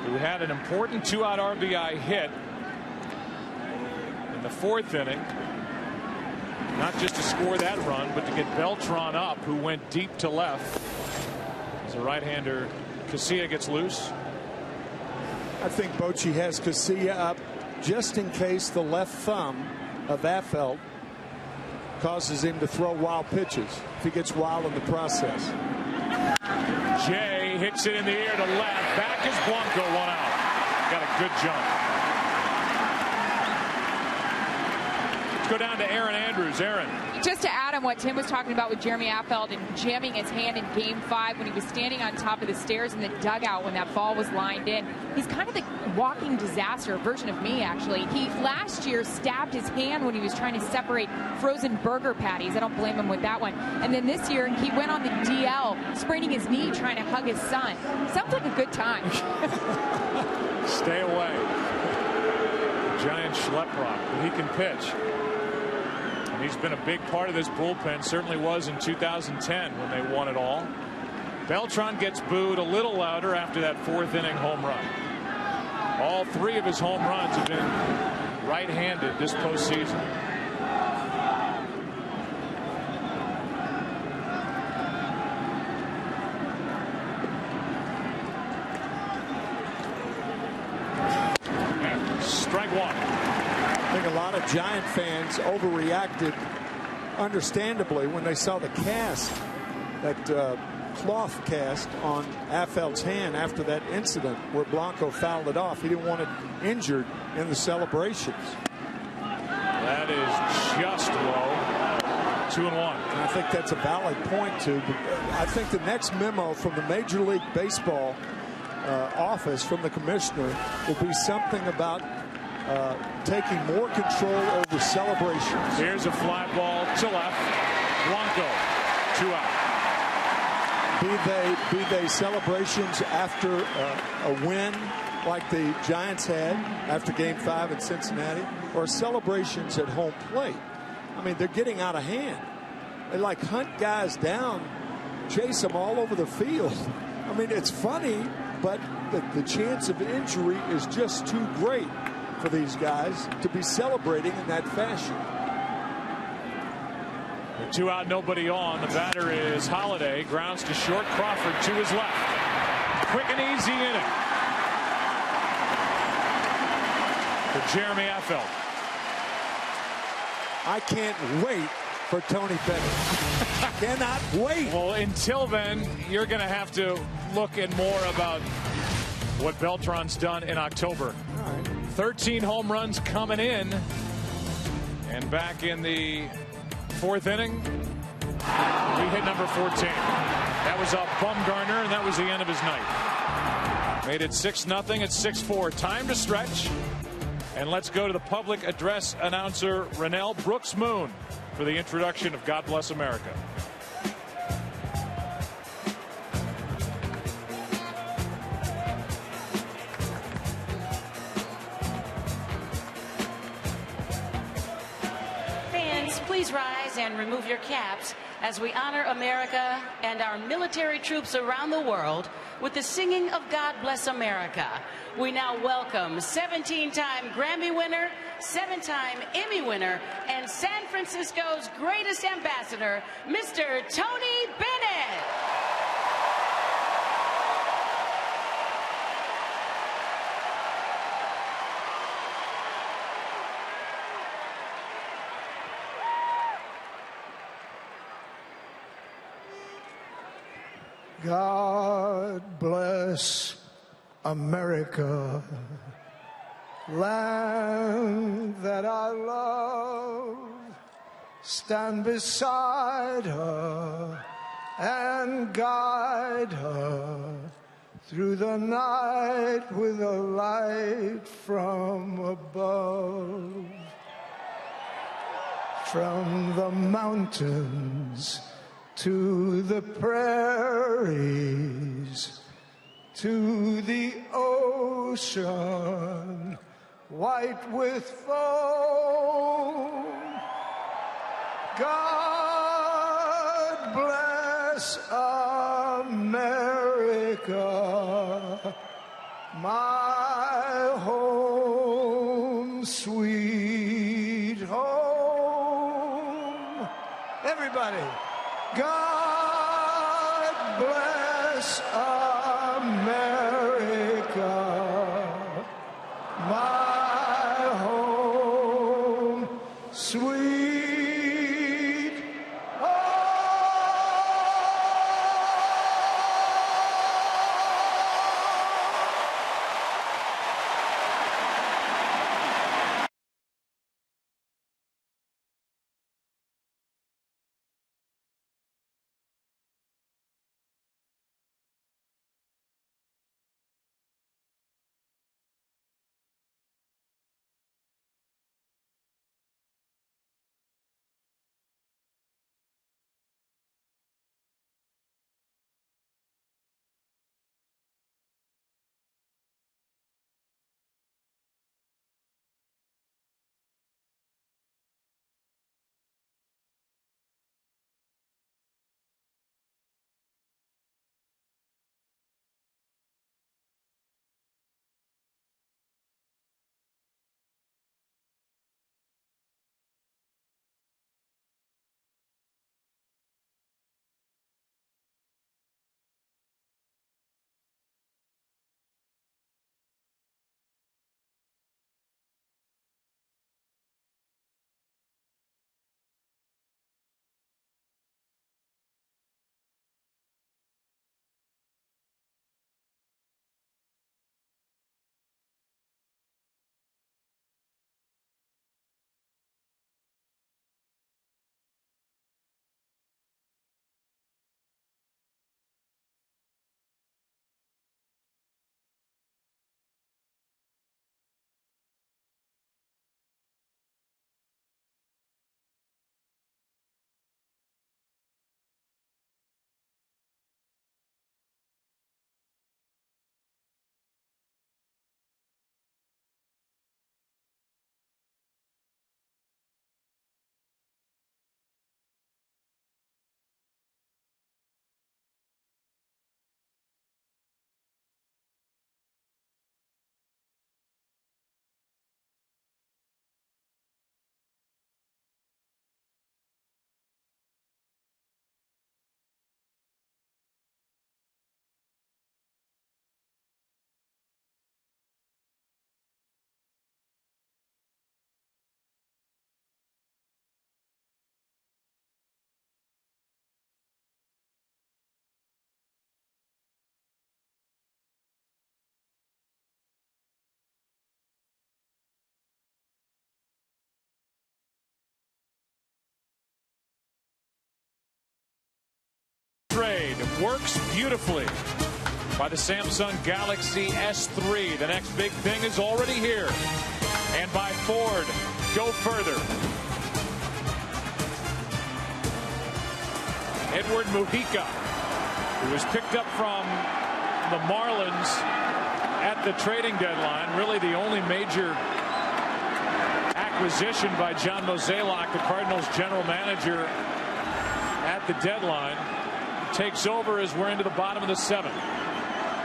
who had an important 2-out RBI hit in the 4th inning, not just to score that run, but to get Beltran up, who went deep to left as the right-hander Casilla gets loose. I think Bochy has Casilla up just in case the left thumb of Affeldt causes him to throw wild pitches if he gets wild in the process. Jay hits it in the air to left. Back is Blanco, 1 out. Got a good jump. Let's go down to Aaron Andrews. Aaron. Just to add on what Tim was talking about with Jeremy Affeldt and jamming his hand in Game 5 when he was standing on top of the stairs in the dugout when that ball was lined in. He's kind of the walking disaster, a version of me, actually. He last year stabbed his hand when he was trying to separate frozen burger patties. I don't blame him with that one. And then this year he went on the DL, spraining his knee trying to hug his son. Sounds like a good time. Stay away. Giant schleprock, but he can pitch. And he's been a big part of this bullpen, certainly was in 2010 when they won it all. Beltran gets booed a little louder after that 4th inning home run. All 3 of his home runs have been right-handed this postseason. And strike 1. I think a lot of Giant fans overreacted, understandably, when they saw the cast, that cloth cast on Affeldt's hand after that incident where Blanco fouled it off. He didn't want it injured in the celebrations. That is just low. 2-1. And I think that's a valid point, too. But I think the next memo from the Major League Baseball office, from the commissioner, will be something about taking more control over celebrations. Here's a fly ball to left. Blanco, 2 out. Be they celebrations after a win like the Giants had after Game 5 in Cincinnati, or celebrations at home plate. I mean, they're getting out of hand. They like hunt guys down, chase them all over the field. I mean, it's funny, but the chance of injury is just too great for these guys to be celebrating in that fashion. 2 out, nobody on. The batter is Holiday. Grounds to short. Crawford to his left. Quick and easy inning for Jeremy Affeldt. I can't wait for Tony Bennett. Cannot wait. Well, until then, you're going to have to look at more about what Beltran's done in October. All right. 13 home runs coming in. And back in the 4th inning, we hit number 14. That was off Bumgarner, and that was the end of his night. Made it 6-0. It's 6-4. Time to stretch. And let's go to the public address announcer, Rennell Brooks Moon, for the introduction of God Bless America. Fans, please rise and remove your caps as we honor America and our military troops around the world with the singing of God Bless America. We now welcome 17-time Grammy winner, 7-time Emmy winner, and San Francisco's greatest ambassador, Mr. Tony Bennett. God bless America, land that I love. Stand beside her and guide her through the night with a light from above. From the mountains to the prairies, to the ocean, white with foam. God bless America, my home, sweet home. Everybody. God bless America, my home, sweet home. Trade works beautifully by the Samsung Galaxy S3. The next big thing is already here. And by Ford, go further. Edward Mujica, who was picked up from the Marlins at the trading deadline, really the only major acquisition by John Mozeliak, the Cardinals general manager, at the deadline. Takes over as we're into the bottom of the 7th.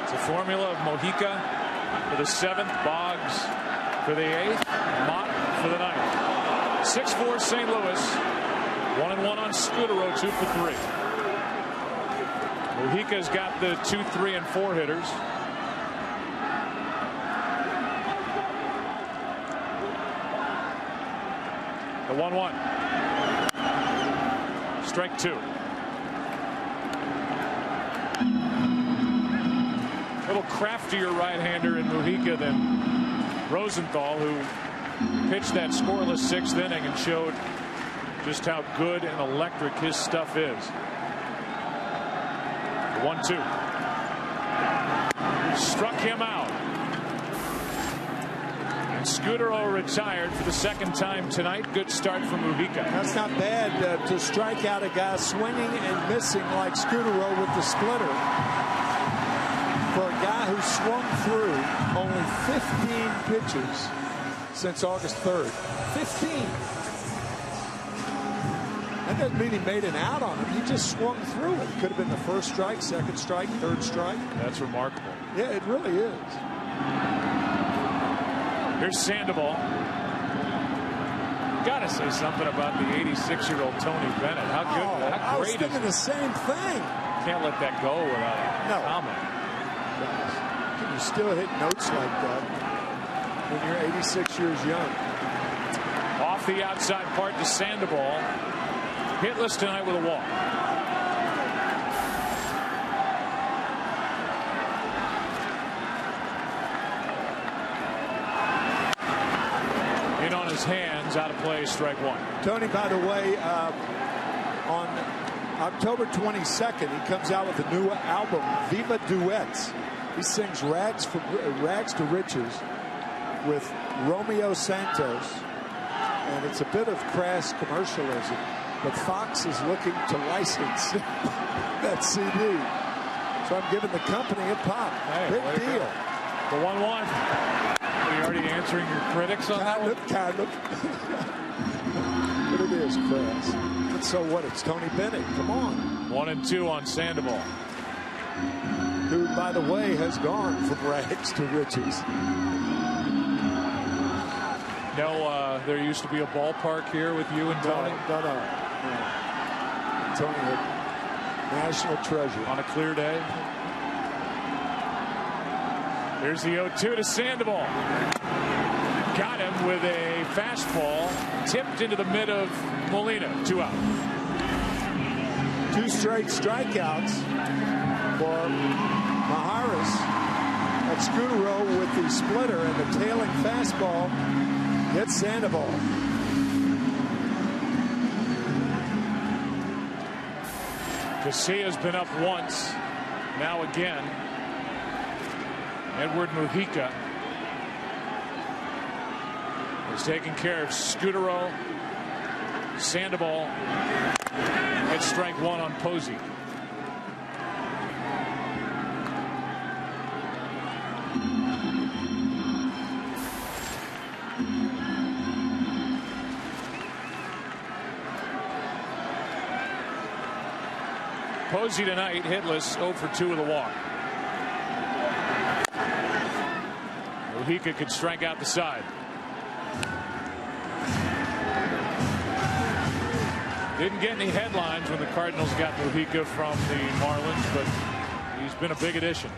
It's a formula of Mojica for the 7th, Boggs for the 8th, Mott for the 9th. 6-4 St. Louis. 1-1 on Scudero, 2 for 3. Mojica's got the 2, 3, and 4 hitters. The 1-1. Strike 2. A little craftier right-hander in Mojica than Rosenthal, who pitched that scoreless 6th inning and showed just how good and electric his stuff is. 1-2. Struck him out. And Scudero retired for the 2nd time tonight. Good start for Mojica. That's not bad to strike out a guy swinging and missing like Scudero with the splitter. For a guy who swung through only 15 pitches since August 3rd. 15. That doesn't mean he made an out on him. He just swung through it. Could have been the 1st strike, 2nd strike, 3rd strike. That's remarkable. Yeah, it really is. Here's Sandoval. Gotta say something about the 86-year-old Tony Bennett. How good, how great I was thinking the same thing. Can't let that go without a comment. Can you still hit notes like that when you're 86 years young? Off the outside part to Sandoval. Hitless tonight with a walk. In on his hands, out of play, strike 1. Tony, by the way, on October 22nd, he comes out with a new album, Viva Duets. He sings Rags to Riches with Romeo Santos, and it's a bit of crass commercialism, but Fox is looking to license that CD. So I'm giving the company a pop. Hey, big deal. The 1-1. Are you already answering your critics on that one? Kind of. But it is crass. But so what? It's Tony Bennett. Come on. 1-2 on Sandoval. Who, by the way, has gone from rags to riches. No, there used to be a ballpark here with you and Tony. No. Tony, a national treasure. On a clear day. Here's the 0-2 to Sandoval. Got him with a fastball. Tipped into the mid of Molina. 2 out. 2 straight strikeouts for Maharis. That's Scudero with the splitter and the tailing fastball. Hits Sandoval. Casillas been up once. Now again. Edward Mojica is taking care of Scudero. Sandoval gets strike 1 on Posey. Posey tonight hitless, 0 for 2 with a walk. Mojica could strike out the side. Didn't get any headlines when the Cardinals got Mojica from the Marlins, but he's been a big addition.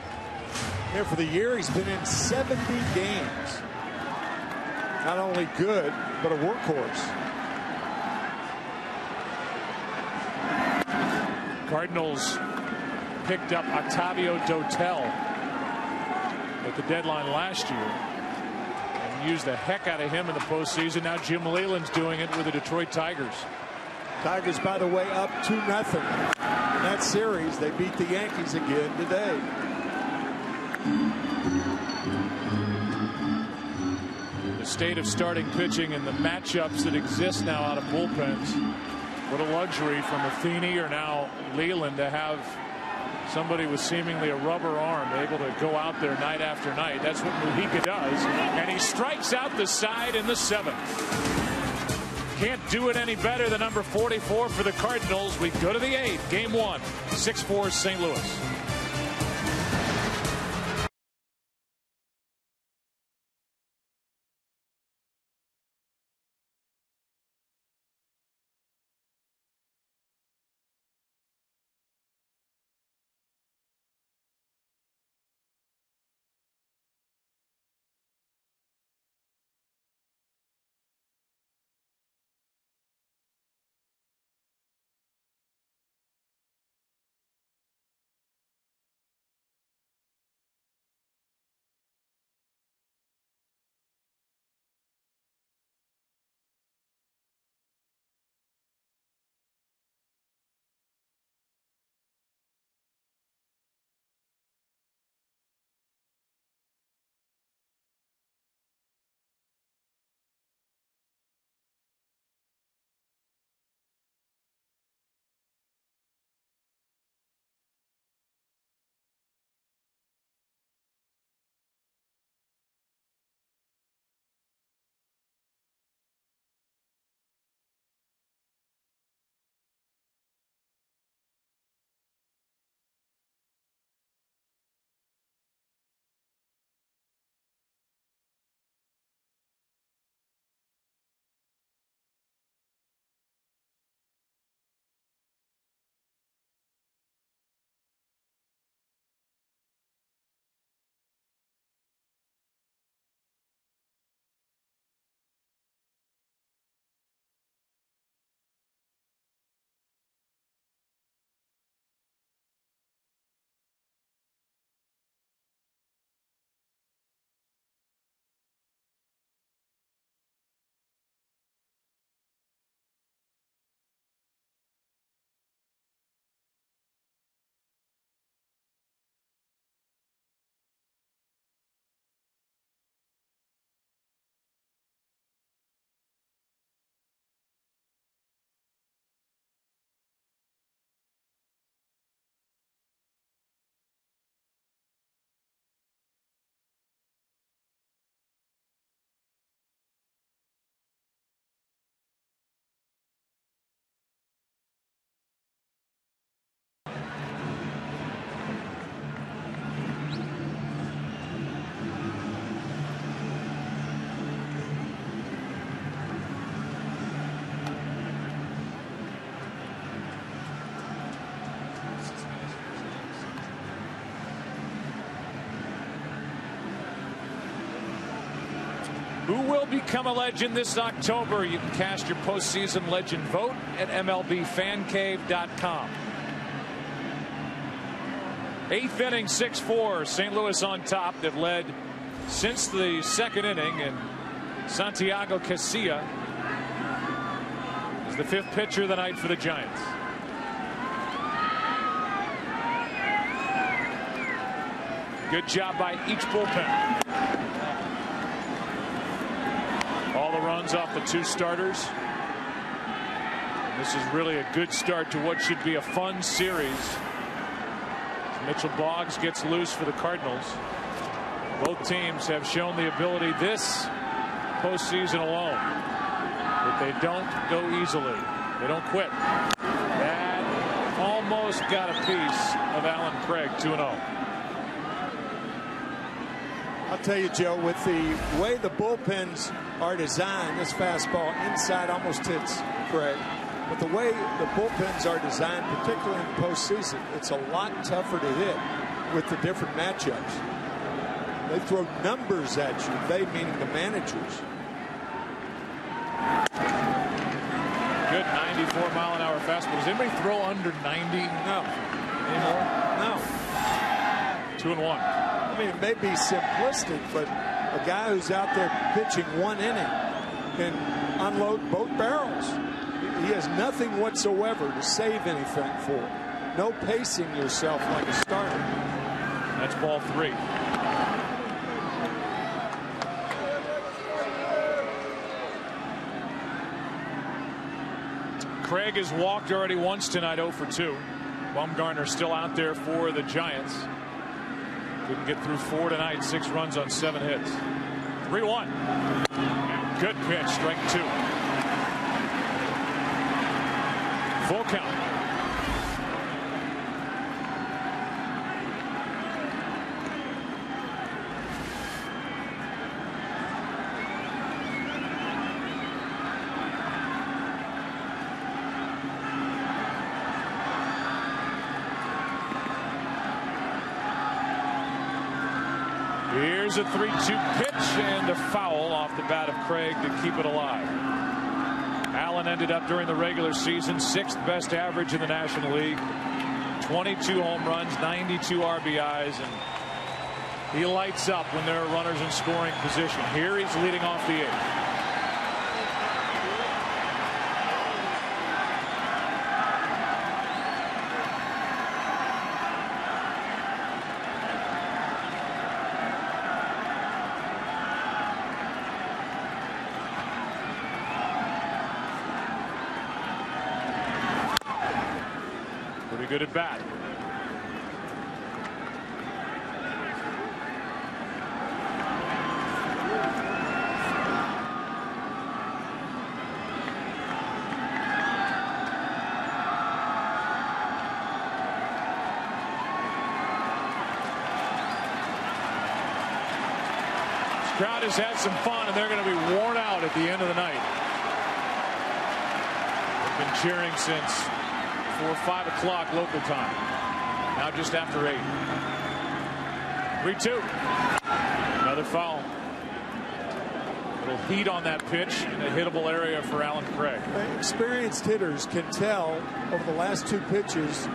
Here for the year, he's been in 70 games. Not only good, but a workhorse. Cardinals picked up Octavio Dotel at the deadline last year and used the heck out of him in the postseason. Now Jim Leyland's doing it with the Detroit Tigers. Tigers, by the way, up 2-0 in that series. They beat the Yankees again today. The state of starting pitching and the matchups that exist now out of bullpens. What a luxury from Matheny or now Leyland to have somebody with seemingly a rubber arm able to go out there night after night. That's what Mojica does, and he strikes out the side in the 7th. Can't do it any better than number 44 for the Cardinals. We go to the 8th, game 1, 6-4 St. Louis. Who will become a legend this October? You can cast your postseason legend vote at MLBFanCave.com. 8th inning, 6-4. St. Louis on top. They've led since the 2nd inning, and Santiago Casilla is the 5th pitcher of the night for the Giants. Good job by each bullpen. All the runs off the 2 starters. And this is really a good start to what should be a fun series. Mitchell Boggs gets loose for the Cardinals. Both teams have shown the ability this postseason alone that they don't go easily. They don't quit. That almost got a piece of Alan Craig, 2-0. I'll tell you, Joe, with the way the bullpens are designed, this fastball inside almost hits Craig. But the way the bullpens are designed, particularly in the postseason, it's a lot tougher to hit with the different matchups. They throw numbers at you, they meaning the managers. Good 94-mile-an-hour fastball. Does anybody throw under 90? No. Anymore? No. 2-1. I mean, it may be simplistic, but a guy who's out there pitching 1 inning can unload both barrels. He has nothing whatsoever to save anything for. No pacing yourself like a starter. That's ball 3. Craig has walked already once tonight, 0 for 2. Bumgarner still out there for the Giants. Couldn't get through 4 tonight. 6 runs on 7 hits. 3-1. Good pitch, strike 2. Full count. Here's a 3-2 pitch and a foul off the bat of Craig to keep it alive. Allen ended up during the regular season 6th best average in the National League. 22 home runs, 92 RBIs, and he lights up when there are runners in scoring position. Here he's leading off the 8th. Pretty good at bat. This crowd has had some fun, and they're going to be worn out at the end of the night. They've been cheering since 4 or 5 o'clock local time. Now just after 8. 3-2. Another foul. A little heat on that pitch in a hittable area for Allen Craig. Experienced hitters can tell over the last 2 pitches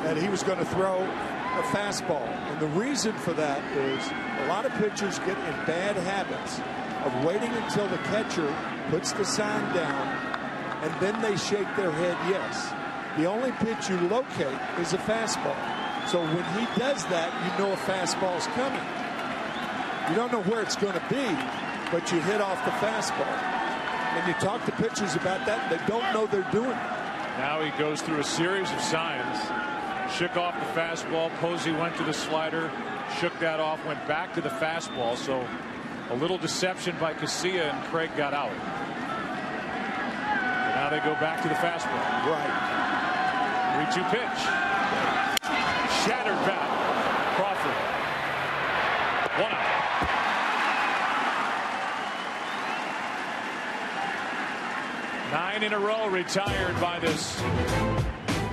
that he was going to throw a fastball. And the reason for that is a lot of pitchers get in bad habits of waiting until the catcher puts the sign down and then they shake their head yes. The only pitch you locate is a fastball. So when he does that, you know a fastball is coming. You don't know where it's going to be, but you hit off the fastball. And you talk to pitchers about that, they don't know they're doing it. Now he goes through a series of signs. Shook off the fastball. Posey went to the slider, shook that off, went back to the fastball. So a little deception by Casilla, and Craig got out. And now they go back to the fastball. Right. 3-2 pitch. Shattered bat. Crawford. 1 out. 9 in a row retired by this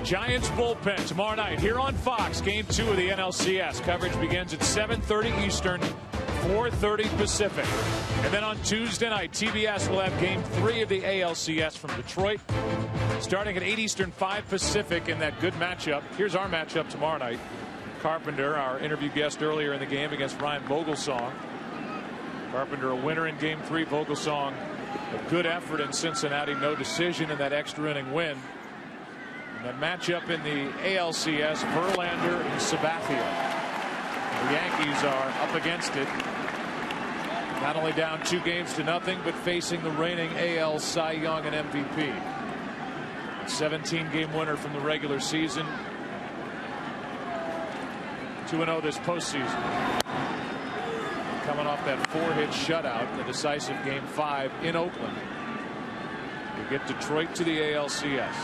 Giants bullpen. Tomorrow night here on Fox, Game 2 of the NLCS. Coverage begins at 7:30 Eastern, 4:30 Pacific. And then on Tuesday night, TBS will have Game 3 of the ALCS from Detroit, starting at 8 Eastern, 5 Pacific in that good matchup. Here's our matchup tomorrow night. Carpenter, our interview guest earlier in the game, against Ryan Vogelsong. Carpenter a winner in Game 3. Vogelsong a good effort in Cincinnati. No decision in that extra inning win. And that matchup in the ALCS, Verlander and Sabathia. The Yankees are up against it. Not only down 2 games to nothing, but facing the reigning AL Cy Young and MVP. 17-game winner from the regular season. 2-0 this postseason. Coming off that 4-hit shutout, the decisive Game 5 in Oakland. To get Detroit to the ALCS.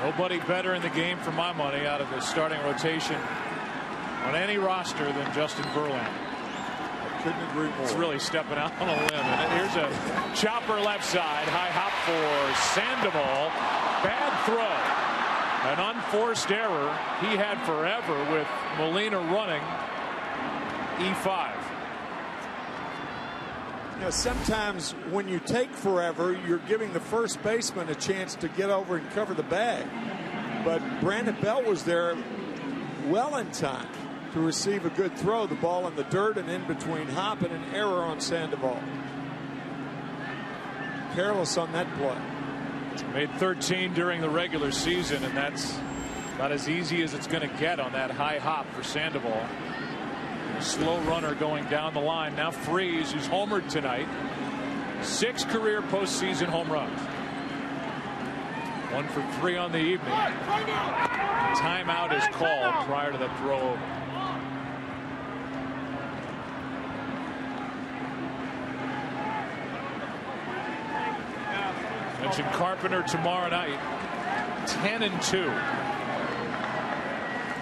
Nobody better in the game for my money out of the starting rotation on any roster than Justin Verlander. Couldn't agree more. It's really stepping out on a limb. And here's a chopper left side. High hop for Sandoval. Bad throw. An unforced error he had forever with Molina running. E5. You know, sometimes when you take forever, you're giving the first baseman a chance to get over and cover the bag. But Brandon Belt was there well in time to receive a good throw. The ball in the dirt and in between hop, and an error on Sandoval. Careless on that play. Made 13 during the regular season, and that's about as easy as it's going to get on that high hop for Sandoval. A slow runner going down the line. Now Freese, who's homered tonight. 6 career postseason home runs. 1 for 3 on the evening. Timeout is called prior to the throw over. Mentioned Carpenter tomorrow night. 10-2.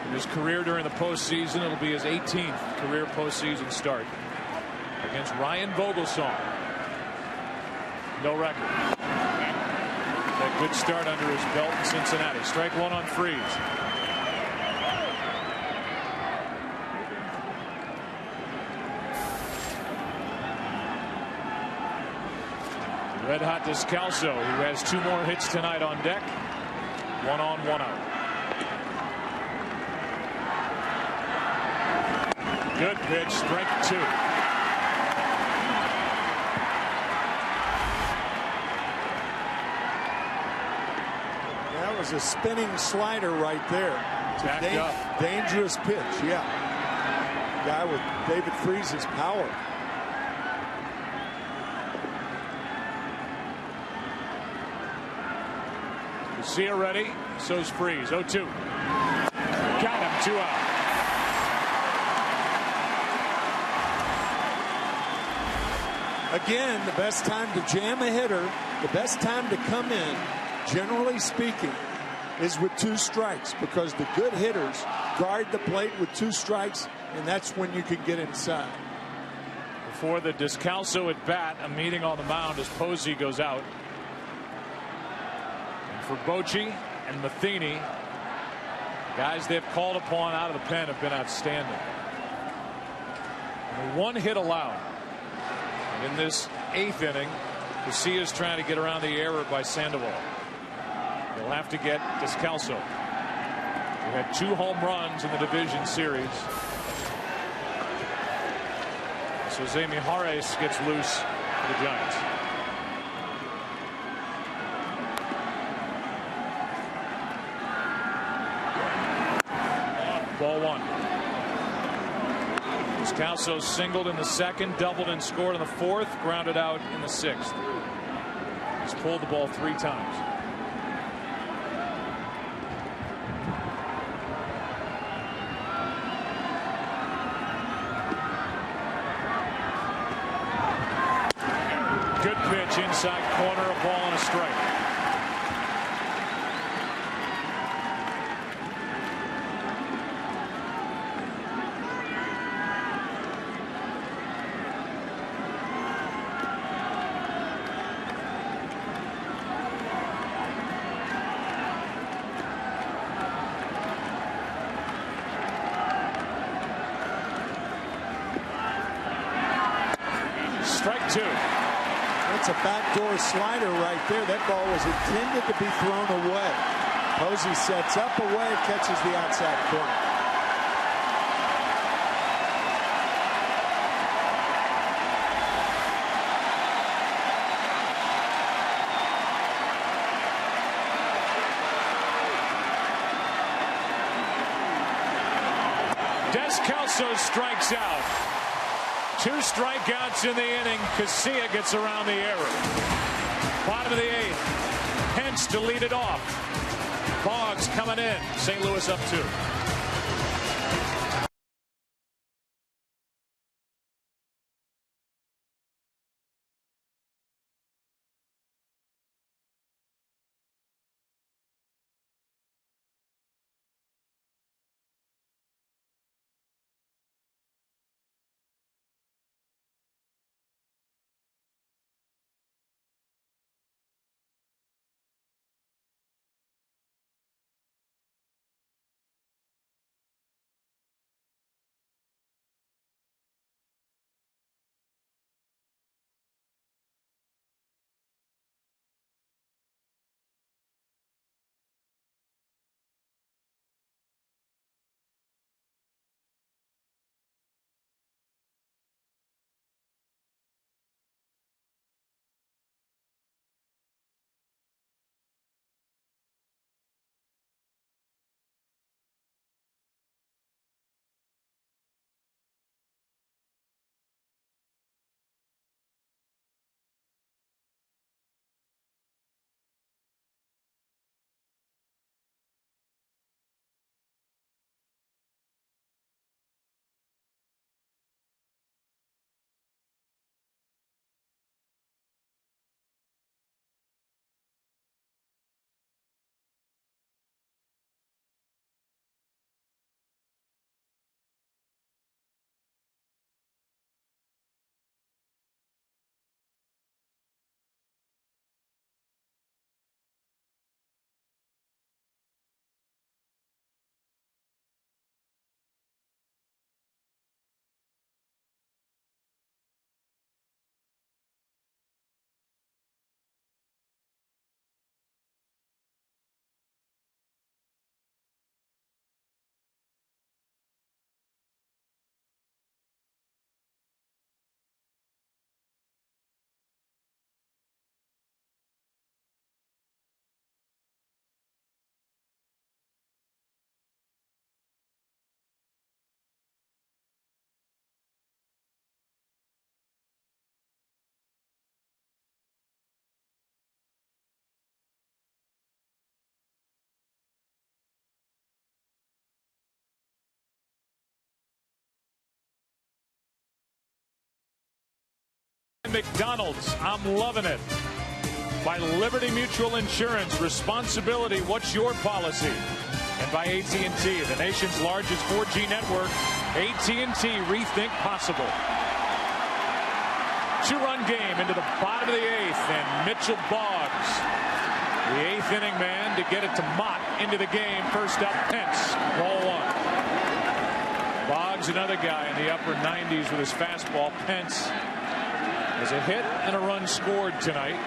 In his career during the postseason, it'll be his 18th career postseason start against Ryan Vogelsong. No record. That good start under his belt in Cincinnati. Strike one on Freeze. Red hot Descalso, who has 2 more hits tonight on deck. 1 on, 1 out. Good pitch, strike 2. That was a spinning slider right there. It's a dangerous pitch, yeah. Guy with David Freeze's power. Garcia ready, so's Freeze. 0-2. Got him, 2 out. Again, the best time to jam a hitter, the best time to come in, generally speaking, is with 2 strikes, because the good hitters guard the plate with 2 strikes, and that's when you can get inside. Before the Descalso at bat, a meeting on the mound as Posey goes out. For Bochy and Matheny, guys they've called upon out of the pen have been outstanding. Only 1 hit allowed. And in this 8th inning, Garcia's trying to get around the error by Sandoval. He'll have to get Descalso. He had 2 home runs in the division series. So Jose Mijares gets loose for the Giants. Ball 1. Descalso singled in the 2nd, doubled and scored in the 4th, grounded out in the 6th. He's pulled the ball 3 times. Good pitch inside corner, a ball and a strike. Strike 2. That's a backdoor slider right there. That ball was intended to be thrown away. Posey sets up away, catches the outside corner. Descalso strikes out. 2 strikeouts in the inning. Garcia gets around the error. Bottom of the 8th. Hence to lead it off. Boggs coming in. St. Louis up 2. McDonald's, I'm loving it. By Liberty Mutual Insurance, responsibility, what's your policy? And by AT&T, the nation's largest 4G network. AT&T, rethink possible. 2-run game into the bottom of the 8th, and Mitchell Boggs, the 8th inning man, to get it to Mott into the game. First up, Pence, ball 1. Boggs, another guy in the upper 90s with his fastball. Pence has a hit and a run scored tonight.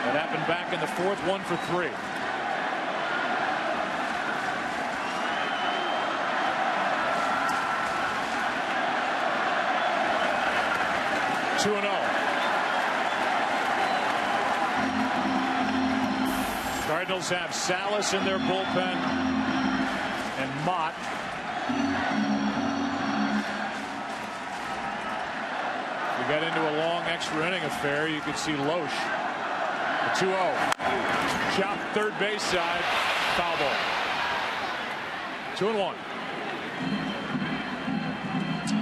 That happened back in the 4th, 1 for 3. Cardinals have Salas in their bullpen and Mott. We got into a long extra inning affair. You could see Loesch. The 2-0. Chop third base side. Foul ball. 2-1.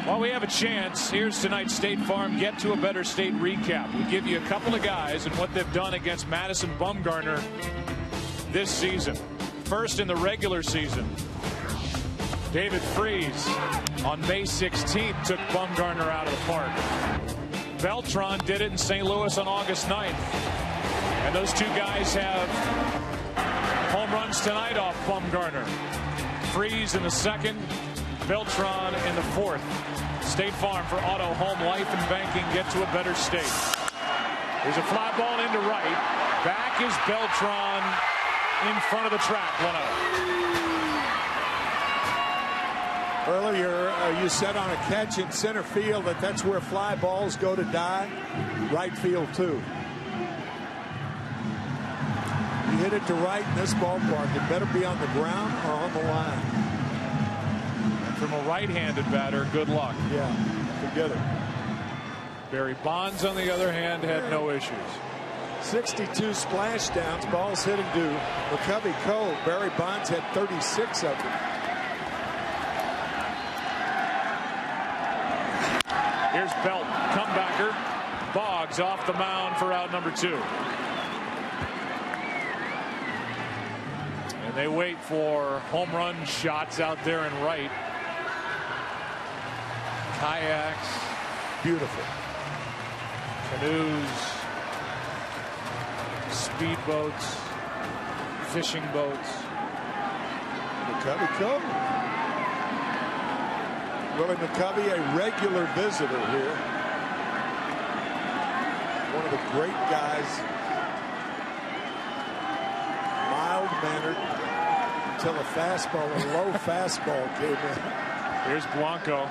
While we have a chance, here's tonight's State Farm Get to a Better State recap. We give you a couple of guys and what they've done against Madison Bumgarner this season. First in the regular season, David Freese on May 16th took Bumgarner out of the park. Beltran did it in St. Louis on August 9th. And those two guys have home runs tonight off Bumgarner. Freese in the 2nd, Beltran in the 4th. State Farm for auto, home, life, and banking. Get to a better state. There's a fly ball into right. Back is Beltran in front of the track. 1-0. Earlier, you said on a catch in center field that's where fly balls go to die. Right field, too. You hit it to right in this ballpark. It better be on the ground or on the line. From a right-handed batter, good luck. Yeah, forget it. Barry Bonds, on the other hand, had no issues. 62 splashdowns, balls hit and due. McCovey cold. Barry Bonds had 36 of them. Here's Belt, comebacker. Boggs off the mound for out number 2. And they wait for home run shots out there in right. Kayaks, beautiful. Canoes, speedboats, fishing boats. McCovey come. Willie McCovey, a regular visitor here. One of the great guys. Mild-mannered until a fastball, a low fastball came in. Here's Blanco.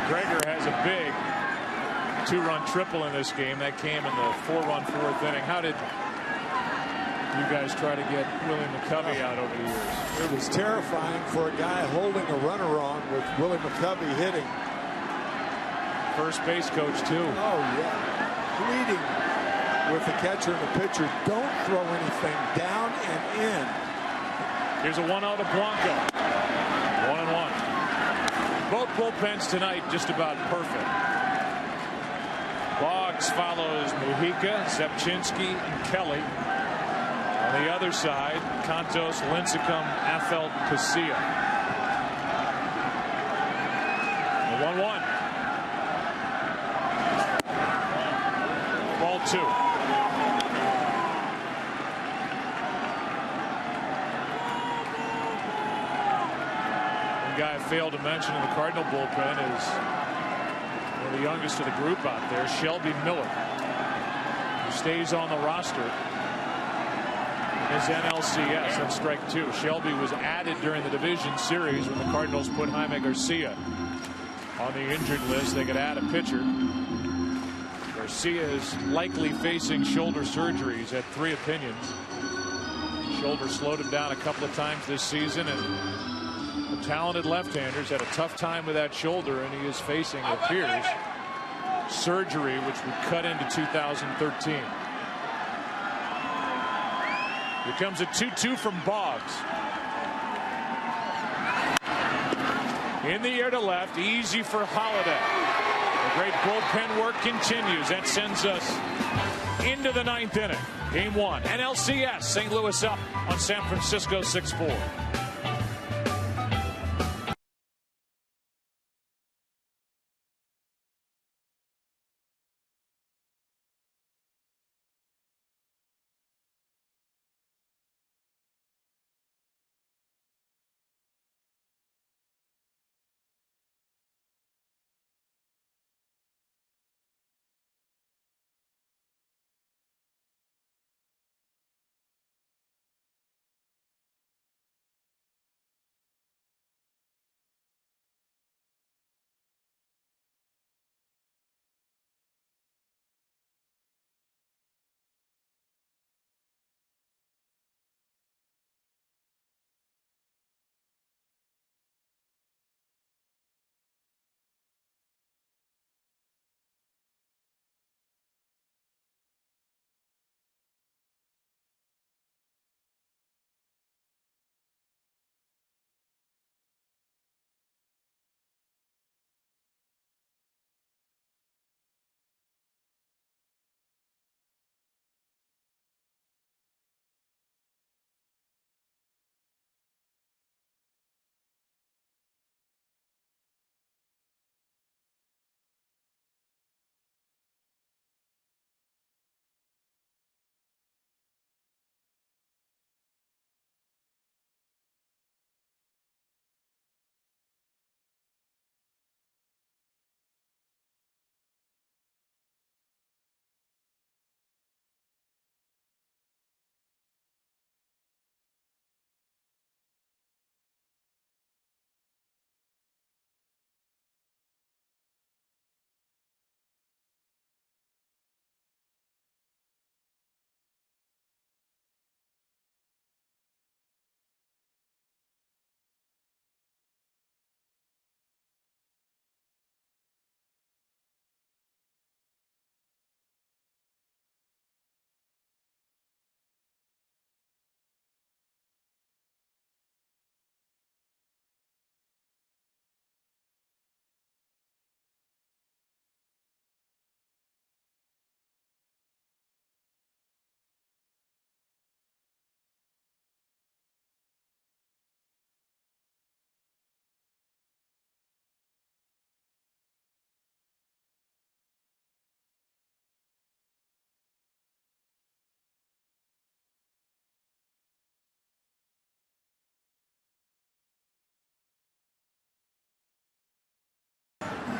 Gregor has a big 2-run triple in this game. That came in the 4-run 4th inning. How did you guys try to get Willie McCovey out over the years? It was terrifying for a guy holding a runner on with Willie McCovey hitting. First base coach, too. Oh, yeah. Pleading with the catcher and the pitcher, don't throw anything down and in. Here's a 1-0 to Blanco. 1-1. Both bullpens tonight just about perfect. Boggs follows Mujica, Zepchinski, and Kelly. On the other side, Cantos, Lincecum, Affeldt, Casilla. 1-1. Ball 2. Guy I failed to mention in the Cardinal bullpen is one of the youngest of the group out there, Shelby Miller, who stays on the roster in his NLCS. That's strike 2. Shelby was added during the division series when the Cardinals put Jaime Garcia on the injured list. They could add a pitcher. Garcia is likely facing shoulder surgery. He's had 3 opinions. Shoulder slowed him down a couple of times this season, and the talented left-handers had a tough time with that shoulder, and he is facing, it appears, surgery, which would cut into 2013. Here comes a 2-2 from Boggs. In the air to left, easy for Holiday. The Great bullpen work continues. That sends us into the 9th inning. Game 1. NLCS. St. Louis up on San Francisco 6-4.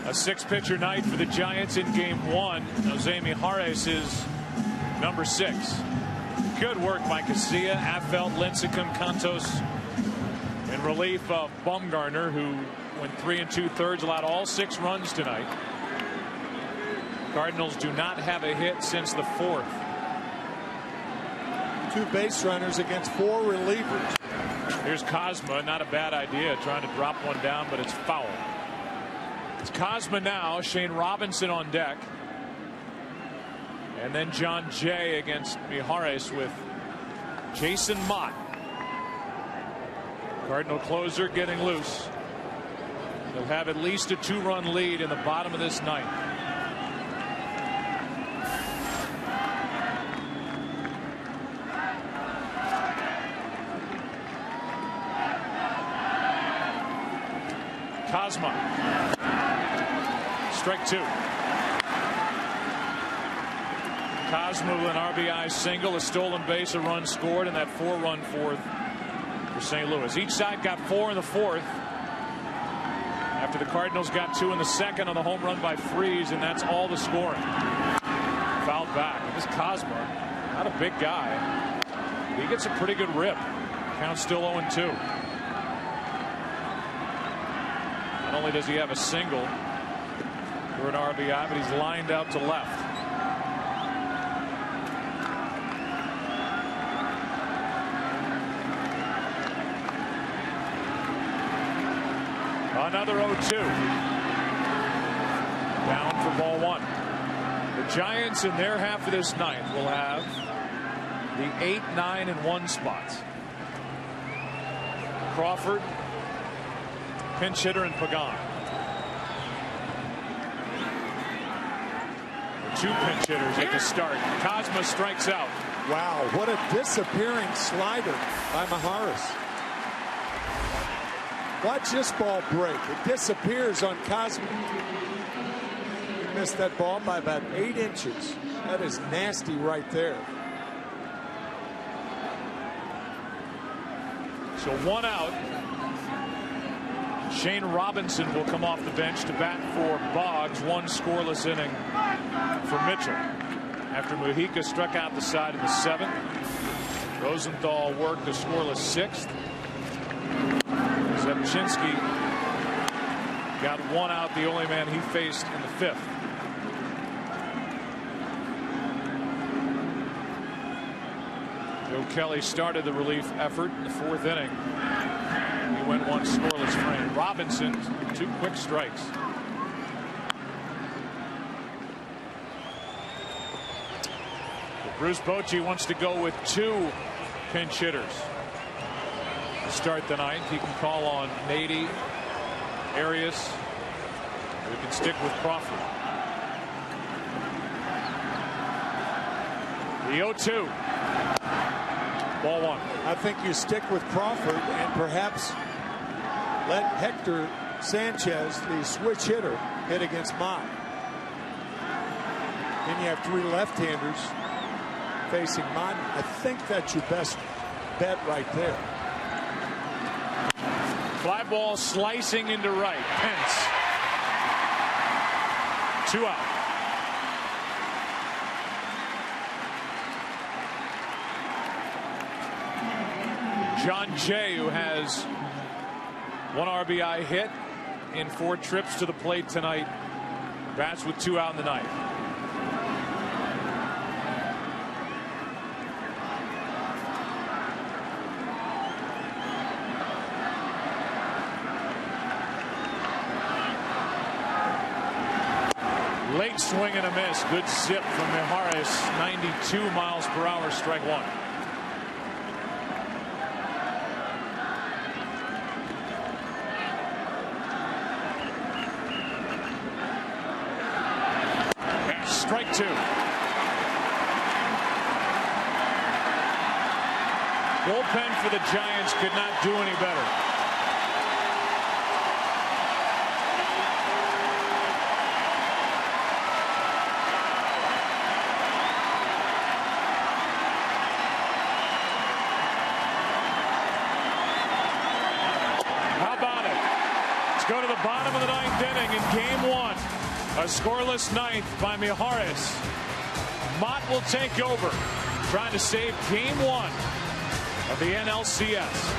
A 6-pitcher night for the Giants in Game 1. Jose Mijares is number 6. Good work by Casilla, Affelt, Lincecum, Cantos in relief of Bumgarner, who went 3 2/3, allowed all 6 runs tonight. Cardinals do not have a hit since the 4th. 2 base runners against 4 relievers. Here's Cosma, not a bad idea, trying to drop one down, but it's foul. It's Cosma now, Shane Robinson on deck. And then John Jay against Mijares with Jason Mott. Cardinal closer getting loose. They'll have at least a 2-run lead in the bottom of this ninth. Cosma. Strike 2. Cosma with an RBI single, a stolen base, a run scored, and that 4-run fourth for St. Louis. Each side got 4 in the 4th. After the Cardinals got 2 in the 2nd on the home run by Freese, and that's all the scoring. Fouled back. And this Cosma, not a big guy. He gets a pretty good rip. Count still 0-2. Not only does he have a single for an RBI, but he's lined out to left. Another 0-2. Down for ball 1. The Giants in their half of this ninth will have the 8, 9, and 1 spots. Crawford, pinch hitter, and Pagan. 2 pinch hitters at the start. Kozma strikes out. Wow, what a disappearing slider by Mijares. Watch this ball break. It disappears on Kozma. He missed that ball by about 8 inches. That is nasty right there. So 1 out. Shane Robinson will come off the bench to bat for Boggs. 1 scoreless inning for Mitchell. After Mujica struck out the side in the 7th, Rosenthal worked a scoreless 6th. Zepchinski got 1 out, the only man he faced in the 5th. Joe Kelly started the relief effort in the 4th inning. He went 1 scoreless frame. Robinson, 2 quick strikes. Bruce Bochy wants to go with 2 pinch hitters to start the 9th. He can call on Nady, Arias. We can stick with Crawford. The 0-2. Ball 1. I think you stick with Crawford and perhaps let Hector Sanchez, the switch hitter, hit against Mott. Then you have 3 left-handers facing Mott. I think that's your best bet right there. Fly ball slicing into right. Pence. 2 out. John Jay, who has 1 RBI hit in 4 trips to the plate tonight, bats with 2 out in the 9th. Late swing and a miss. Good zip from Mijares. 92 miles per hour, strike 1. Strike 2. Bullpen for the Giants could not do any better. How about it? Let's go to the bottom of the 9th inning in game 1. A scoreless 9th by Mijares. Mott will take over, trying to save game 1 of the NLCS.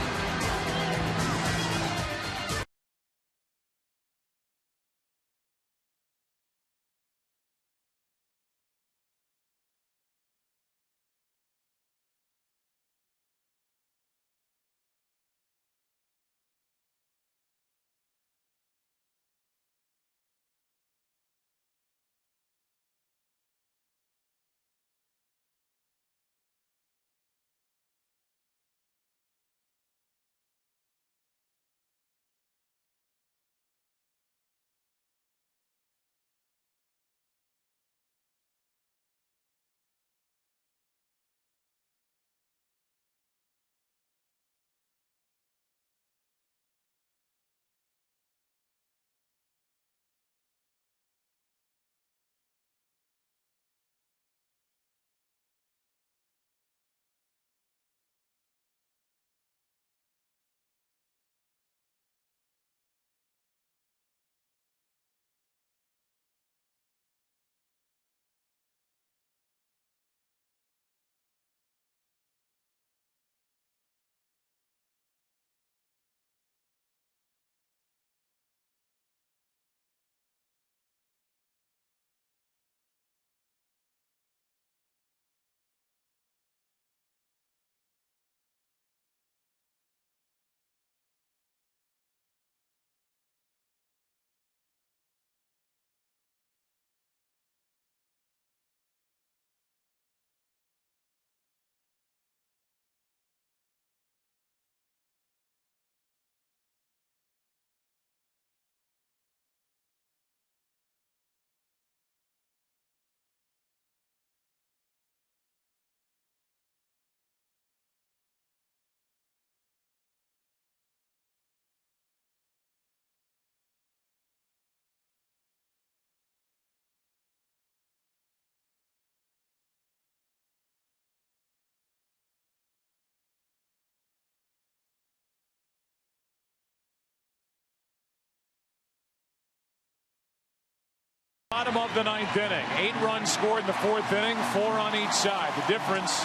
Bottom of the 9th inning. 8 runs scored in the 4th inning, 4 on each side. The difference,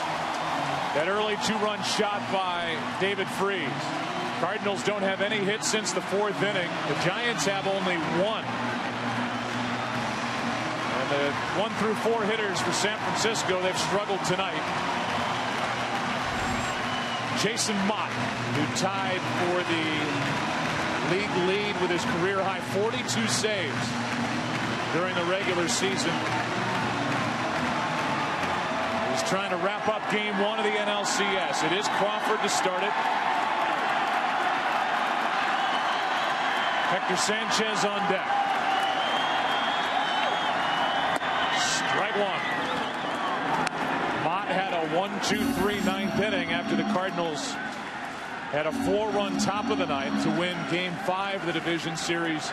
that early 2-run shot by David Freese. Cardinals don't have any hits since the 4th inning. The Giants have only 1. And the 1 through 4 hitters for San Francisco, they've struggled tonight. Jason Mott, who tied for the league lead with his career high 42 saves during the regular season, is trying to wrap up game 1 of the NLCS. It is Crawford to start it. Hector Sanchez on deck. Strike 1. Mott had a 1-2-3 9th inning after the Cardinals had a 4-run top of the 9th to win game 5 of the division series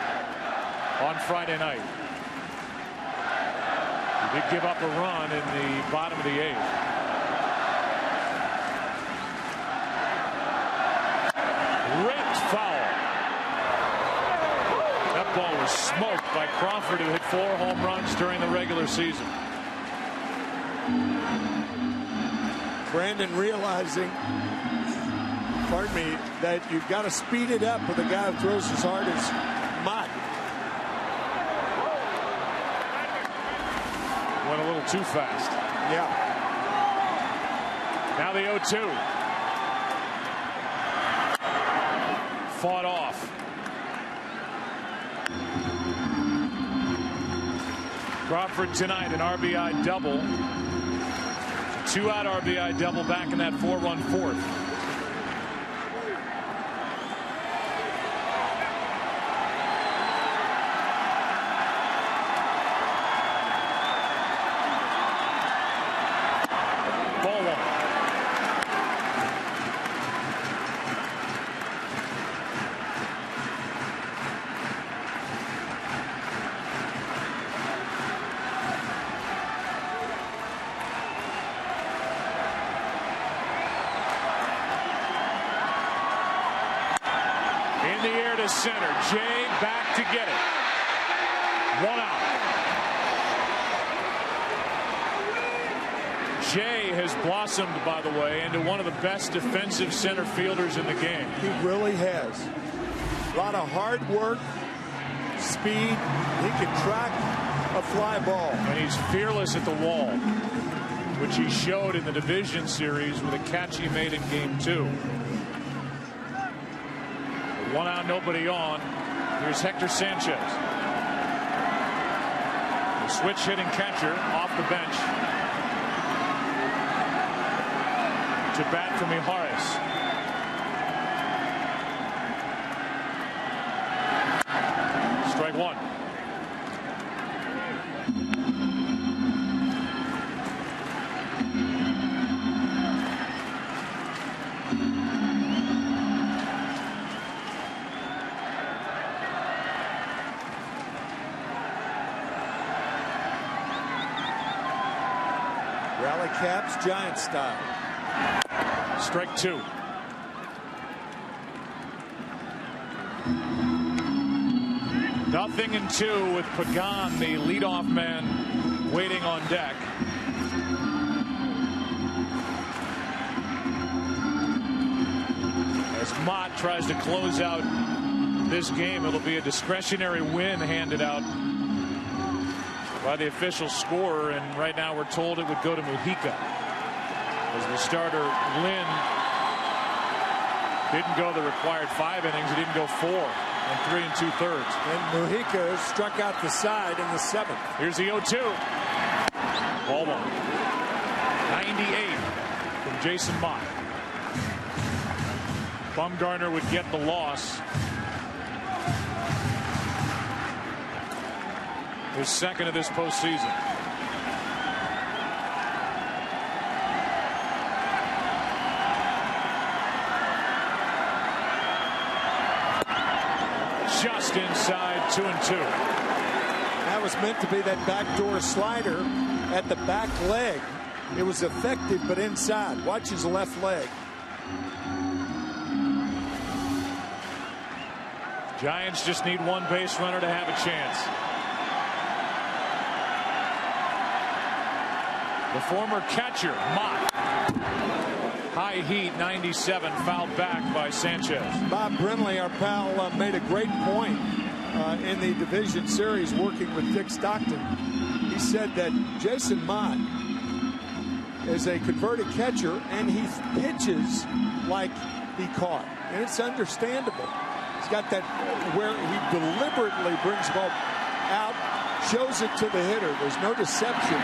on Friday night. He did give up a run in the bottom of the 8th. Ripped foul. That ball was smoked by Crawford, who hit 4 home runs during the regular season. Brandon realizing, pardon me, that you've got to speed it up with a guy who throws as hard as Mott. Went a little too fast. Yeah. Now the 0-2. Fought off. Crawford tonight, an RBI double. 2-out RBI double back in that 4-run 4th. Ball 1. In the air to center. Jay back to get it. 1 out. Jay has blossomed, by the way, into one of the best defensive center fielders in the game. He really has. A lot of hard work, speed. He can track a fly ball. And he's fearless at the wall, which he showed in the division series with a catch he made in game 2. 1 out, nobody on. Here's Hector Sanchez. The switch hitting catcher off the bench. To bat for Mijares. Strike 1. Rally caps, Giant style. Strike 2. Nothing in 2 with Pagan, the leadoff man, waiting on deck. As Mott tries to close out this game, it'll be a discretionary win handed out by the official scorer, and right now we're told it would go to Mujica, as the starter Lynn didn't go the required 5 innings. He didn't go 4 and 3 2/3. And Mujica struck out the side in the 7th. Here's the 0-2. Ball 1. 98 from Jason Mott. Bumgarner would get the loss. His second of this postseason. Just inside 2-2. That was meant to be that backdoor slider at the back leg. It was effective, but inside. Watch his left leg. Giants just need one base runner to have a chance. The former catcher, Mott. High heat, 97, fouled back by Sanchez. Bob Brindley, our pal, made a great point in the division series working with Dick Stockton. He said that Jason Mott is a converted catcher and he pitches like he caught. And it's understandable. He's got that where he deliberately brings the ball out, shows it to the hitter. There's no deception.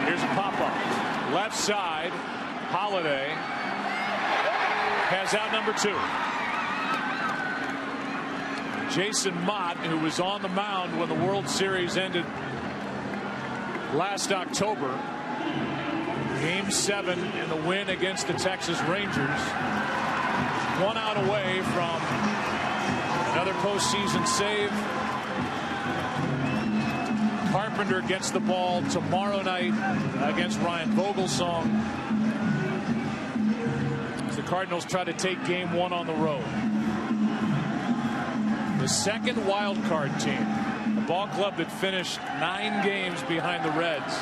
Here's a pop-up. Left side, Holiday has out number 2. Jason Mott, who was on the mound when the World Series ended last October. Game 7 in the win against the Texas Rangers. 1 out away from another postseason save. Carpenter gets the ball tomorrow night against Ryan Vogelsong as the Cardinals try to take game 1 on the road. The second wild card team, a ball club that finished 9 games behind the Reds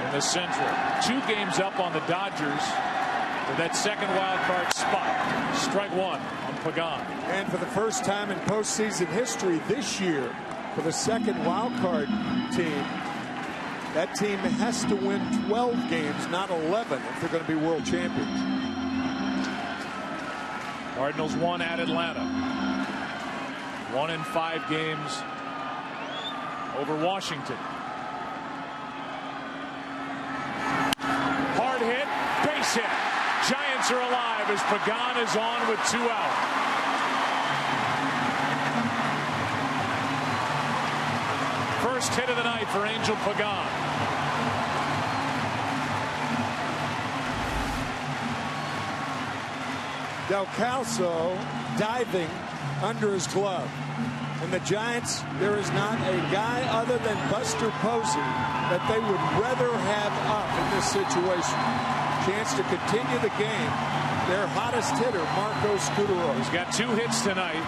in the Central. 2 games up on the Dodgers for that second wild card spot. Strike 1 on Pagan. And for the first time in postseason history this year, for the second wild card team, that team has to win 12 games, not 11, if they're going to be world champions. Cardinals won at Atlanta. 1 in 5 games over Washington. Hard hit, base hit. Giants are alive as Pagan is on with 2 out. First hit of the night for Angel Pagan. Del Calso diving under his glove. And the Giants, there is not a guy other than Buster Posey that they would rather have up in this situation. Chance to continue the game. Their hottest hitter, Marco Scutaro. He's got 2 hits tonight.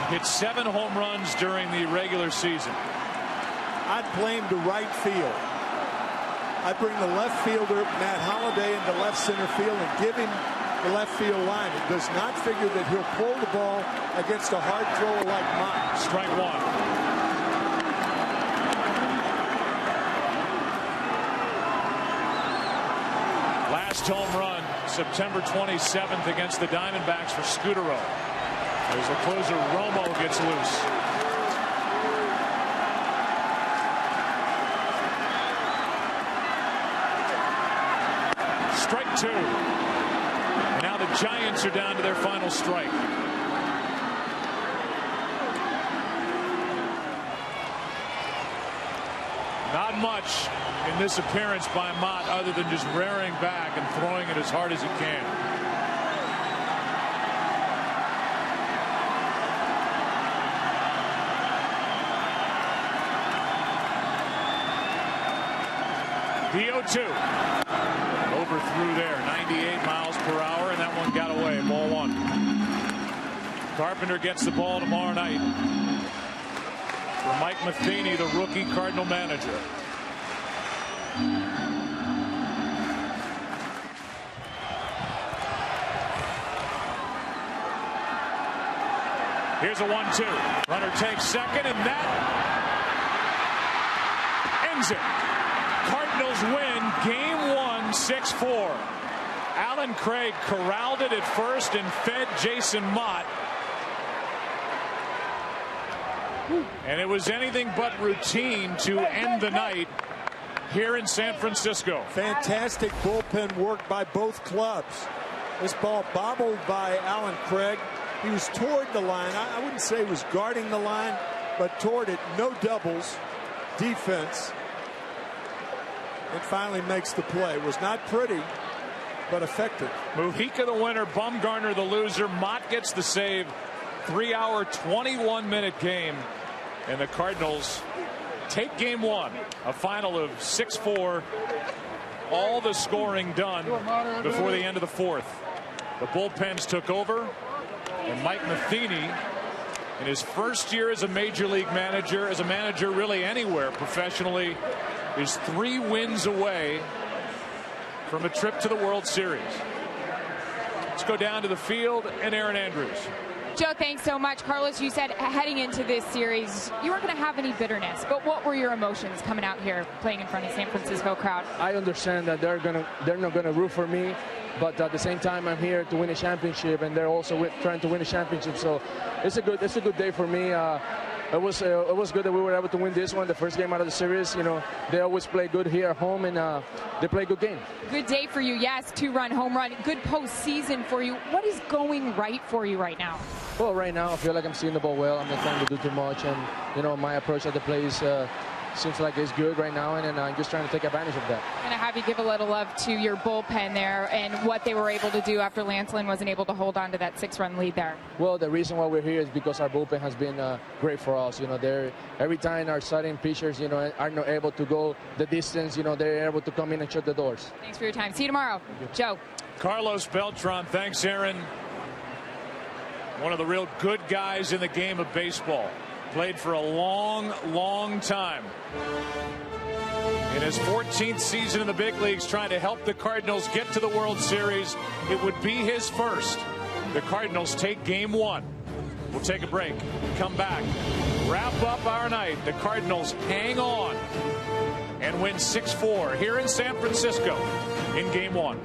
Hit 7 home runs during the regular season. I'd play him to right field. I'd bring the left fielder, Matt Holliday, into left center field and give him the left field line. It does not figure that he'll pull the ball against a hard thrower like Mott. Strike 1. Last home run, September 27th against the Diamondbacks for Scutaro. As the closer Romo gets loose. Strike 2. And now the Giants are down to their final strike. Not much in this appearance by Mott other than just rearing back and throwing it as hard as he can. The 0-2. Overthrew there, 98 miles per hour, and that one got away. Ball 1. Carpenter gets the ball tomorrow night for Mike Matheny, the rookie Cardinal manager. Here's a 1-2. Runner takes second, and that ends it. Cardinals win game 1, 6-4. Alan Craig corralled it at first and fed Jason Mott. And it was anything but routine to end the night here in San Francisco. Fantastic bullpen work by both clubs. This ball bobbled by Alan Craig. He was toward the line. I wouldn't say he was guarding the line, but toward it. No doubles. Defense. And finally makes the play. It was not pretty, but effective. Mujica the winner, Bumgarner the loser. Mott gets the save. 3-hour, 21-minute game. And the Cardinals take game 1. A final of 6-4. All the scoring done before the end of the 4th. The bullpens took over. And Mike Matheny, in his first year as a major league manager, as a manager really anywhere professionally, is 3 wins away from a trip to the World Series. Let's go down to the field and Aaron Andrews. Joe, thanks so much. Carlos, you said heading into this series you weren't going to have any bitterness, but what were your emotions coming out here playing in front of San Francisco crowd? I understand that they're not going to root for me, but at the same time I'm here to win a championship, and they're also trying to win a championship. So it's a good day for me. It was good that we were able to win this one, the first game out of the series. You know, they always play good here at home, and they play a good game. Good day for you, yes. 2-run home run. Good postseason for you. What is going right for you right now? Well, right now I feel like I'm seeing the ball well. I'm not trying to do too much, and you know, my approach at the plate seems like it's good right now, and I'm just trying to take advantage of that. I'm going to have you give a little love to your bullpen there and what they were able to do after Lance Lynn wasn't able to hold on to that 6-run lead there. Well, the reason why we're here is because our bullpen has been great for us. You know, every time our starting pitchers, you know, are not able to go the distance, you know, they're able to come in and shut the doors. Thanks for your time. See you tomorrow. Joe. Carlos Beltran, thanks, Aaron. One of the real good guys in the game of baseball. Played for a long, long time. In his 14th season in the big leagues, trying to help the Cardinals get to the World Series. It would be his first. The Cardinals take game 1. We'll take a break, come back, wrap up our night. The Cardinals hang on and win 6-4 here in San Francisco in game 1.